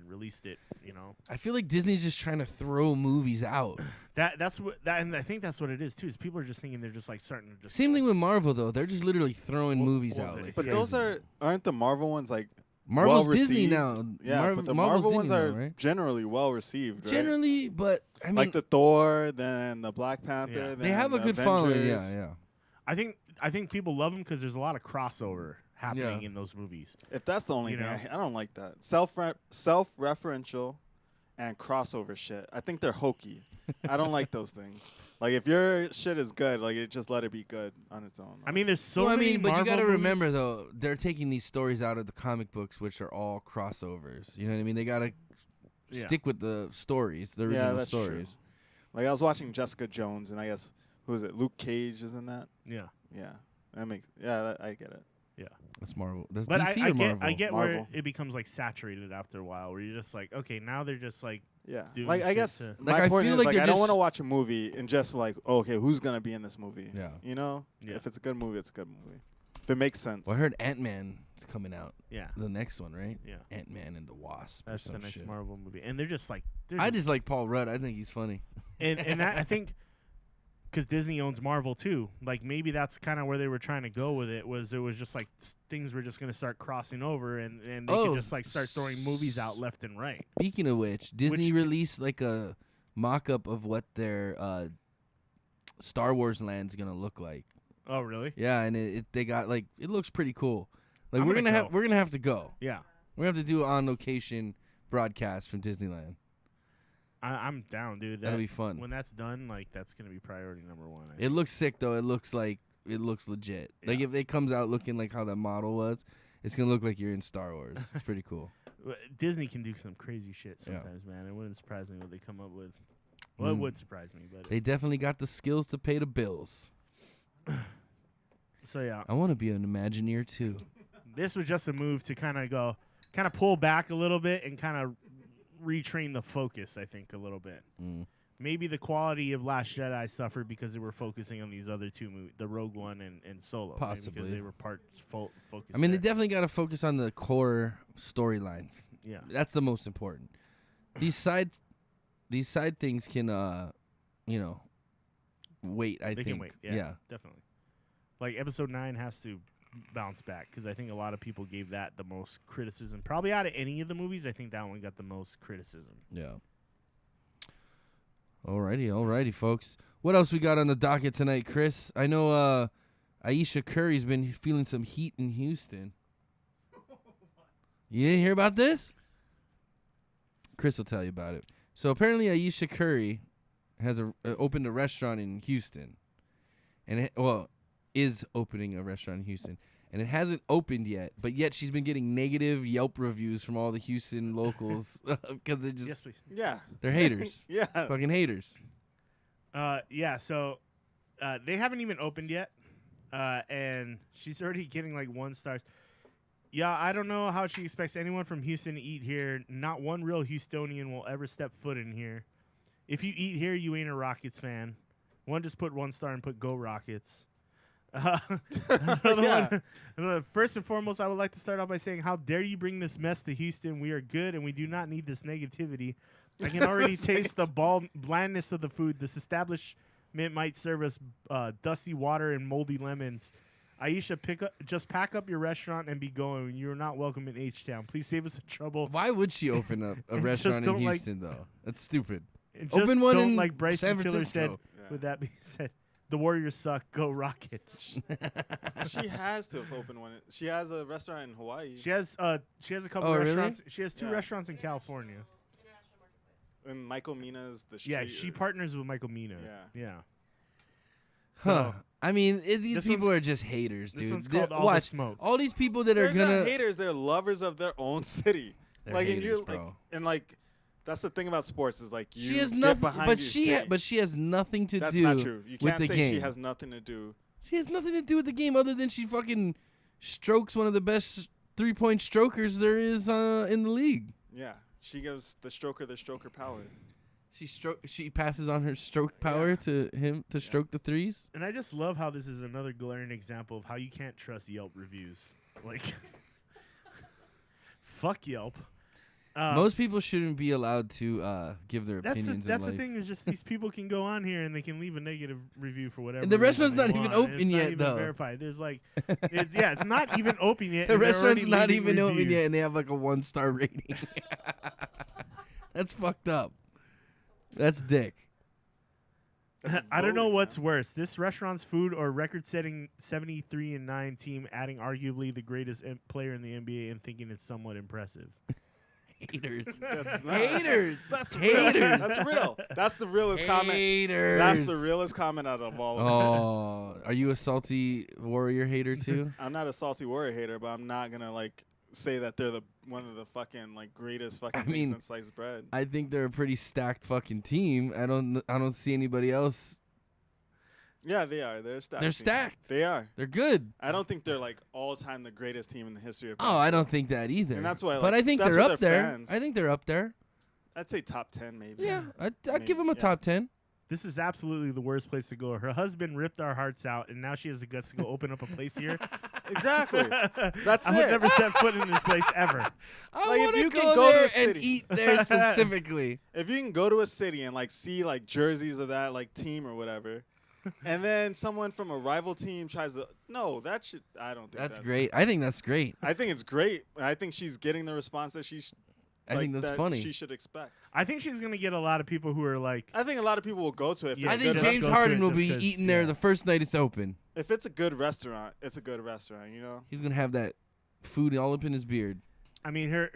released it. You know, I feel like Disney's just trying to throw movies out. And I think that's what it is too. Is people are just thinking they're just like starting to just. Same thing with Marvel though. They're just literally throwing movies out. Like, but those aren't the Marvel ones like. Marvel's well Disney now. Yeah, but the Marvel ones are generally well received, right? Generally, but I mean, like the Thor, then the Black Panther. Yeah. Then they have a good Avengers. following. Yeah. I think people love them because there's a lot of crossover happening in those movies. If that's the only thing, I don't like that self-referential and crossover shit. I think they're hokey. I don't like those things. Like if your shit is good, like just let it be good on its own. I mean, there's so many. but you got to movies. Remember though, they're taking these stories out of the comic books, which are all crossovers. You know what I mean? They got to stick with the stories, the original that's stories. True. Like I was watching Jessica Jones, and I guess who is it? Luke Cage is in that. Yeah. Yeah, I get it. Yeah, that's Marvel. That's but DC or Marvel? I get Marvel. where it becomes like saturated after a while, where you're just like, okay, now they're just like. Yeah, doing like I shit guess to- my Like, I point feel is like like they're I don't just- want to watch a movie and just like, oh, okay, who's gonna be in this movie? Yeah. You know, Yeah. if it's a good movie, it's a good movie. If it makes sense. Well, I heard Ant-Man is coming out. Yeah. The next one, right? Yeah. Ant-Man and the Wasp. or That's the some next shit. Marvel movie, and they're just like. I just like Paul Rudd. I think he's funny. and that, I think because Disney owns Marvel too, like maybe that's kind of where they were trying to go with it. Was just like things were just going to start crossing over, and they could just like start throwing movies out left and right. Speaking of which, Disney released like a mock-up of what their Star Wars land's gonna look like. Oh, really? Yeah, and they got like it looks pretty cool. Like I'm we're gonna gonna go. we're gonna have to go. Yeah. We're gonna have to do an on-location broadcast from Disneyland. I'm down, dude. That'll be fun. When that's done, like that's gonna be priority number one. I It think. looks sick though. It looks legit. Like Yeah. if it comes out looking like how that model was, it's gonna look like you're in Star Wars. It's pretty cool. Disney can do some crazy shit sometimes, man. It wouldn't surprise me what they come up with. Well, it would surprise me, but They definitely got the skills to pay the bills. so yeah, I want to be an Imagineer too. this was just a move to kind of pull back a little bit and kind of retrain the focus. I think a little bit. Maybe the quality of Last Jedi suffered because they were focusing on these other two movies, the Rogue One and Solo. maybe Possibly. because they were focused. I mean, they there. definitely got to focus on the core storyline. Yeah. That's the most important. These side things can, wait. I They think. can wait. Yeah, definitely. Like Episode 9 has to bounce back because I think a lot of people gave that the most criticism. Probably out of any of the movies, I think that one got the most criticism. Yeah. Alrighty, folks. What else we got on the docket tonight, Chris? I know Aisha Curry's been feeling some heat in Houston. You didn't hear about this? Chris will tell you about it. So apparently Aisha Curry has opened a restaurant in Houston. And is opening a restaurant in Houston. And it hasn't opened yet, but yet she's been getting negative Yelp reviews from all the Houston locals because they're just Yes, please. Yeah. they're haters. Yeah. Fucking haters. Yeah, so they haven't even opened yet, and she's already getting like 1 stars. Yeah, I don't know how she expects anyone from Houston to eat here. Not one real Houstonian will ever step foot in here. If you eat here, you ain't a Rockets fan. Just put 1 star and put Go Rockets. Another one, first and foremost, I would like to start off by saying, how dare you bring this mess to Houston? We are good, and we do not need this negativity. I can already taste the blandness of the food. This establishment might serve us dusty water and moldy lemons. Aisha, just pack up your restaurant and be going. You're not welcome in H-Town. Please save us the trouble. Why would she open up a And restaurant just in don't Houston though? That's stupid. And just Open one don't in like Bryson San Tiller said. Francisco. With that being said, the Warriors suck. Go Rockets. She has to have opened one. She has a restaurant in Hawaii. She has a couple Oh, really? restaurants. She has 2 Yeah. restaurants in California. And Michael Mina's the street. Yeah, she partners with Michael Mina. Yeah. Huh. So I mean, these this people one's- are just haters, dude. this one's They're- called All the watch Smoke. all these people that They're are gonna. not haters. They're lovers of their own city. They're like, and haters, you're like, bro. and like, that's the thing about sports is like you She has get nothing, behind but your city. she has nothing to That's do. not true. You with can't the say game. she has nothing to do. She has nothing to do with the game other than she fucking strokes one of the best 3-point strokers there is in the league. Yeah, she gives the stroker power. She passes on her stroke power to him to stroke the threes. And I just love how this is another glaring example of how you can't trust Yelp reviews. Like, fuck Yelp. Most people shouldn't be allowed to give their opinions That's in the life. thing is just these people can go on here and they can leave a negative review for whatever. And the reason restaurant's they not even want. open It's not yet, even though. Verified. There's like, it's not even open yet. The and they're restaurant's already not leaving even open reviews. yet, and they have like a 1-star rating. That's fucked up. That's dick. I don't know voting, what's man. worse, this restaurant's food or record-setting 73-9 team adding arguably the greatest player in the NBA and thinking it's somewhat impressive. Haters. That's not- Haters. That's Haters. real. That's real. That's the realest comment. Haters. That's the realest comment out of all of them. Oh, are you a salty Warrior hater too? I'm not a salty Warrior hater, but I'm not gonna like say that they're one of the fucking like greatest fucking I things mean, in sliced bread. I think they're a pretty stacked fucking team. I don't see anybody else. Yeah, they are. They're stacked. They're team. stacked. They are. They're good. I don't think they're like all time the greatest team in the history of Oh, basketball. I don't think that either. And that's why, but like, I think that's they're what up their there. fans- I think they're up there. I'd say top 10 maybe. Yeah, I'd Maybe, give them a yeah. top 10. This is absolutely the worst place to go. Her husband ripped our hearts out, and now she has the guts to go open up a place here. Exactly. That's I would it. never set foot in this place ever. I Like, if want to you go, can go to there a and city- eat there specifically. If you can go to a city and like see like jerseys of that like team or whatever, and then someone from a rival team tries to that shit. I don't think That's great. I think that's great. I think it's great. I think she's getting the response that I think that's that funny. She should expect. I think she's going to get a lot of people who are like, I think a lot of people will go to it. If Yeah, I it's a think good James go to Harden it will just be 'cause, eating there yeah. the first night it's open. If it's a good restaurant, it's a good restaurant. You know. He's gonna have that food all up in his beard. I mean, her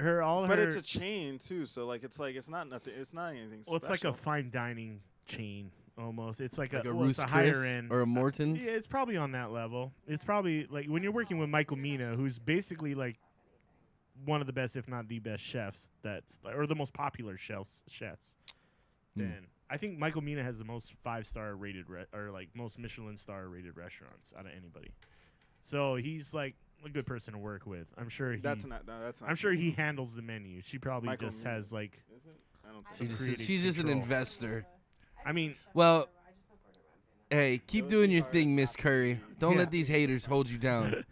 But it's a chain too, so like it's not nothing. It's not anything. well, it's like a special. fine dining chain almost. It's like, Like a well, it's Ruth's a higher Chris end. or a Morton's. Yeah, it's probably on that level. It's probably like when you're working with Michael Mina, who's basically like one of the best, if not the best chefs or the most popular chefs. Hmm. Then I think Michael Mina has the most 5-star rated or like most Michelin star rated restaurants out of anybody. So he's like a good person to work with. I'm sure That's not. No, that's not. I'm sure he handles the menu. She probably Michael just Mina. has like. Is it? I don't She think. just- creative she's just an control. investor. I mean, Well, hey, keep Those doing your are thing, Miss not Curry. really- Don't Yeah. let these haters hold you down.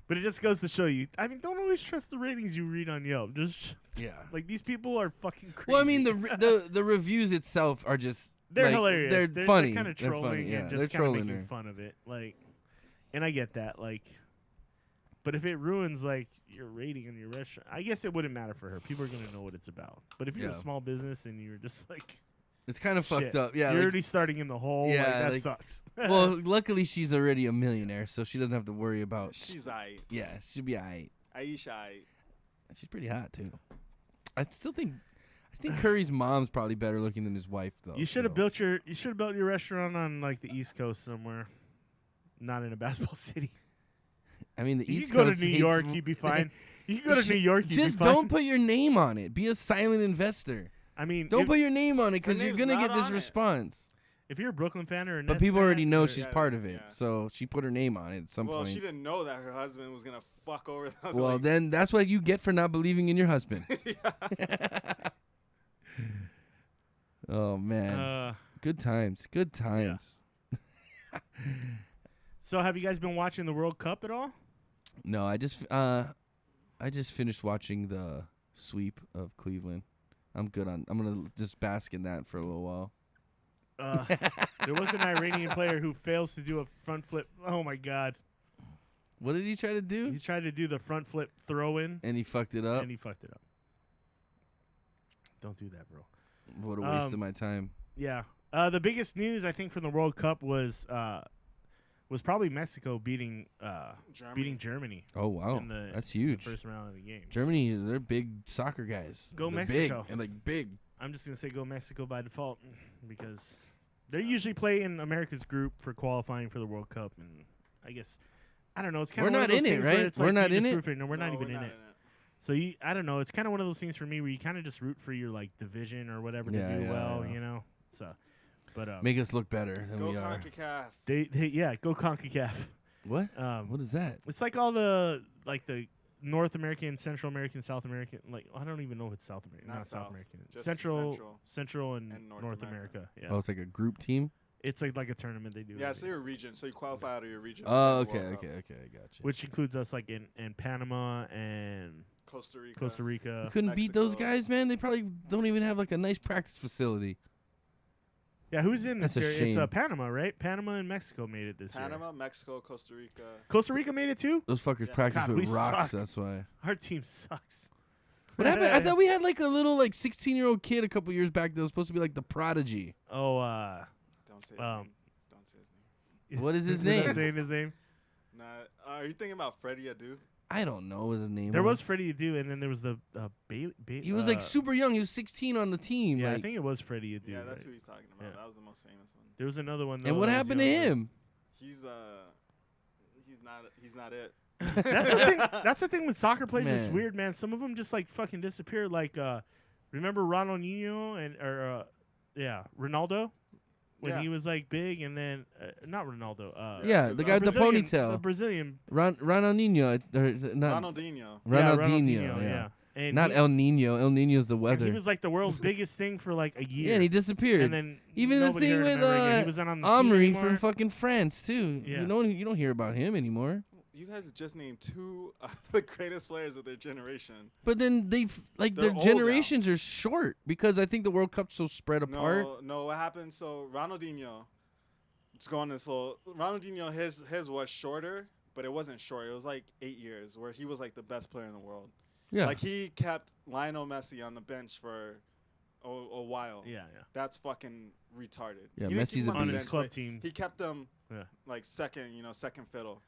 but it just goes to show you. I mean, don't always trust the ratings you read on Yelp. Just Yeah. like these people are fucking crazy. Well, I mean, the reviews itself are just they're like, hilarious. They're funny. They're kind of They're trolling funny, yeah. and They're just kind of trolling making her. fun of it. Like, and I get that. Like, but if it ruins like your rating on your restaurant, I guess it wouldn't matter for her. People are gonna know what it's about. But if you're a Yeah. small business and you're just like, It's kind of fucked shit, up. Yeah. you're like- already starting in the hole. Yeah, like, that like- sucks. well, luckily she's already a millionaire, so she doesn't have to worry about. She's aight. Yeah, she'll be alright. Aisha aight. She's pretty hot too. I think Curry's mom's probably better looking than his wife though. you should have so. built your restaurant on like the East Coast somewhere, not in a basketball city. I mean, the You East can go Coast to New hates York, m- you'd be fine. You can go to New York, you'd Just be fine. don't put your name on it. Be a silent investor. I mean, Don't if, put your name on it because you're name's gonna not get this on it. response. if you're a Brooklyn fan or a But Nets people fan, already know or- she's yeah, part of it, yeah. so she put her name on it at some Well, point. she didn't know that her husband was gonna fuck over. The Well, then that's what you get for not believing in your husband. Oh man, good times, good times. So, have you guys been watching the World Cup at all? No, I just finished watching the sweep of Cleveland. I'm gonna just bask in that for a little while. There was an Iranian player who fails to do a front flip. Oh my God! What did he try to do? He tried to do the front flip throw in, And he fucked it up. and he fucked it up. Don't do that, bro. What a waste of my time. Yeah. The biggest news I think from the World Cup was probably Mexico beating Germany Oh wow, in the that's huge. first round of the games. Germany, they're big soccer guys. Go They're Mexico. Big and like big. I'm just gonna say go Mexico by default because they usually play in America's group for qualifying for the World Cup, and I guess I don't know. It's kind We're of one not of those in it, things where right? it's We're like not you in just it? root for No, we're not No, even we're in not it. So I don't know. It's kind of one of those things for me where you kind of just root for your like division or whatever to Yeah, do yeah, well, yeah. you know. So, but Make us look better than Go we are. CONCACAF. they go CONCACAF. What? What is that? It's like all the North American, Central American, South American. Like I don't even know if it's South American, Not not South South, American. just Central, and and North North America. America. Yeah, Oh, it's like a group team. it's like a tournament they do. Yeah, every so year. you're a region. So you qualify out of your region. Oh, in the okay, World Cup. okay, I got you. Which includes us like in Panama and Costa Rica. Costa You Rica. couldn't beat those Mexico. guys, man. They probably don't even have like a nice practice facility. Yeah, who's in this That's a year? It's shame. Panama, right? Panama and Mexico made it this year. Panama, Mexico, Costa Rica. Costa Rica made it too. Those fuckers Yeah. practice God, with we rocks. suck. That's why. Our team sucks. What happened? I thought we had like a little like 16-year-old kid a couple years back that was supposed to be like the prodigy. Oh, Don't say his Um, name. Don't say his name. What is his We're not name? saying his name. Nah, are you thinking about Freddie Adu? I don't know what his name There was Freddie Adu, and then there was the Bailey. He was like super young. He was 16 on the team. Yeah, like, I think it was Freddie Adu. Yeah, that's right? who he's talking about. Yeah. That was the most famous one. There was another one. Though, and what that was happened to younger. him? He's not it. That's the thing. That's the thing with soccer players. It's Man. weird, man. Some of them just like fucking disappear. Like, remember Ronaldinho and Ronaldo when Yeah. he was like big, and then not Ronaldo. Yeah, because the guy with the Brazilian- ponytail. Brazilian. Ronaldinho. Not Ronaldinho. Ronaldinho. Yeah. And Not he, El Nino. El Nino's the and weather. he was like the world's biggest thing for like a year. Yeah, and he disappeared. And then Even the nobody thing heard of him with ever again. He wasn't on the team Omri anymore. from fucking France too. Yeah. You don't hear about him anymore. You guys just named two of the greatest players of their generation. But then their They're old now. generations are short because I think the World Cup's so spread apart. No, what happened? So Ronaldinho, it's going this little. Ronaldinho, his was shorter, but it wasn't short. It was like 8 years, where he was like the best player in the world. Yeah. Like he kept Lionel Messi on the bench for a while. Yeah. That's fucking retarded. Yeah, He didn't keep Messi's him a on On the his beast. bench, club like, team. He kept them Yeah. like second fiddle.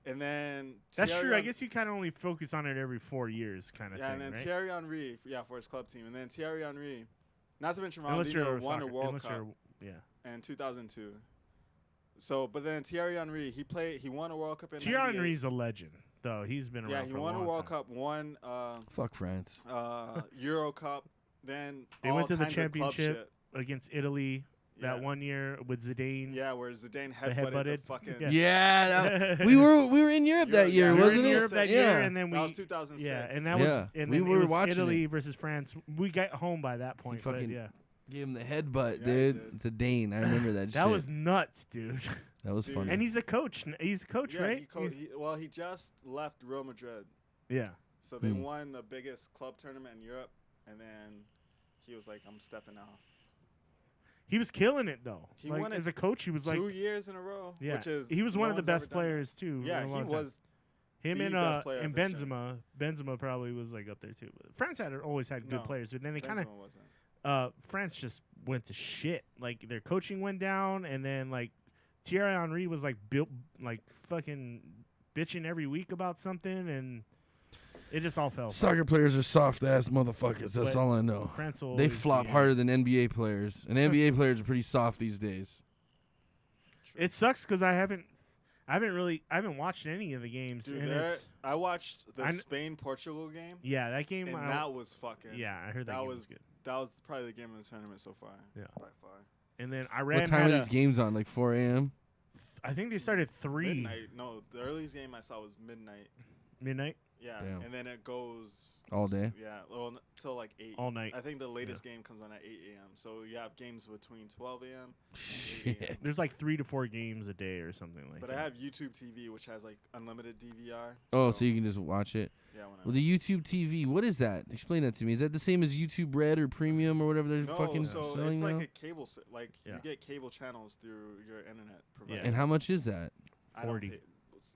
And then That's Thierry true. I Hen- guess you kind of only focus on it every 4 years, kind of Yeah, thing, and then right? Thierry Henry, for his club team. And then Thierry Henry, not to mention Unless you're Ronaldinho, a won a soccer- World unless Cup you're- yeah. in 2002. So, but then Thierry Henry, he won a World Cup in Thierry 98. Henry's a legend, though. He's been around Yeah, he for won a a long World time. Cup, won Fuck France. Euro Cup, then They all went to the kinds of club championship shit. against Italy that Yeah. one year with Zidane. Yeah, where Zidane headbutted. headbutted the fucking. Yeah. Yeah, we were in Europe that year, Yeah, We were wasn't in it? Europe that yeah. year, and then That was we 2006. yeah, and that Yeah. was and We then were it was watching Italy versus France. We got home by that point, but fucking- yeah, Gave him the headbutt, Yeah, he dude. To Dane, I remember that. that shit. was nuts, dude. that was Dude. funny. And he's a coach. He's a coach, yeah, right? he just left Real Madrid, Yeah. so they Hmm. won the biggest club tournament in Europe, and then he was like, "I'm stepping off." He was killing it though. He Like, won it as a coach, he was like 2 years in a row, yeah. which is he was one no of the one's ever best done that. players too. Yeah, in a he long time. was. Him the and best player of his Benzema. Benzema probably was like up there too. But France had always had good No, players, but then they kind of Benzema wasn't. France just went to shit. Like their coaching went down, and then like Thierry Henry was like built like fucking bitching every week about something, and it just all fell. apart. Soccer players are soft ass motherfuckers. That's But all I know. France will They always flop be- harder than NBA players, and NBA players are pretty soft these days. It sucks because I haven't watched any of the games, Dude, and there- it's I watched the I kn- Spain-Portugal game, yeah that game. and that was fucking. yeah, I heard that, that game was good. That was probably the game of the tournament so far. Yeah. By far. And then Iran What time had are these games on? Like 4 a.m. I think they started 3 Midnight. No, the earliest game I saw was midnight. midnight Yeah, Damn. and then it goes All day? Yeah, well, till like 8. all night. I think the latest game comes on at 8 a.m. So you have games between 12 a.m. Shit. There's like 3 to 4 games a day or something like But that. I have YouTube TV, which has like unlimited DVR. Oh, so you can just watch it. Yeah, whenever. Well, the YouTube TV, what is that? Explain that to me. Is that the same as YouTube Red or Premium or whatever they're No, fucking so selling it's now? like a cable, like Yeah. you get cable channels through your internet provider. Yeah. And how much is that? I don't 40. pay-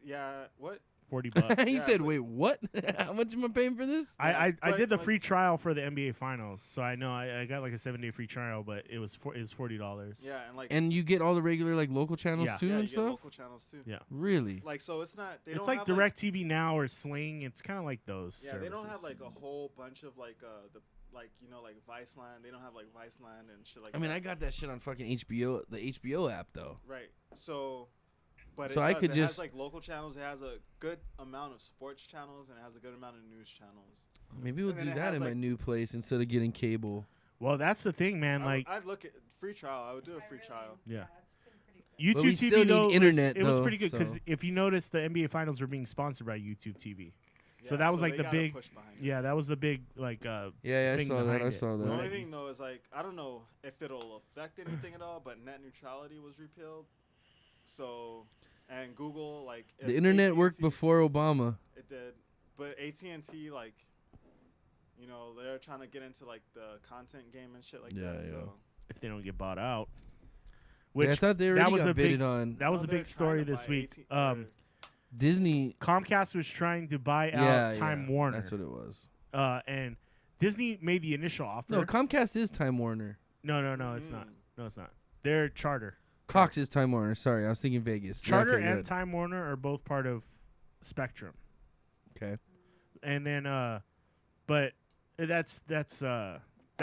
Yeah, what? $40. He Yeah, said, it's like- "Wait, what? How much am I paying for this?" I but, did the like- free trial for the NBA Finals, so I know I got like a 7-day free trial, but it was $40. Yeah, and like And you get all the regular like local channels Yeah. too yeah, you and get stuff. local channels too. Yeah. Really? Like so, it's not. They It's don't like have, DirecTV Now or Sling. It's kind of like those. Yeah, they don't have services. like a whole bunch of like the like like Viceland. They don't have like Viceland and shit like I mean, that. I got that shit on fucking HBO, the HBO app though. Right. So, but So it I does. could it just- has like local channels. It has a good amount of sports channels and it has a good amount of news channels. Maybe we'll And then do it that has, in my like- new place instead of getting cable. Well, that's the thing, man. Like I'd look at free trial. I would do a free trial. Yeah. But we YouTube still TV need though, internet, it was though, pretty good because so- if you notice, the NBA Finals were being sponsored by YouTube TV. So Yeah, that was like they the got a big, push behind it. yeah, that was the big like Yeah, I thing saw that. behind I it. saw Was The that. only like- thing though is like I don't know if it'll affect anything at all, but net neutrality was repealed. So, and Google like if The internet worked AT&T before Obama. It did, but AT&T like, they're trying to get into like the content game and shit like Yeah, that. yeah. So if they don't get bought out. Yeah, I Which thought they that already was got a big bidded on. that was No, a they're big story trying to this buy week. Disney. Comcast was trying to buy out Yeah, Time yeah, Warner, That's what it was. and Disney made the initial offer. No, Comcast is Time Warner. no, it's not. No, it's not. They're Charter. Cox is Time Warner. Sorry, I was thinking Vegas. Charter Okay, and good. Time Warner are both part of Spectrum. Okay. And then but that's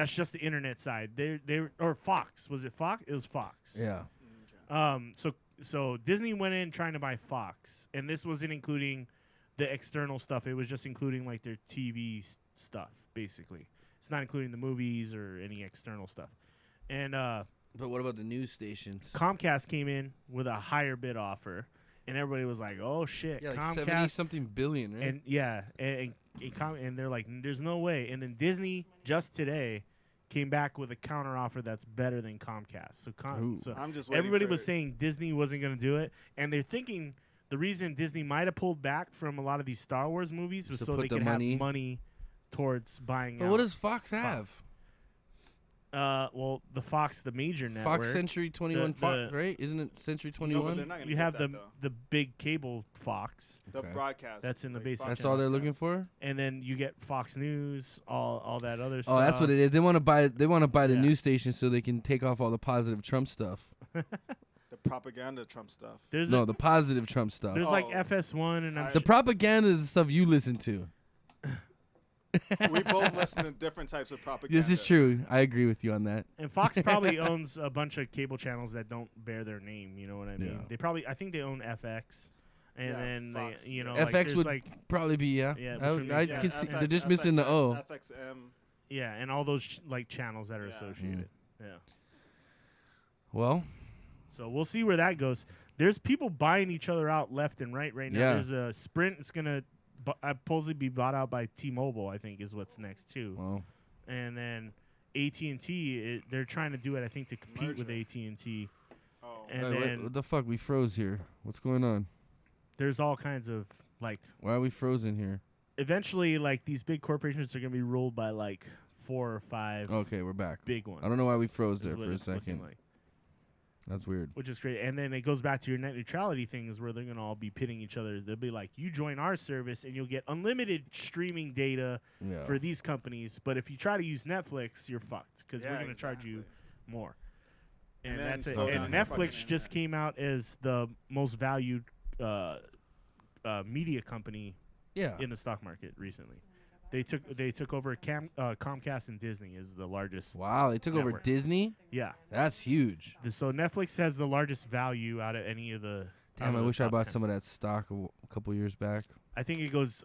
just the internet side. They or Fox. Was it Fox? It was Fox. Yeah. So Disney went in trying to buy Fox, and this wasn't including the external stuff. It was just including like their TV stuff, basically. It's not including the movies or any external stuff. And But what about the news stations? Comcast came in with a higher bid offer, and everybody was like, "Oh shit, Yeah, like Comcast!" 70-something billion, right? And yeah, and they're like, "There's no way." And then Disney just today came back with a counter offer that's better than Comcast. So, Ooh. I'm just waiting everybody for was saying Disney wasn't going to do it, and they're thinking the reason Disney might have pulled back from a lot of these Star Wars movies was To so put they the could money- have money towards buying But out. what does Fox have? Well, the Fox, the major network. Fox Century 21, Fox, right? Isn't it Century No, but they're 21? not gonna you get have that, the though. the big cable Fox, The Okay. broadcast. That's in the like basic Fox That's all they're looking broadcast. for. and then you get Fox News, all that other stuff. Oh, that's what it is. They want to buy. They want to buy the Yeah. news station so they can take off all the positive Trump stuff. The propaganda Trump stuff. There's No, the positive Trump stuff. there's like Oh. FS1 and I'm I- The propaganda is the stuff you listen to. We both listen to different types of propaganda. This is true. I agree with you on that. And Fox probably owns a bunch of cable channels that don't bear their name. You know what I mean? Yeah. I think they own FX, and Yeah, then Fox, they, you know, yeah. like, FX there's would like probably be Yeah, I, which would I make can sense. see FX, they're just missing the O. FXM. yeah, and all those like channels that are Yeah. associated. Yeah. Well, So we'll see where that goes. There's people buying each other out left and right now. Yeah. There's a Sprint. It's gonna supposedly be bought out by T-Mobile. I think is what's next too. well, And then AT&T, they're trying to do it. I think to compete with Merger. AT&T. Oh. And wait, then what the fuck? We froze here. What's going on? there's all kinds of like. Why are we frozen here? Eventually, like these big corporations are gonna be ruled by like 4 or 5 Okay, we're back. big ones. I don't know why we froze is there what for a it's looking second. like, That's weird. which is great. And then it goes back to your net neutrality things where they're gonna all be pitting each other. They'll be like, you join our service and you'll get unlimited streaming data Yeah. for these companies, but if you try to use Netflix, you're fucked because Yeah, we're gonna charge you exactly. more. And And then that's it. slow And down your fucking Netflix just internet. came out as the most valued media company Yeah. in the stock market recently. They took over Comcast and Disney is the largest. Wow, they took over Network. Disney. Yeah. That's huge. So Netflix has the largest value out of any of the. Damn, I wish I bought some of that stock a couple years back. I think it goes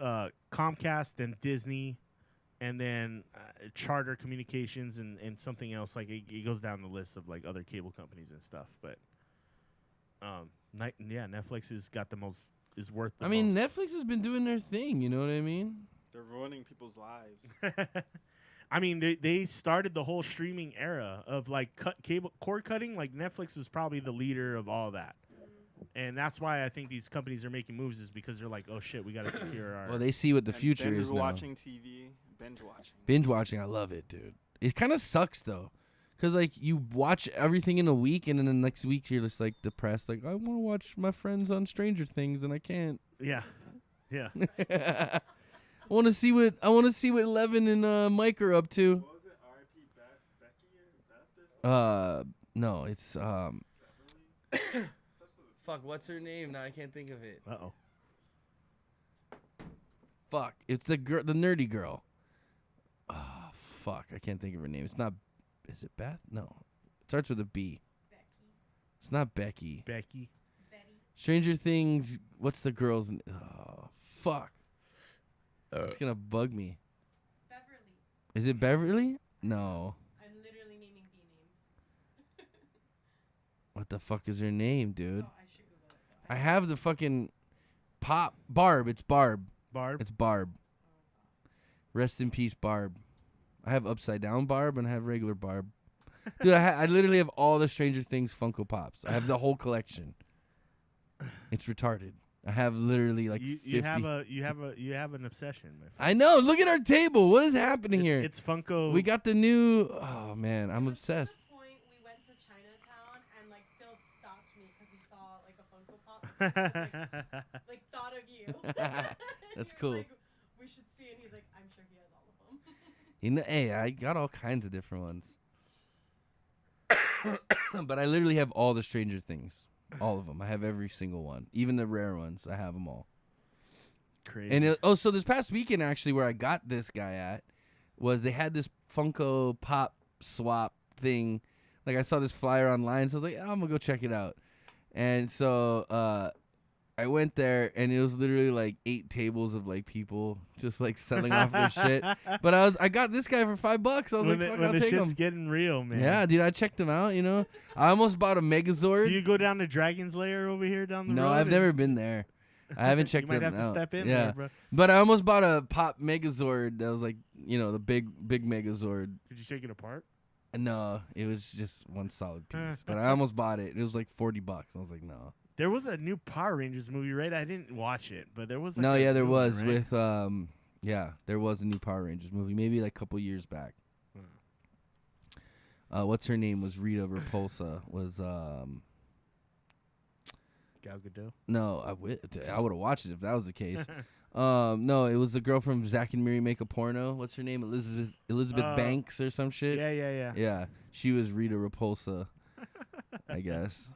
Comcast, then Disney, and then Charter Communications and something else. Like it goes down the list of like other cable companies and stuff. But Netflix has got the most is worth. The I mean, most. Netflix has been doing their thing. You know what I mean? They're ruining people's lives. I mean, they started the whole streaming era of like cable cord cutting. Like Netflix is probably the leader of all that, and that's why I think these companies are making moves is because they're like, oh shit, we got to secure our. Well, they see what the And future binge is now. watching TV, binge watching. Binge watching, I love it, dude. It kind of sucks though, cause like you watch everything in a week, and then the next week you're just like depressed. Like I want to watch my friends on Stranger Things, and I can't. Yeah. Yeah. I want to see what Levin and Mike are up to. What was it? R.I.P. Becky or Beth or something? No, it's Beverly? fuck. What's her name? Now I can't think of it. Uh-oh. Fuck. It's the girl, the nerdy girl. Ah, fuck. I can't think of her name. It's not. Is it Beth? No. It starts with a B. Becky. It's not Becky. Becky. Betty. Stranger Things. What's the girl's? Oh, fuck. It's gonna bug me. Beverly. Is it Beverly? No. I'm literally naming B names. What the fuck is her name, dude? Oh, I should Google it. Though. I have the fucking Barb. It's Barb. Barb. It's Barb. Rest in peace, Barb. I have upside down Barb and I have regular Barb. Dude, I literally have all the Stranger Things Funko Pops. I have the whole collection. It's retarded. I have literally like you 50. you have an obsession, my friend. I know. Look at our table. What is happening here? It's Funko. We got the new. Oh man, I'm There was obsessed. this point we went to Chinatown and like Phil stopped me because he saw like a Funko Pop. I was, like thought of you. That's He was cool. Like, we should see, and he's like, I'm sure he has all of them. You know, hey, I got all kinds of different ones. But I literally have all the Stranger Things. All of them. I have every single one. Even the rare ones. I have them all. Crazy. And so this past weekend, actually, where I got this guy at, was they had this Funko Pop swap thing. Like, I saw this flyer online, so I was like, I'm going to go check it out. And so I went there, and it was literally like 8 tables of like people just like selling off their shit. But I got this guy for $5. I was like, fuck, I'll the take shit's him. getting real, man. Yeah, dude, I checked him out. You know, I almost bought a Megazord. Do you go down to Dragon's Lair over here down the road? No, I've never been there. I haven't checked You might them have to out. step in Yeah, there, bro. but I almost bought a Pop Megazord. That was like, you know, the big Megazord. Could you take it apart? No, it was just one solid piece. But I almost bought it. It was like $40. I was like, no. There was a new Power Rangers movie, right? I didn't watch it, but there was. Like No, a yeah, there new was one, right? with yeah, there was a new Power Rangers movie, maybe like a couple years back. What's her name was Rita Repulsa was Gal Gadot. no, I would have watched it if that was the case. No, it was the girl from Zack and Miri Make a Porno. What's her name? Elizabeth Banks or some shit. Yeah. Yeah, she was Rita Repulsa, I guess.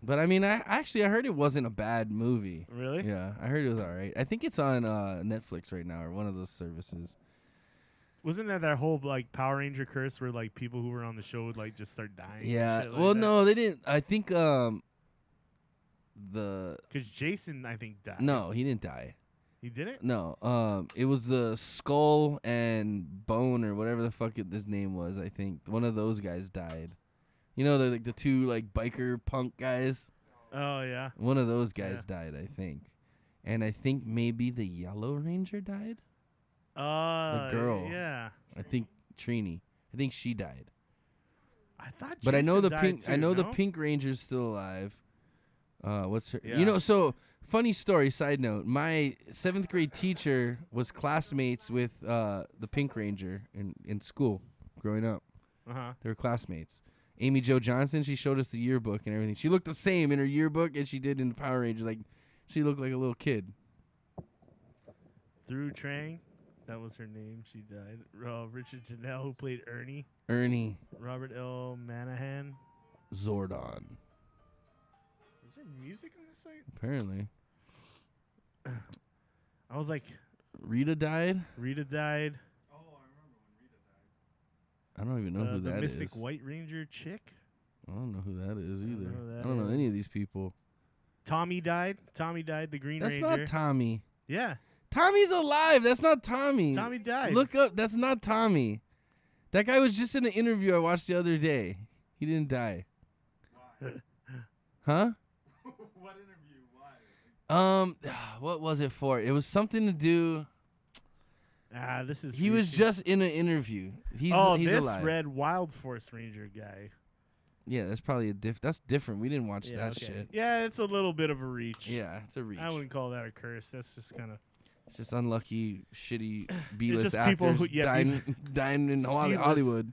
But I mean, I heard it wasn't a bad movie. Really? Yeah, I heard it was all right. I think it's on Netflix right now or one of those services. Wasn't that whole like Power Ranger curse where like people who were on the show would like just start dying? and Yeah. shit like Well, that? no, they didn't. I think Because Jason, I think, died. no, he didn't die. He didn't. No, it was the Skull and Bone or whatever the fuck his name was. I think one of those guys died. You know, the two like biker punk guys. Oh yeah. One of those guys died, I think, and I think maybe the Yellow Ranger died. The girl. Yeah. I think Trini. I think she died. I thought. But I know Jason the died pink. Too, I know the no? Pink Ranger's still alive. What's her? Yeah. You know, so funny story. Side note: my 7th grade teacher was classmates with the Pink Ranger in school growing up. They were classmates. Amy Jo Johnson. She showed us the yearbook and everything. She looked the same in her yearbook as she did in the Power Rangers. Like, she looked like a little kid. Through Trang, that was her name. She died. Richard Janelle, who played Ernie. Ernie Robert L. Manahan. Zordon. Is there music on this site? Apparently, I was like, Rita died. Rita died. I don't even know who the that is. Mystic White Ranger chick. I don't know who that is don't either. know who that I don't know is. any of these people. Tommy died. Tommy died. The Green That's Ranger. not Tommy. Yeah. Tommy's alive. That's not Tommy. Tommy died. Look up. That's not Tommy. That guy was just in an interview I watched the other day. He didn't die. Huh? What interview? Why? What was it for? It was something to do. This is. He was freaky. just in an interview. He's this alive. Red Wild Force Ranger guy. Yeah, that's probably that's different. We didn't watch that okay. shit. Yeah, it's a little bit of a reach. Yeah, it's a reach. I wouldn't call that a curse. That's just kind of. It's just unlucky, shitty B-list just actors people who- yeah, dying in C-list. Hollywood. I thought they were talking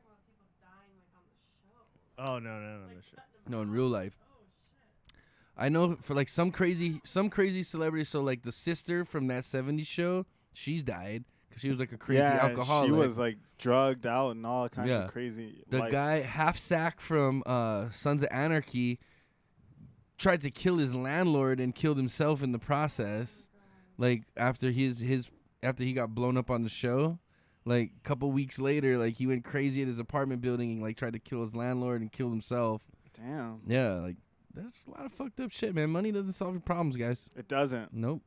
about people dying like on the show. Oh no, Like the show. cutting them No, in off. real life. Oh shit. I know for like some crazy celebrity. So like the sister from that '70s show, she's died because she was like a crazy alcoholic. She was like drugged out and all kinds Yeah. of crazy. The guy Half Sack from Sons of Anarchy tried to kill his landlord and killed himself in the process. Like after after he got blown up on the show, like a couple weeks later, like he went crazy at his apartment building and like tried to kill his landlord and killed himself. Damn. Yeah, like that's a lot of fucked up shit, man. Money doesn't solve your problems, guys. It doesn't. Nope.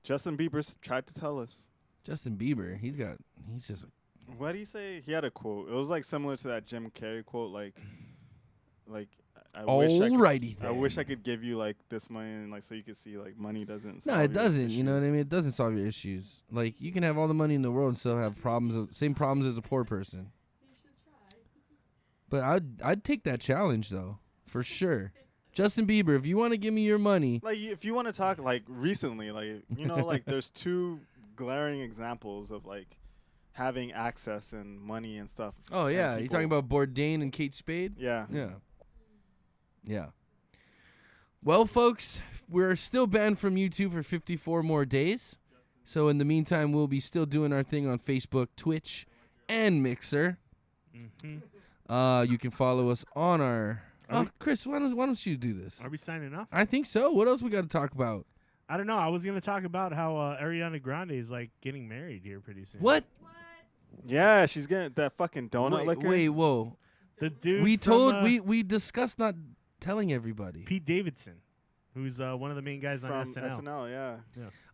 Justin Bieber tried to tell us. Justin Bieber, he's just What did he say? He had a quote. It was like similar to that Jim Carrey quote, like I wish I could give you like this money and like so you could see like money doesn't. No, solve it your doesn't. You know what I issues. mean? It doesn't solve your issues. Like you can have all the money in the world and still have problems, same problems as a poor person. But I'd take that challenge though, for sure. Justin Bieber, if you want to give me your money, Like if you want to talk like recently, like like there's two glaring examples of like having access and money and stuff. oh and yeah, you're talking people. about Bourdain and Kate Spade. Yeah. Yeah. Well, folks, we're still banned from YouTube for 54 more days. So in the meantime, we'll be still doing our thing on Facebook, Twitch, and Mixer. Mm-hmm. You can follow us on our. Are we- Chris, why don't you do this? Are we signing off? I think so. What else we got to talk about? I don't know. I was gonna talk about how Ariana Grande is like getting married here pretty soon. What? Yeah, she's getting that fucking donut liquor. Wait, whoa. The dude We from, told we discussed not telling everybody. Pete Davidson, who's one of the main guys on from SNL. yeah.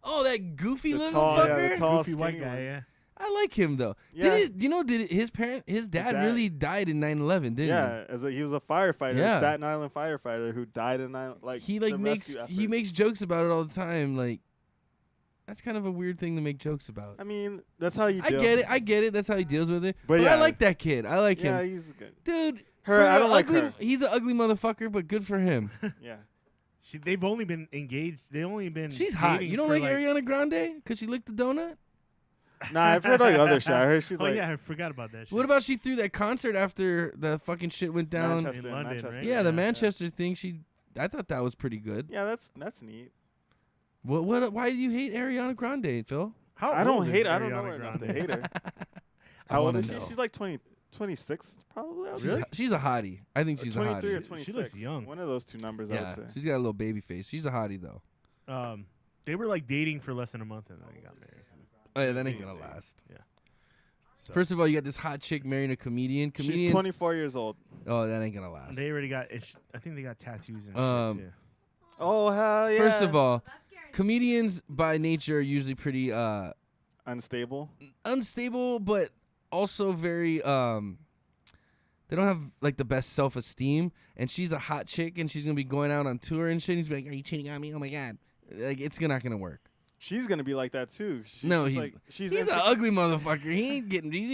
Oh, that goofy The little tall- yeah, the fucker. tall- Goofy white skinny guy, one. yeah. I like him though. Yeah. Did his dad dad- really died in 9/11? Didn't Yeah, he was a firefighter, Yeah. a Staten Island firefighter who died in he? He the like makes rescue he efforts. makes jokes about it all the time. Like that's kind of a weird thing to make jokes about. I mean, that's how you. I get it. That's how he deals with it. But I yeah. like that kid. I like Yeah, him, he's good. dude. Her, for I a don't like ugly, her. He's an ugly motherfucker, but good for him. Yeah. They've only been engaged. They only been. She's hot. dating You don't for, like Ariana Grande because she licked the donut? Nah, I've heard like other shit. I heard she's Oh like yeah, I forgot about that. Shit. What about she threw that concert after the fucking shit went down? Manchester, in London, Manchester. right? Yeah, the Yeah. Manchester thing. I thought that was pretty good. Yeah, that's neat. What? Why do you hate Ariana Grande, Phil? How I don't old is hate. I don't know Ariana her enough to Grande? hate her. I How old wanna is she? know. She's like 26 probably. I would Really? say. She's a hottie. I think she's a 23 or hottie. 26. She looks young. One of those two numbers, I would Yeah, say. she's got a little baby face. She's a hottie though. They were like dating for less than a month and then they got married. Oh yeah, that ain't gonna last. Yeah. So First of all, you got this hot chick marrying a comedian. She's Comedians- 24 years old. Oh, that ain't gonna last. they already got. I think they got tattoos and Um, shit too. Oh hell yeah! First of all, comedians by nature are usually pretty unstable. unstable, but also very they don't have like the best self-esteem. And she's a hot chick, and she's gonna be going out on tour and shit. And he's like, "Are you cheating on me? Oh my god!" Like it's not gonna work. She's gonna be like that too. No, she's he's like he's an ugly motherfucker. He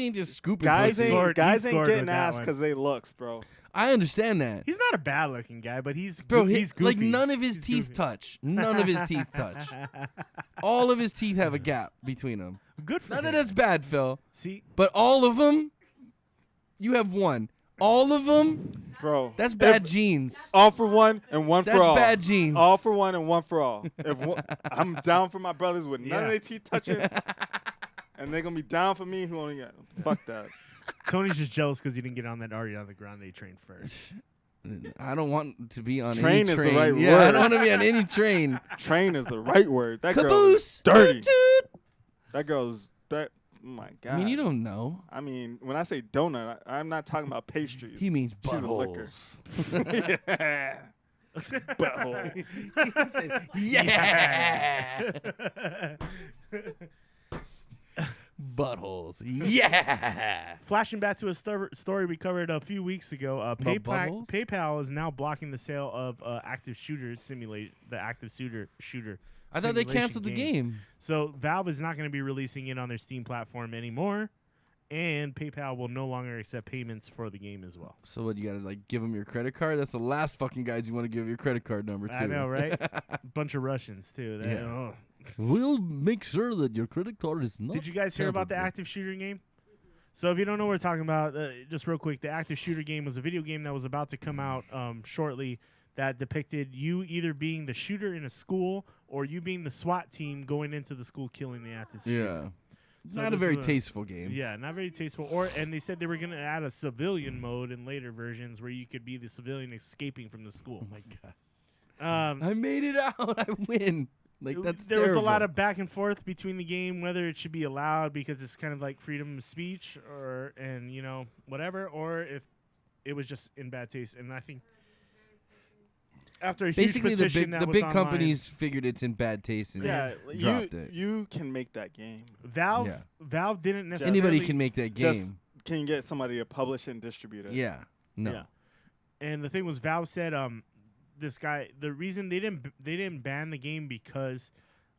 ain't just scooping. guys pussy. scored- he ain't scored getting with that ass one. because they looks, bro. I understand that. He's not a bad looking guy, but he's He's goofy. like none of his He's teeth goofy. touch. None of his teeth touch. All of his teeth have a gap between them. Good for Not him. that that's bad, Phil, See, but all of them, you have one. All of them, Bro, that's bad genes. all for one and one That's for all. bad genes. All for one and one for all. I'm down for my brothers with none Yeah. of their teeth touching, and they're gonna be down for me who only got. Fuck that. Tony's just jealous because he didn't get on that Ariana Grande train first. I don't want to be on Train any is the train. right Yeah, I word. don't want to be on any train. Train is the right word. That girl Caboose. is dirty. Toot, toot. That girl's that. Oh my god. I mean, you don't know. I mean, when I say donut, I'm not talking about pastries. He means She's a liquor. buttholes. Yeah. Butthole. Yeah. Buttholes. Yeah. Flashing back to a story we covered a few weeks ago, buttholes? PayPal is now blocking the sale of active shooter simulate the active shooter. I thought they simulation canceled the game. So Valve is not going to be releasing it on their Steam platform anymore, and PayPal will no longer accept payments for the game as well. So what, you gotta like give them your credit card? That's the last fucking guys you want to give your credit card number to. I know, right? Bunch of Russians too. They- Yeah. oh. We'll make sure that your credit card is not. Did you guys hear about the active shooter game? So if you don't know what we're talking about, just real quick, the active shooter game was a video game that was about to come out shortly that depicted you either being the shooter in a school or you being the SWAT team going into the school killing the active shooter. Yeah. So Not a this very is tasteful game. Yeah, not very tasteful. And they said they were going to add a civilian mode in later versions where you could be the civilian escaping from the school. Oh my god. I made it out. I win. Like that's there was a lot terrible. of back and forth between the game whether it should be allowed because it's kind of like freedom of speech or whatever, or if it was just in bad taste. And I think after a basically huge the petition big that the was big online, companies figured it's in bad taste and dropped it. You can make that game. Valve didn't necessarily Anybody can make that Just game. can you get somebody to publish and distribute it? Yeah. No. Yeah. And the thing was, Valve said, this guy, the reason they didn't ban the game because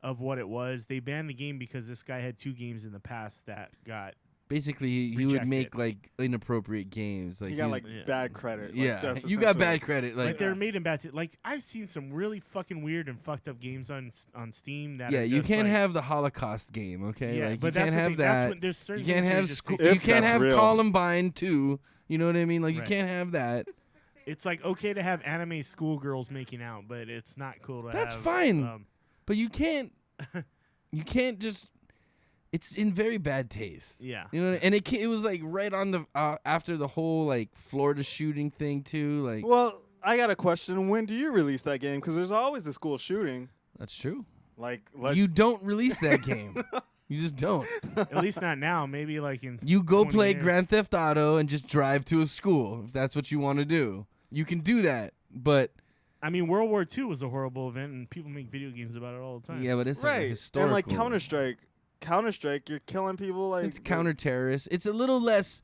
of what it was. They banned the game because this guy had 2 games in the past that got. Basically, he would make like inappropriate games. Like he got he's- like bad credit. Like, yeah, that's you got essentially- bad credit. Like Like they're made in bad. Like I've seen some really fucking weird and fucked up games on Steam that. yeah, are you just can't like, have the Holocaust game. Okay, Yeah, like but you that's can't the have thing. That's that. when there's certain You can't things where have just school. think- You If can't that's have real. Columbine too. You know what I mean? Like you Right. can't have that. It's like okay to have anime schoolgirls making out, but it's not cool to That's have. fine. But you can't. You can't just. It's in very bad taste. Yeah. You know, and it was like right on the after the whole like Florida shooting thing too. Like Well, I got a question. When do you release that game? Because there's always a school shooting. that's true. Like You don't release that game. You just don't. At least not now. Maybe like in. You go 20 play years. Grand Theft Auto and just drive to a school if that's what you want to do. You can do that, but I mean, World War II was a horrible event, and people make video games about it all the time. yeah, but it's like a right. historical. And like Counter-Strike, you're killing people. Like It's counter-terrorist. It's a little less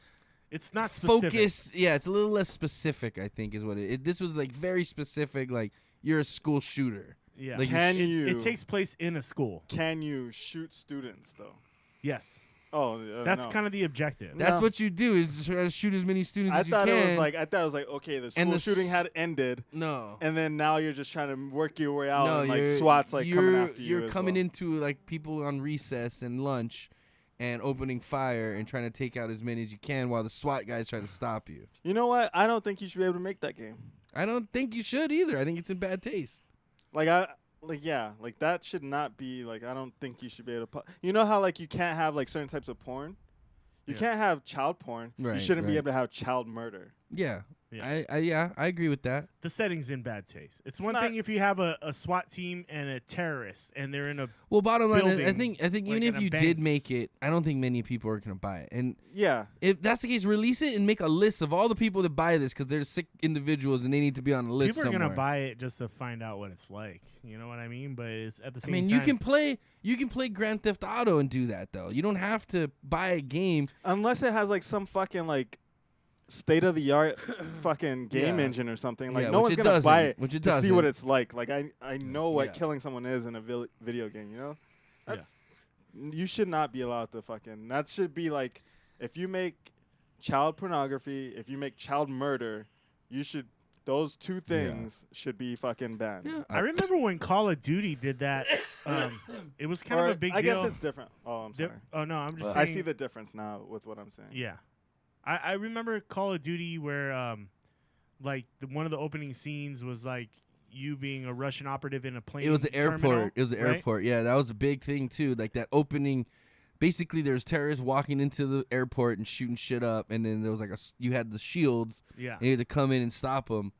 It's not specific. focused. Yeah, it's a little less specific. I think is what this was like very specific. Like you're a school shooter. Yeah. Like, Can you? It takes place in a school. Can you shoot students though? Yes. Oh, That's no. kind of the objective. That's No. what you do is just try to shoot as many students I as you thought can. it was like okay, the And school the shooting s- had ended, no. and then now you're just trying to work your way out, No, and like you're, SWAT's like coming you're- after you. You're as coming well. into like people on recess and lunch, and opening fire and trying to take out as many as you can while the SWAT guys try to stop you. You know what? I don't think you should be able to make that game. I don't think you should either. I think it's in bad taste. Like that should not be like. I don't think you should be able to. You know how like you can't have like certain types of porn. You Yeah. can't have child porn. You Right, shouldn't be right. able to have child murder. Yeah. Yeah. I agree with that. The setting's in bad taste. It's one not- thing if you have a SWAT team and a terrorist, and they're in a. Well, bottom line, I Building, think like even in if a you bank. did make it, I don't think many people are gonna buy it. And Yeah. if that's the case, release it and make a list of all the people that buy this because they're sick individuals and they need to be on a list People are somewhere. gonna buy it just to find out what it's like. You know what I mean? But it's at the I same mean, time. you can play Grand Theft Auto and do that though. You don't have to buy a game. Unless it has like some fucking like state of the art fucking game Yeah. engine or something. Like Yeah, no which one's it gonna buy doesn't, it which it to see what doesn't. it's like. Like I know what Yeah. killing someone is in a video game. You know. Yeah. That's, You should not be allowed to fucking. That should be like, if you make child pornography, if you make child murder, you should. Those two things should be fucking banned. Yeah, I remember when Call of Duty did that. It was kind Or of a big I deal. guess it's different. Oh, I'm Di- sorry. oh no, I'm just. I saying, see the difference now with what I'm saying. Yeah, I remember Call of Duty where like one of the opening scenes was like you being a Russian operative in a plane. It was the terminal, airport. It was the right? airport. Yeah, that was a big thing too. Like that opening. Basically, there's terrorists walking into the airport and shooting shit up, and then there was like you had the shields. Yeah, And you had to come in and stop them.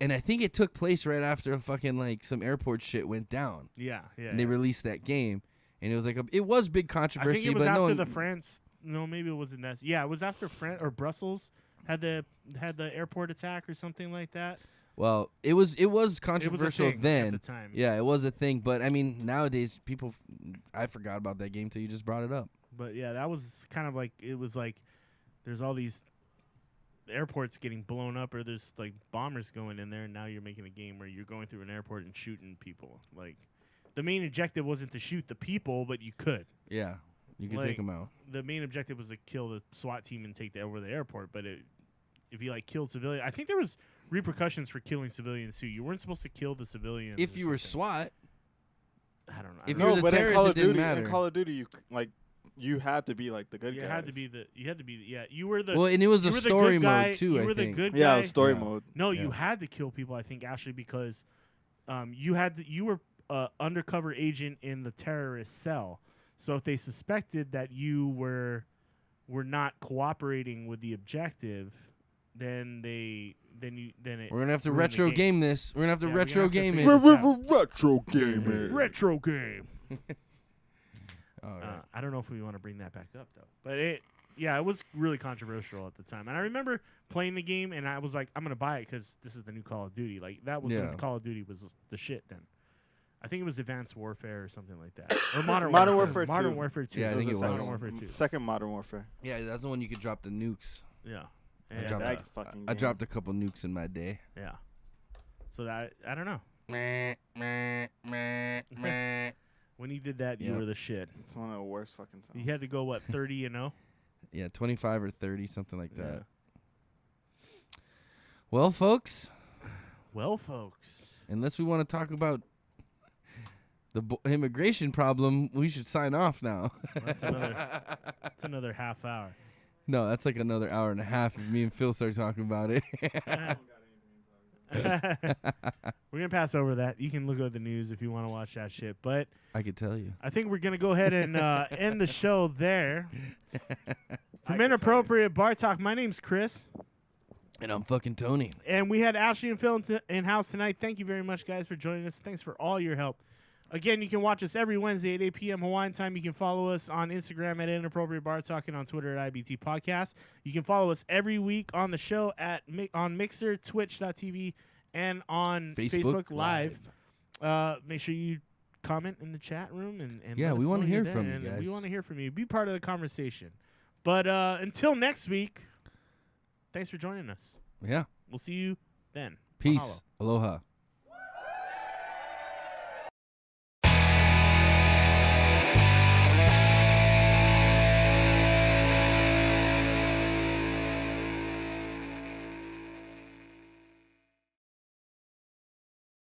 And I think it took place right after fucking like some airport shit went down, yeah. and they released that game, and it was like it was big I controversy. think it was but no after one, the France. No, maybe it wasn't that. Yeah, it was after France or Brussels had the airport attack or something like that. Well, it was It was a controversial thing then. at the time. Yeah, it was a thing. But I mean, nowadays people, I forgot about that game till you just brought it up. But yeah, that was kind of like it was like there's all these airports getting blown up or there's like bombers going in there, and now you're making a game where you're going through an airport and shooting people. Like the main objective wasn't to shoot the people, but you could. Yeah, you could Like, take them out. The main objective was to kill the SWAT team and take over the airport. But if you like killed civilians, I think there was repercussions for killing civilians too. You weren't supposed to kill the civilians. If or you were something. SWAT, I don't know. If I you're don't the No, but in terrorist, Call it of didn't Duty, matter. in Call of Duty, you like you had to be like the good You guys. had to be the. You had to be. Yeah, you were the. Well, and it was you a were the story good guy, mode too. You I were think. the good Yeah, guy. it was story Yeah. mode. No, Yeah. you had to kill people. I think Ashley because, you were undercover agent in the terrorist cell. So if they suspected that you were not cooperating with the objective, then it We're gonna have to ruined the retro game this. We're gonna have to Yeah, we're retro gonna have to game figure it. this out. Retro gaming. retro game. All right. I don't know if we want to bring that back up though, but it was really controversial at the time, and I remember playing the game, and I was like, I'm gonna buy it because this is the new Call of Duty. Like that was when Call of Duty was the shit then. I think it was Advanced Warfare or something like that, or Modern Warfare 2. Modern Warfare 2. Yeah, I think it was. Modern Warfare 2. Second Modern Warfare. Yeah, that's the one you could drop the nukes. Yeah, I and, dropped That fucking I game. dropped a couple nukes in my day. yeah. So that I don't know. When you did that, you Yep. were the shit. It's one of the worst fucking songs. You had to go 30-0. Yeah, 25 or 30, something like that. Yeah. Well, folks, Well, folks. unless we want to talk about the immigration problem, we should sign off now. That's another half hour. No, that's like another hour and a half if me and Phil start talking about it. We're gonna pass over that. You can look at the news if you want to watch that shit. But I could tell you. I think we're gonna go ahead and end the show there. From can Inappropriate Bar Talk, my name's Chris, And I'm fucking Tony. and we had Ashley and Phil in house tonight. Thank you very much, guys, for joining us. Thanks for all your help. Again, you can watch us every Wednesday at 8 p.m. Hawaiian time. You can follow us on Instagram at Inappropriate Bar Talk and on Twitter at IBT Podcast. You can follow us every week on the show on Mixer, Twitch.tv, and on Facebook Live. Make sure you comment in the chat room and Yeah, let we us wanna know you're hear there, from you and guys. We want to hear from you. Be part of the conversation. But until next week, thanks for joining us. Yeah. We'll see you then. Peace. Mahalo. Aloha.